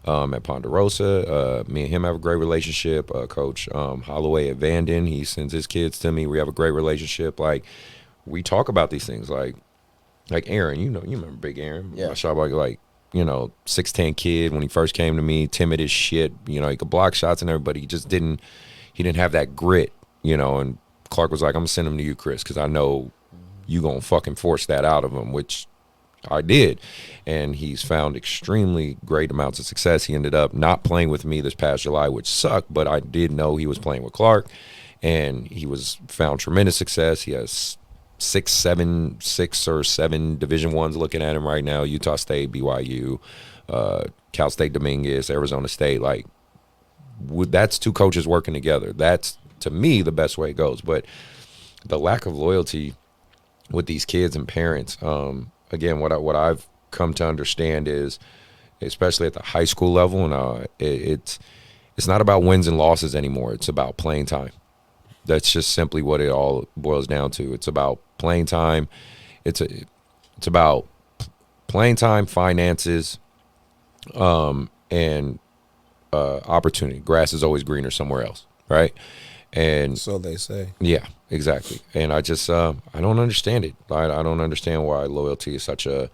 at Ponderosa. Me and him have a great relationship. Coach Holloway at Vanden, he sends his kids to me. We have a great relationship. Like, we talk about these things. Like Aaron, you remember Big Aaron? Yeah. I shot like 6'10" kid when he first came to me, timid as shit. He could block shots and everybody. He just didn't have that grit, and Clark was like, I'm gonna send him to you, Chris, because I know you gonna fucking force that out of him, which I did. And he's found extremely great amounts of success. He ended up not playing with me this past July, which sucked, but I did know he was playing with Clark, and he found tremendous success. He has 6 or 7 Division I's looking at him right now. Utah State, BYU, Cal State Dominguez, Arizona State. Like, that's 2 coaches working together. That's, to me, the best way it goes. But the lack of loyalty with these kids and parents, again, what I've come to understand is, especially at the high school level, and it's not about wins and losses anymore. It's about playing time. That's just simply what it all boils down to. It's about playing time. It's about playing time, finances, and opportunity. Grass is always greener somewhere else, right? And So they say. yeah, exactly. And I just I don't understand it. I don't understand why loyalty is such a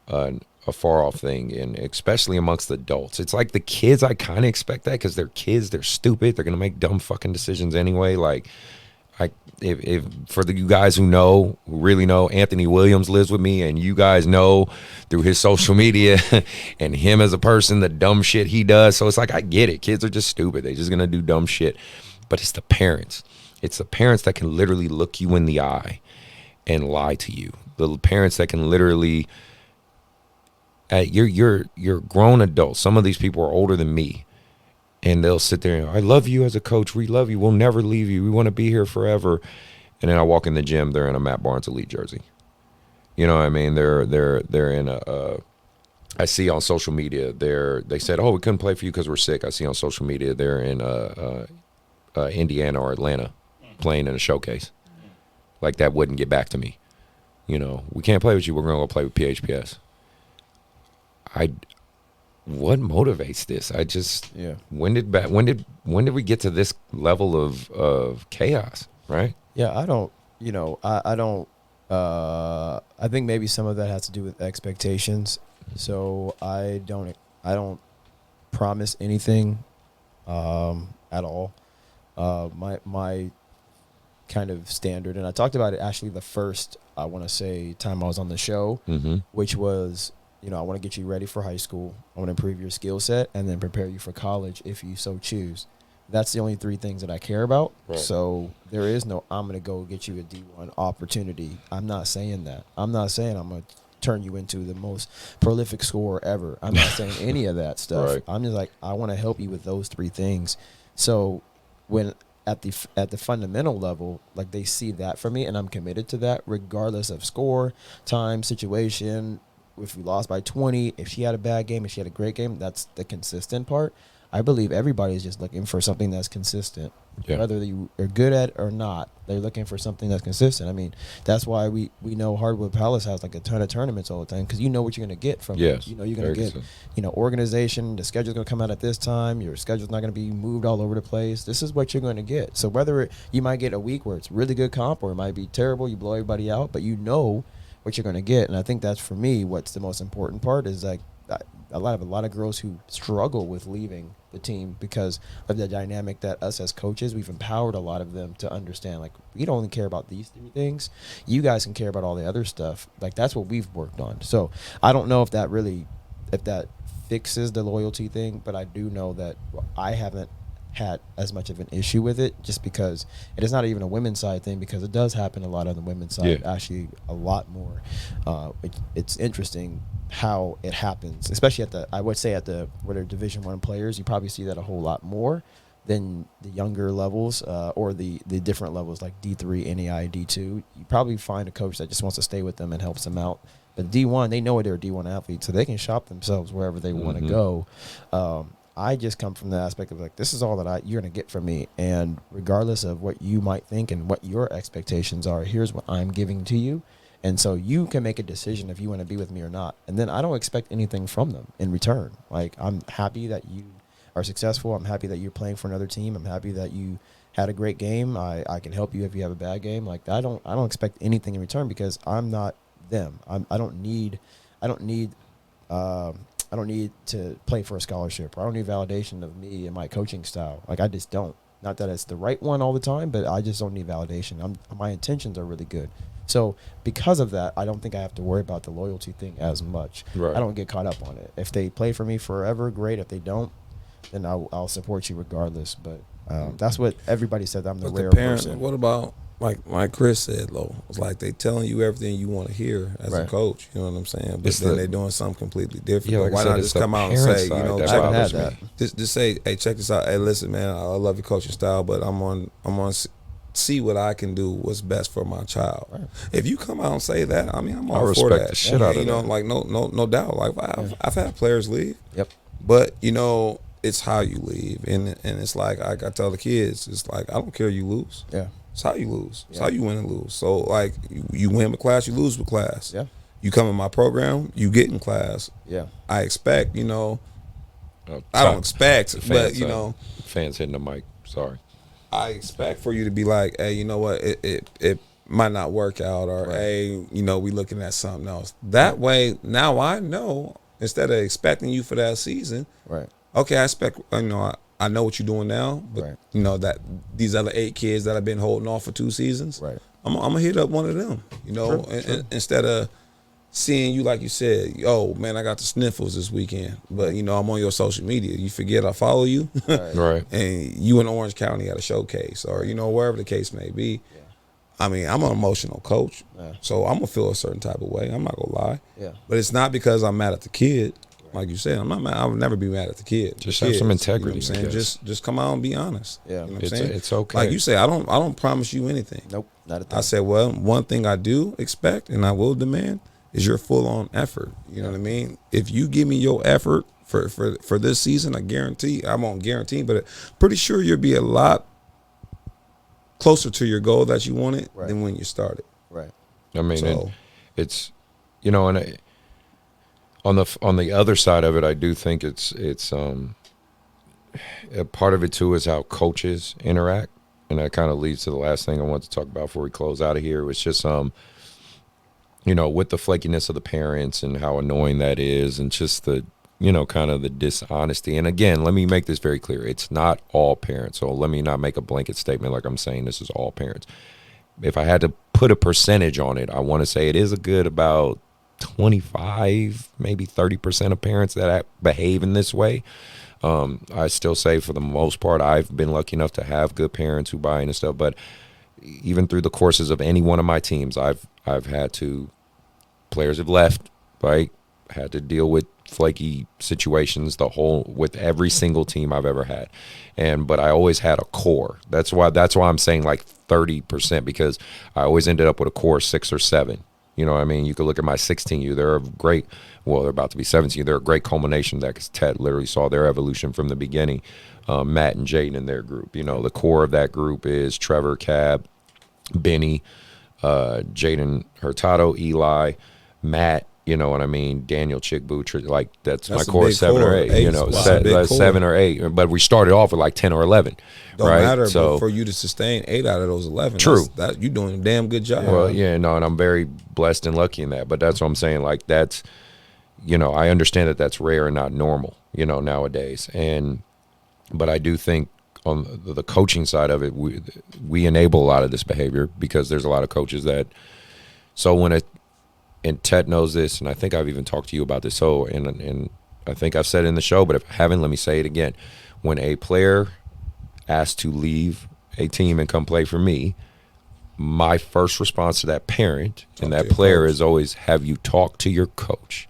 far off thing, and especially amongst adults. It's like the kids, I kind of expect that because they're kids, they're stupid, they're gonna make dumb fucking decisions anyway. Like, if for you guys who really know, Anthony Williams lives with me, and you guys know through his social media and him as a person, the dumb shit he does. So it's like, I get it. Kids are just stupid. They're just gonna do dumb shit. But it's the parents. It's the parents that can literally look you in the eye and lie to you. The parents that can literally, you're grown adults. Some of these people are older than me, and they'll sit there and, I love you as a coach. We love you. We'll never leave you. We want to be here forever. And then I walk in the gym, they're in a Matt Barnes Elite jersey. You know what I mean? They're in a. I see on social media they said, oh, we couldn't play for you because we're sick. I see on social media they're in Indiana or Atlanta playing in a showcase. Like, that wouldn't get back to me. We can't play with you. We're going to go play with PHPS. What motivates this? When did we get to this level of chaos, right? Yeah, I don't, I think maybe some of that has to do with expectations. So I don't promise anything at all. My kind of standard, and I talked about it actually the first, I want to say, time I was on the show, which was, I want to get you ready for high school. I want to improve your skill set and then prepare you for college if you so choose. That's the only 3 things that I care about. Right. So there is no, I'm going to go get you a D1 opportunity. I'm not saying that. I'm not saying I'm going to turn you into the most prolific scorer ever. I'm not saying any of that stuff. Right. I'm just like, I want to help you with those 3 things. So when at the fundamental level, like, they see that from me, and I'm committed to that regardless of score, time, situation. If we lost by 20, if she had a bad game, if she had a great game, that's the consistent part. I believe everybody is just looking for something that's consistent. Yeah. Whether you are good at it or not, they're looking for something that's consistent. I mean, that's why we know Hardwood Palace has like a ton of tournaments all the time, because you know what you're going to get from it. You're going to get, organization, the schedule's going to come out at this time, your schedule's not going to be moved all over the place. This is what you're going to get. So whether you might get a week where it's really good comp, or it might be terrible, you blow everybody out, but you know what you're going to get. And I think that's, for me, what's the most important part is, like, a lot of girls who struggle with leaving the team because of the dynamic that us as coaches, we've empowered a lot of them to understand, like, we don't only care about these 3 things. You guys can care about all the other stuff. Like, that's what we've worked on. So I don't know if that fixes the loyalty thing, but I do know that I haven't had as much of an issue with it, just because it is not even a women's side thing, because it does happen a lot on the women's side, actually a lot more. It's interesting how it happens, especially where they're Division I players. You probably see that a whole lot more than the younger levels, or the different levels like D3, NAI, D2. You probably find a coach that just wants to stay with them and helps them out. But D1, they know they're a D1 athlete, so they can shop themselves wherever they want to go. I just come from the aspect of, like, this is all that you're going to get from me. And regardless of what you might think and what your expectations are, here's what I'm giving to you. And so you can make a decision if you want to be with me or not. And then I don't expect anything from them in return. Like, I'm happy that you are successful. I'm happy that you're playing for another team. I'm happy that you had a great game. I can help you if you have a bad game. Like, I don't expect anything in return because I'm not them. I don't need to play for a scholarship, or I don't need validation of me and my coaching style. Like, I just don't. Not that it's the right one all the time, but I just don't need validation. My intentions are really good. So because of that, I don't think I have to worry about the loyalty thing as much. Right. I don't get caught up on it. If they play for me forever, great. If they don't, then I'll support you regardless. But that's what everybody said. I'm the But rare the parent, person. what about like Chris said, though? It's like they telling you everything you want to hear as a Right. coach. You know what I'm saying? But It's then the- they're doing something completely different. Yeah, But like I why said, not it's just the come out and parent say, side you know, that check bothers I haven't me. had just say, hey, check this out. Hey, listen, man, I love your coaching style, but I'm on see what I can do, what's best for my child. Right. If you come out and say that, I mean, I'm I all for respect that. the shit out of you know, that. like no doubt. Like I've had players leave, Yep. but you know, it's how you leave, and it's like I tell the kids, it's like I don't care you lose. Yeah. It's how you lose. It's Yeah. how you win and lose. So like you win with class, you lose with class. Yeah. You come in my program, you get in class. Yeah. I expect, you know, Oh, I don't sorry. expect, The but fans, you know, fans hitting the mic. Sorry. I expect for you to be like, hey, you know what, it might not work out, or Right. hey, you know, we looking at something else. That way, now I know, instead of expecting you for that season, Right. okay, I expect, you know, I know what you're doing now, but Right. you know that these other 8 kids that I've been holding off for 2 seasons, Right. I'm gonna hit up one of them, you know, instead of seeing you, like you said, oh man, I got the sniffles this weekend, but you know I'm on your social media. You forget I follow you, Right. and you in Orange County at a showcase, or you know wherever the case may be. Yeah. I mean, I'm an emotional coach, Yeah. so I'm gonna feel a certain type of way. I'm not gonna lie, Yeah. but it's not because I'm mad at the kid. Like you said, I'm not mad. I would never be mad at the kid. Just The have some kids, integrity, You know what I I'm saying? guess. Just come out and be honest. Yeah. You know what I'm It's- saying? it's okay. Like you say, I don't promise you anything. Nope. Not a thing. I said, well, one thing I do expect and I will demand is your full on effort. You know what I mean? If you give me your effort for this season, I guarantee, I won't guarantee, but pretty sure you'll be a lot closer to your goal that you wanted Right. than when you started. Right. I mean, So- and it's, you know, and on the other side of it, I do think it's a part of it too is how coaches interact, and that kind of leads to the last thing I want to talk about before we close out of here. It was just you know, with the flakiness of the parents and how annoying that is, and just the, you know, kind of the dishonesty. And again, let me make this very clear. It's not all parents. So let me not make a blanket statement like I'm saying this is all parents. If I had to put a percentage on it, I want to say it is a good about 25, maybe 30% of parents that behave in this way. I still say for the most part, I've been lucky enough to have good parents who buy in and stuff. But even through the courses of any one of my teams, I've had to, players have left, right? Had to deal with flaky situations with every single team I've ever had. But I always had a core. That's why I'm saying like 30%, because I always ended up with a core 6 or 7. You know what I mean? You could look at my 16U. They're about to be 17U. They're a great culmination of that, because Tet literally saw their evolution from the beginning. Matt and Jaden in their group. You know, the core of that group is Trevor, Cab, Benny, Jaden Hurtado, Eli, Matt, you know what I mean, Daniel, Chick, Bout, like that's my a core, big 7 or core. 8, Eight you know, is a big core. 7 or 8. But we started off with like 10 or 11, Don't right? matter, So but for you to sustain 8 out of those 11, True. that you're doing a damn good job. well, yeah, no, and I'm very blessed and lucky in that. But that's what I'm saying. Like that's, you know, I understand that that's rare and not normal, you know, nowadays. But I do think on the coaching side of it, we enable a lot of this behavior, because there's a lot of coaches that. So and Tet knows this, and I think I've even talked to you about this. So, and I think I've said it in the show, but if I haven't, let me say it again. When a player asks to leave a team and come play for me, my first response to that parent and that player is always, have you talked to your coach?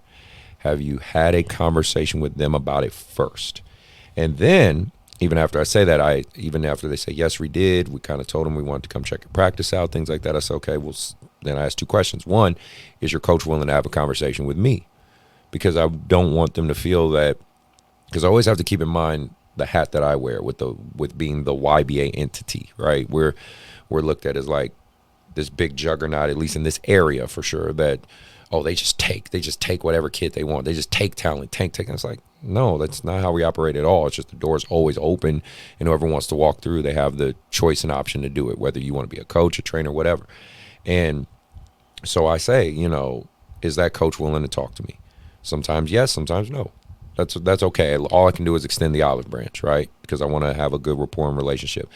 Have you had a conversation with them about it first? And then, even after I say that, even after they say, yes, we did, we kind of told them we wanted to come check your practice out, things like that. I said, okay, well, then I asked 2 questions. One, is your coach willing to have a conversation with me? Because I don't want them to feel that, because I always have to keep in mind the hat that I wear with being the YBA entity, right? We're looked at as like this big juggernaut, at least in this area for sure, that they just take whatever kid they want. They just take talent, And it's like, no, that's not how we operate at all. It's just the door's always open, and whoever wants to walk through, they have the choice and option to do it, whether you want to be a coach, a trainer, whatever. And so I say, is that coach willing to talk to me? Sometimes yes, sometimes no. That's okay. All I can do is extend the olive branch, right? Because I want to have a good rapport and relationship.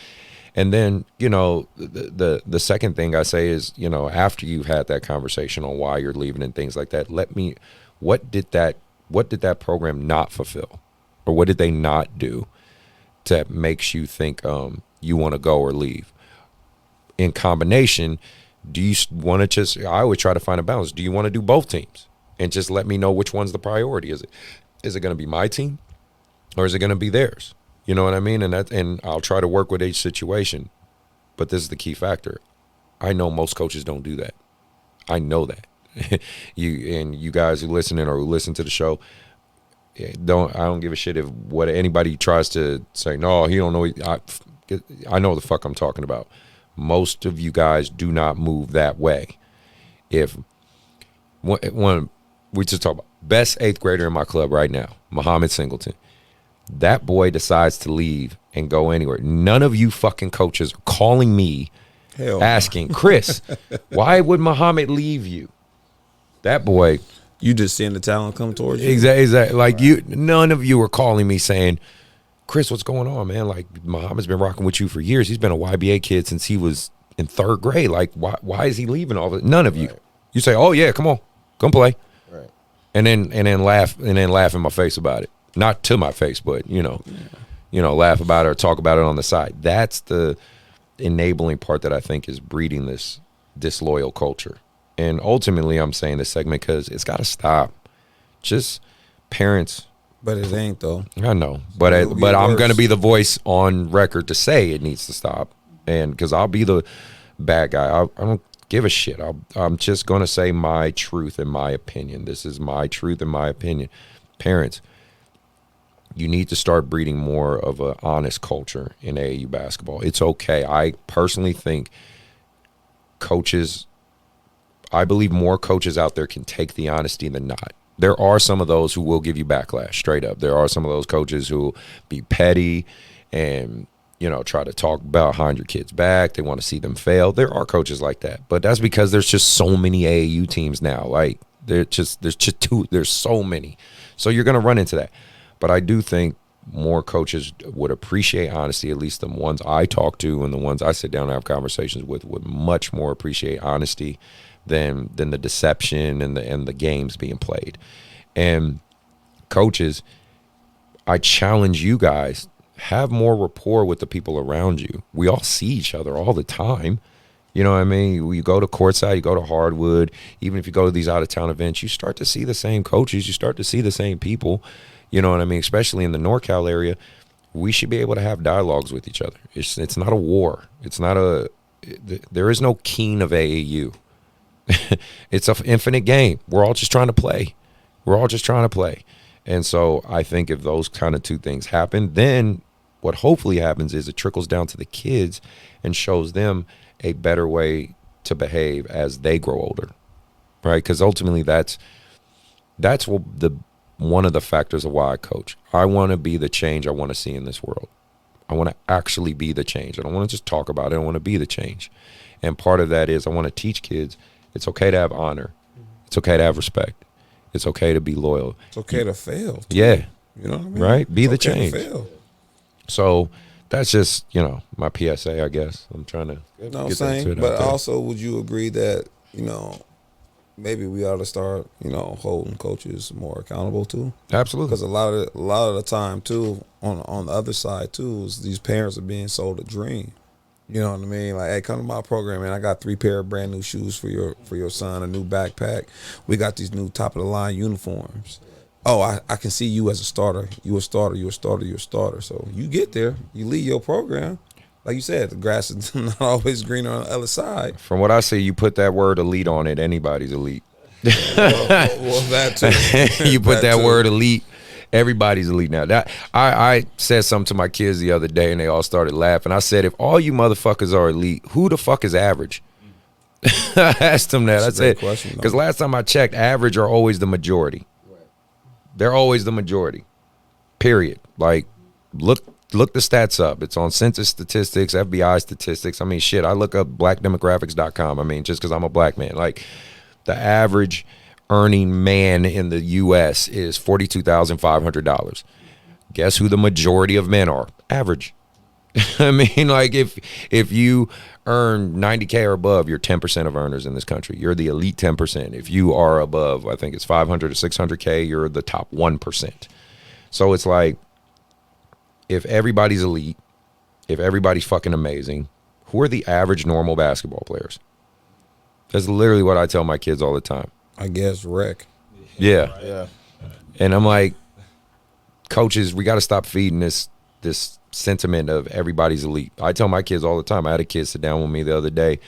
And then, the second thing I say is, after you've had that conversation on why you're leaving and things like that, what did that program not fulfill? Or what did they not do that makes you think you want to go or leave? In combination, do you want to I always try to find a balance. Do you want to do both teams? And just let me know which one's the priority. Is it going to be my team or is it going to be theirs? You know what I mean? And I'll try to work with each situation. But this is the key factor. I know most coaches don't do that. I know that. You guys who listening or who listen to the show, I don't give a shit if what anybody tries to say, no, he don't know. I know the fuck I'm talking about. Most of you guys do not move that way. If one we just talk about best 8th grader in my club right now, Muhammad Singleton. That boy decides to leave and go anywhere. None of you fucking coaches are calling me asking, Chris, why would Muhammad leave you? That boy. You just seeing the talent come towards you. Exactly. Like none of you are calling me saying, Chris, what's going on, man? Like Muhammad's been rocking with you for years. He's been a YBA kid since he was in 3rd grade. Like why is he leaving all of it? None of you. You say, oh yeah, come on, come play. Right. And then laugh in my face about it. Not to my face, but laugh about it or talk about it on the side. That's the enabling part that I think is breeding this disloyal culture. And ultimately, I'm saying this segment because it's got to stop. Just parents. But it ain't though. I know, but I'm going to be the voice on record to say it needs to stop, and because I'll be the bad guy. I don't give a shit. I'm just going to say my truth and my opinion. This is my truth and my opinion. Parents, you need to start breeding more of an honest culture in AAU basketball. It's okay. I personally think I believe more coaches out there can take the honesty than not. There are some of those who will give you backlash, straight up. There are some of those coaches who will be petty and, try to talk behind your kid's back. They want to see them fail. There are coaches like that. But that's because there's just so many AAU teams now. Like, there's so many. So you're going to run into that. But I do think more coaches would appreciate honesty, at least the ones I talk to and the ones I sit down and have conversations with would much more appreciate honesty than the deception and the games being played. And coaches, I challenge you guys, have more rapport with the people around you. We all see each other all the time. You know what I mean? You go to courtside, you go to Hardwood, even if you go to these out-of-town events, you start to see the same coaches, you start to see the same people. You know what I mean? Especially in the NorCal area, we should be able to have dialogues with each other. It's not a war. There is no king of AAU. It's an infinite game. We're all just trying to play. And so I think if those kind of two things happen, then what hopefully happens is it trickles down to the kids and shows them a better way to behave as they grow older, right? Because ultimately that's one of the factors of why I coach. I want to be the change I want to see in this world. I want to actually be the change. I don't want to just talk about it. I want to be the change. And part of that is I want to teach kids it's okay to have honor. It's okay to have respect. It's okay to be loyal. It's okay to fail. Too. Yeah. You know what I mean? Right? Be it's the okay change. To fail. So that's just, my PSA, I guess. I'm trying to get that to it. But also, would you agree that, maybe we ought to start, holding coaches more accountable too? Absolutely. Because a lot of the time too, on the other side too, is these parents are being sold a dream. You know what I mean? Like, hey, come to my program, man. I got 3 pair of brand new shoes for your son, a new backpack. We got these new top of the line uniforms. Oh, I can see you as a starter. You're a starter. So you get there, you lead your program. Like you said, the grass is not always greener on the other side. From what I see, you put that word elite on it, anybody's elite. Well, that too. You put that word elite, everybody's elite now. That I said something to my kids the other day, and they all started laughing. I said, if all you motherfuckers are elite, who the fuck is average? I asked him that. I That's a said, great question, though. because last time I checked, average are always the majority. They're always the majority. Period. Like, look the stats up. It's on census statistics, FBI statistics. I mean, shit, I look up blackdemographics.com. I mean, just because I'm a black man. Like, the average earning man in the U.S. is $42,500. Guess who the majority of men are? Average. I mean, like, if you earn 90K or above, you're 10% of earners in this country. You're the elite 10%. If you are above, I think it's 500 to 600K, you're the top 1%. So it's like, if everybody's elite, if everybody's fucking amazing, who are the average normal basketball players? That's literally what I tell my kids all the time. I guess rec. Yeah. Yeah. And I'm like, coaches, we got to stop feeding this sentiment of everybody's elite. I tell my kids all the time. I had a kid sit down with me the other day.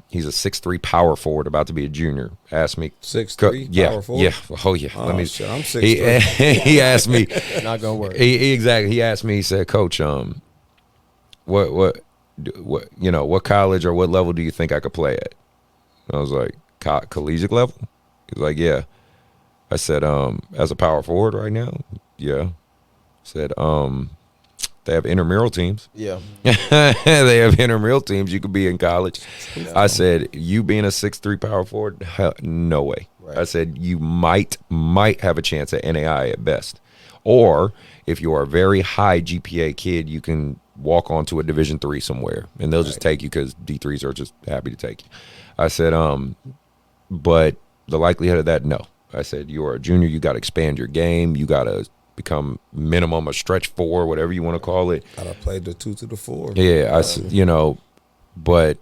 He's a 6'3" power forward, about to be a junior. Asked me 6'3" yeah, power forward? yeah. Oh yeah. Oh, shit, I'm 6'3". He asked me. Not gonna work. Exactly. He asked me. He said, "Coach, what college or what level do you think I could play at?" I was like, "Collegiate level?" He's like, "Yeah." I said, "As a power forward right now?" Yeah. Said, they have intramural teams. Yeah. They have intramural teams. You could be in college. I said, you being a 6'3" power forward? Hell, no way. Right. I said, you might have a chance at NAI at best. Or if you are a very high GPA kid, you can walk on to a Division III somewhere, and they'll just take you because D3s are just happy to take you. I said, but the likelihood of that, no. I said, you are a junior. You got to expand your game. You got to become minimum a stretch 4, whatever you want to call it. Gotta play the 2 to the 4. Yeah, but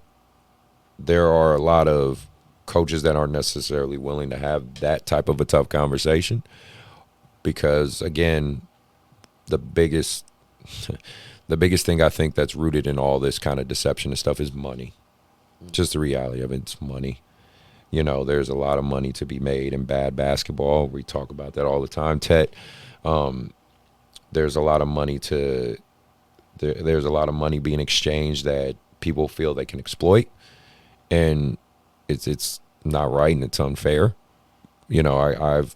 there are a lot of coaches that aren't necessarily willing to have that type of a tough conversation because, again, the biggest thing I think that's rooted in all this kind of deception and stuff is money. Just the reality of it, it's money. There's a lot of money to be made in bad basketball. We talk about that all the time, Tet. There's a lot of money there's a lot of money being exchanged that people feel they can exploit, and it's not right and it's unfair. I've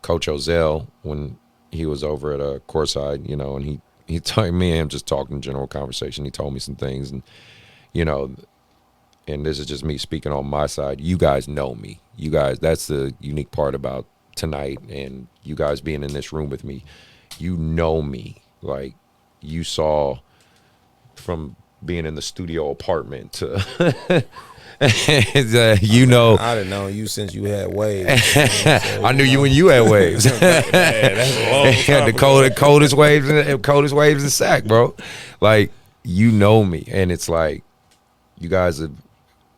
Coach Ozell, when he was over at Courtside, and he told me and him just talking general conversation. He told me some things, and and this is just me speaking on my side. You guys know me. You guys, that's the unique part about tonight and you guys being in this room with me. You know me. Like, you saw from being in the studio apartment to I didn't know you since you had waves. I knew you when you had waves. The coldest waves in Sac, bro. Like, you know me, and it's like you guys have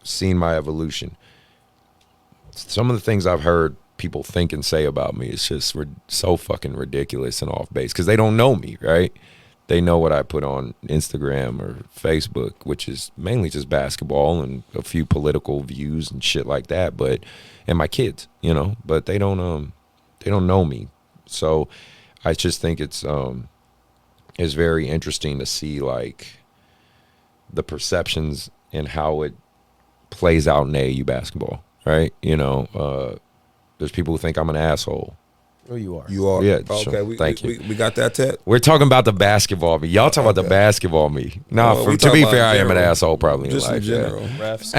seen my evolution. Some of the things I've heard people think and say about me is just so fucking ridiculous and off base because they don't know me, right? They know what I put on Instagram or Facebook, which is mainly just basketball and a few political views and shit like that. And my kids, but they don't know me. So I just think it's very interesting to see like the perceptions and how it plays out in AAU basketball, right? There's people who think I'm an asshole. Oh, you are. You are. Yeah. Okay. Sure. Thank you. We got that, Tet. We're talking about the basketball me. Y'all talking about the basketball me. No, we to be talking fair, about I am an general. asshole probably Just in life. in general. Refs.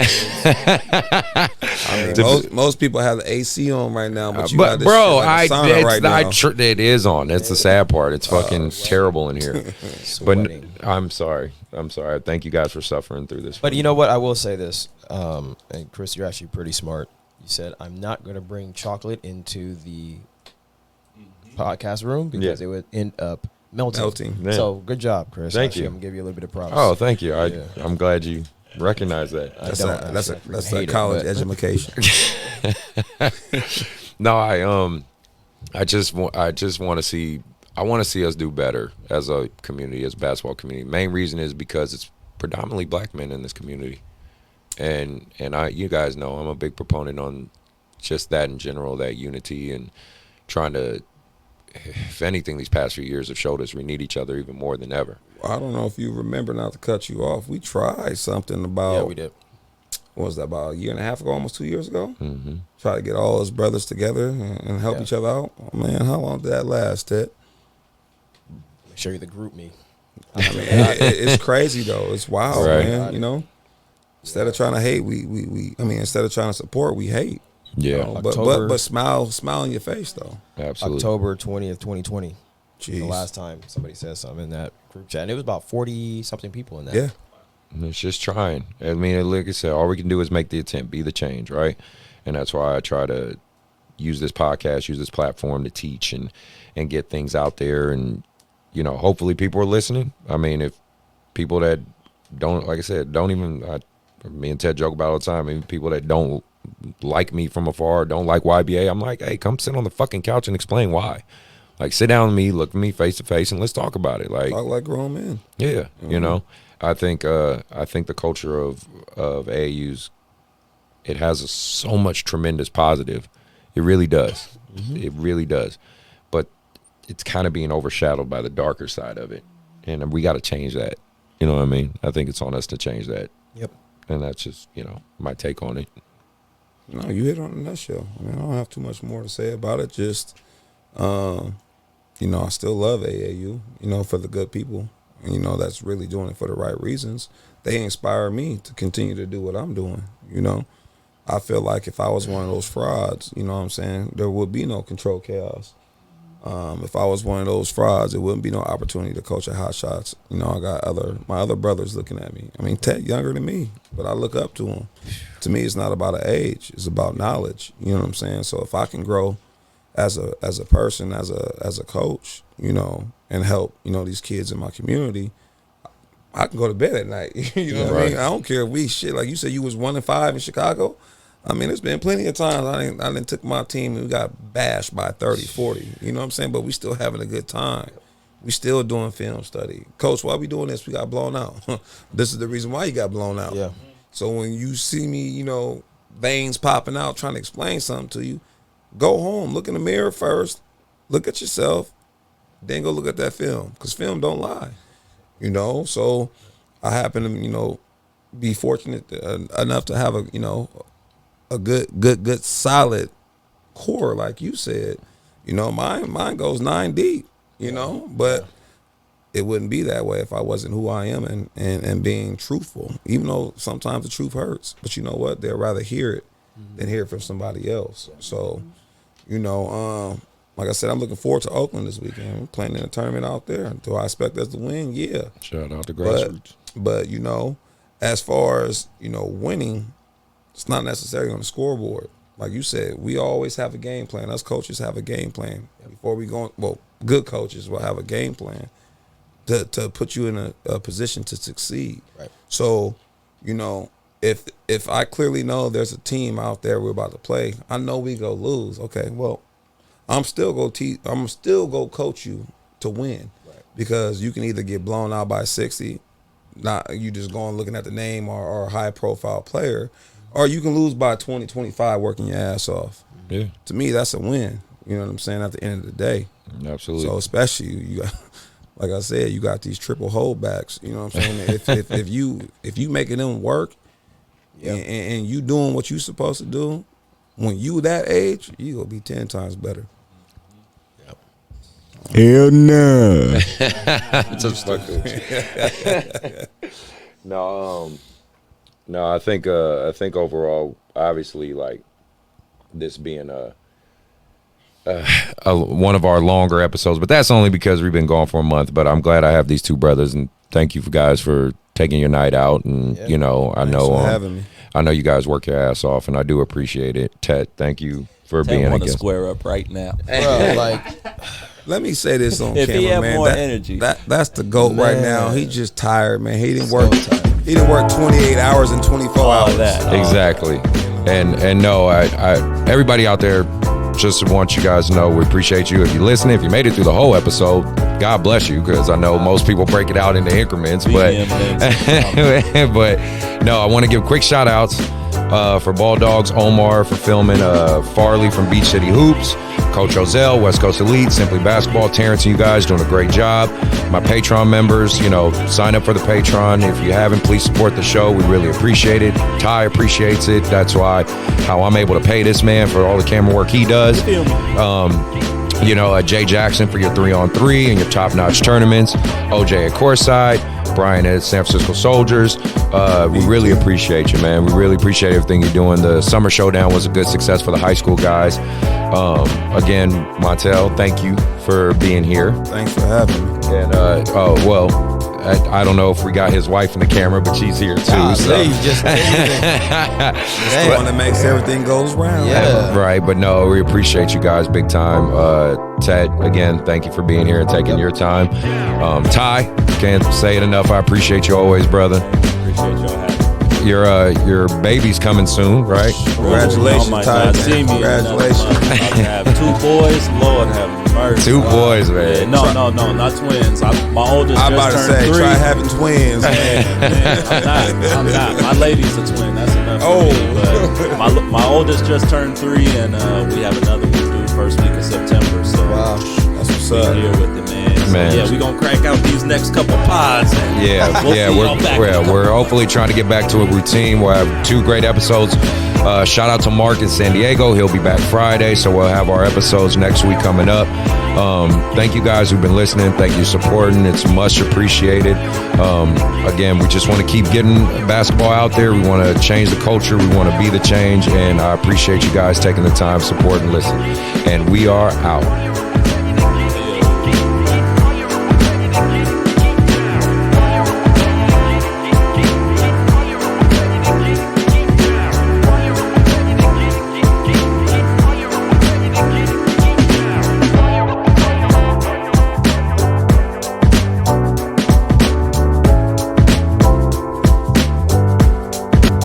I mean, most people have the AC on right now, but you got this bro, shit like a sauna right now. it is on. That's the sad part. It's fucking terrible in here. But Sweating. I'm sorry. Thank you guys for suffering through this. But you know what? I will say this, and Chris, you're actually pretty smart. You said, I'm not going to bring chocolate into the podcast room because it would end up melting. Yeah. So good job, Chris. Thank Actually, you. I'm going to give you a little bit of props. Oh, thank you. Yeah. I'm glad you recognize that. That's a college education. No, I just want to see. I want to see us do better as a community, as a basketball community. Main reason is because it's predominantly black men in this community, and you guys know I'm a big proponent on just that in general, that unity and trying to. If anything, these past few years have showed us we need each other even more than ever. I don't know if you remember, not to cut you off. We tried something about Yeah, we did. what was that, about a year and a half ago, almost 2 years ago? Mm-hmm. Try to get all his brothers together and help each other out. Oh, man, how long did that last, Ted? Make sure you the group me. I mean, it's crazy though. It's wild, Right. man. You know, instead of trying to hate, we instead of trying to support, we hate. Yeah. You know? October- But smile in your face though. Absolutely. October 20th, 2020. Jeez. The last time somebody said something in that group chat. And it was about 40-something people in that. Yeah. It's just trying. I mean, like I said, all we can do is make the attempt, be the change, right? And that's why I try to use this podcast, use this platform to teach and get things out there. And, you know, hopefully people are listening. I mean, if people that don't, like I said, don't even, me and Ted joke about it all the time, I mean, people that don't like me from afar, don't like YBA, I'm like, hey, come sit on the fucking couch and explain why. Like, sit down with me, look at me face to face, and let's talk about it. Like, Talk like grown men. yeah, you know, I think the culture of AAU's, it has so much tremendous positive. It really does. It really does. But it's kind of being overshadowed by the darker side of it, and we got to change that. You know what I mean? I think it's on us to change that. Yep. And that's just, you know, my take on it. No, you hit on the nutshell. I mean, I don't have too much more to say about it. Just, you know, I still love AAU, you know, for the good people, you know, that's really doing it for the right reasons. They inspire me to continue to do what I'm doing, you know. I feel like if I was one of those frauds, you know what I'm saying, there would be no controlled chaos. If I was one of those frauds, there wouldn't be no opportunity to coach at Hot Shots. You know, I got my other brothers looking at me. I mean, Tet younger than me, but I look up to him. To me, it's not about an age; it's about knowledge. You know what I'm saying? So if I can grow as a person, as a coach, you know, and help, you know, these kids in my community, I can go to bed at night. You know what I mean? I don't care if we shit. Like you said, you was 1-5 in Chicago. I mean, there's been plenty of times I didn't took my team and we got bashed by 30, 40. You know what I'm saying? But we still having a good time. We still doing film study. Coach, why we doing this? We got blown out. This is the reason why you got blown out. Yeah. So when you see me, you know, veins popping out trying to explain something to you, go home, look in the mirror first, look at yourself, then go look at that film, because film don't lie. You know, so I happen to, you know, be fortunate enough to have a good solid core, like you said. You know, mine goes 9 deep, you know, but it wouldn't be that way if I wasn't who I am and being truthful, even though sometimes the truth hurts. But you know what? They'd rather hear it than hear it from somebody else. So, you know, like I said, I'm looking forward to Oakland this weekend. We're playing in a tournament out there. Do I expect us to win? Yeah. Shout out to grassroots. But you know, as far as, you know, winning, it's not necessarily on the scoreboard. Like you said, we always have a game plan. Us coaches have a game plan. Before we go, well, good coaches will have a game plan to put you in a position to succeed. Right. So, you know, if I clearly know there's a team out there we're about to play, I know we go lose. Okay, well, I'm still go coach you to win, because you can either get blown out by 60, not you just going looking at the name or a high profile player, or you can lose by 20, 25 working your ass off. Yeah. To me, that's a win. You know what I'm saying? At the end of the day. Absolutely. So especially you got, like I said, you got these triple holdbacks. You know what I'm saying? if you making them work, and you doing what you supposed to do, when you that age, you gonna be 10 times better. Hell no. No, I think overall, obviously, like this being one of our longer episodes, but that's only because we've been gone for a month. But I'm glad I have these two brothers, and thank you guys for taking your night out. And you know, Thanks for having me. I know you guys work your ass off, and I do appreciate it. Tet, thank you for being want a to guest. square up right now. Bro, like, Let me say this on If camera, he had man. more energy. That's the GOAT right now. He just tired, man. He didn't work 28 hours and 24 hours. Exactly. And no, I everybody out there, just want you guys to know we appreciate you. If you listen, if you made it through the whole episode, God bless you, because I know most people break it out into increments. But but no, I want to give quick shout outs. For Ball Dogs, Omar for filming, Farley from Beach City Hoops, Coach Ozell, West Coast Elite, Simply Basketball, Terrence and you guys doing a great job. My Patreon members, sign up for the Patreon. If you haven't, please support the show. We really appreciate it. Ty appreciates it. That's how I'm able to pay this man for all the camera work he does. Jay Jackson for your 3-on-3 and your top-notch tournaments. OJ at Courtside. Brian at San Francisco Soldiers. We really appreciate you, man. We really appreciate everything you're doing. The Summer Showdown was a good success for the high school guys. Again, Montel, thank you for being here. Thanks for having me. And, I don't know if we got his wife in the camera, but she's here too. Just the one that makes everything goes round. Yeah. Right, but no, we appreciate you guys big time. Ted, again, thank you for being here and taking your time. Ty, can't say it enough. I appreciate you always, brother. Appreciate y'all having me. Your baby's coming soon, right? Congratulations, Ty. Congratulations. I have 2 boys. Lord have mercy. 2 boys, man. Yeah, no, not twins. My oldest I'm just about to turned say, 3. try having twins, man. I'm not. My lady's a twin. That's enough for me. But my oldest just turned 3, and we have another one due first week of September. So wow, that's what's up. Here with the man. So, yeah, we're gonna crack out these next couple pods. We're hopefully trying to get back to a routine. We'll have 2 great episodes. Shout out to Mark in San Diego. He'll be back Friday, so we'll have our episodes next week coming up. Thank you guys who've been listening. Thank you supporting. It's much appreciated. Again, we just want to keep getting basketball out there. We want to change the culture. We want to be the change, and I appreciate you guys taking the time, support, and listen. And we are out.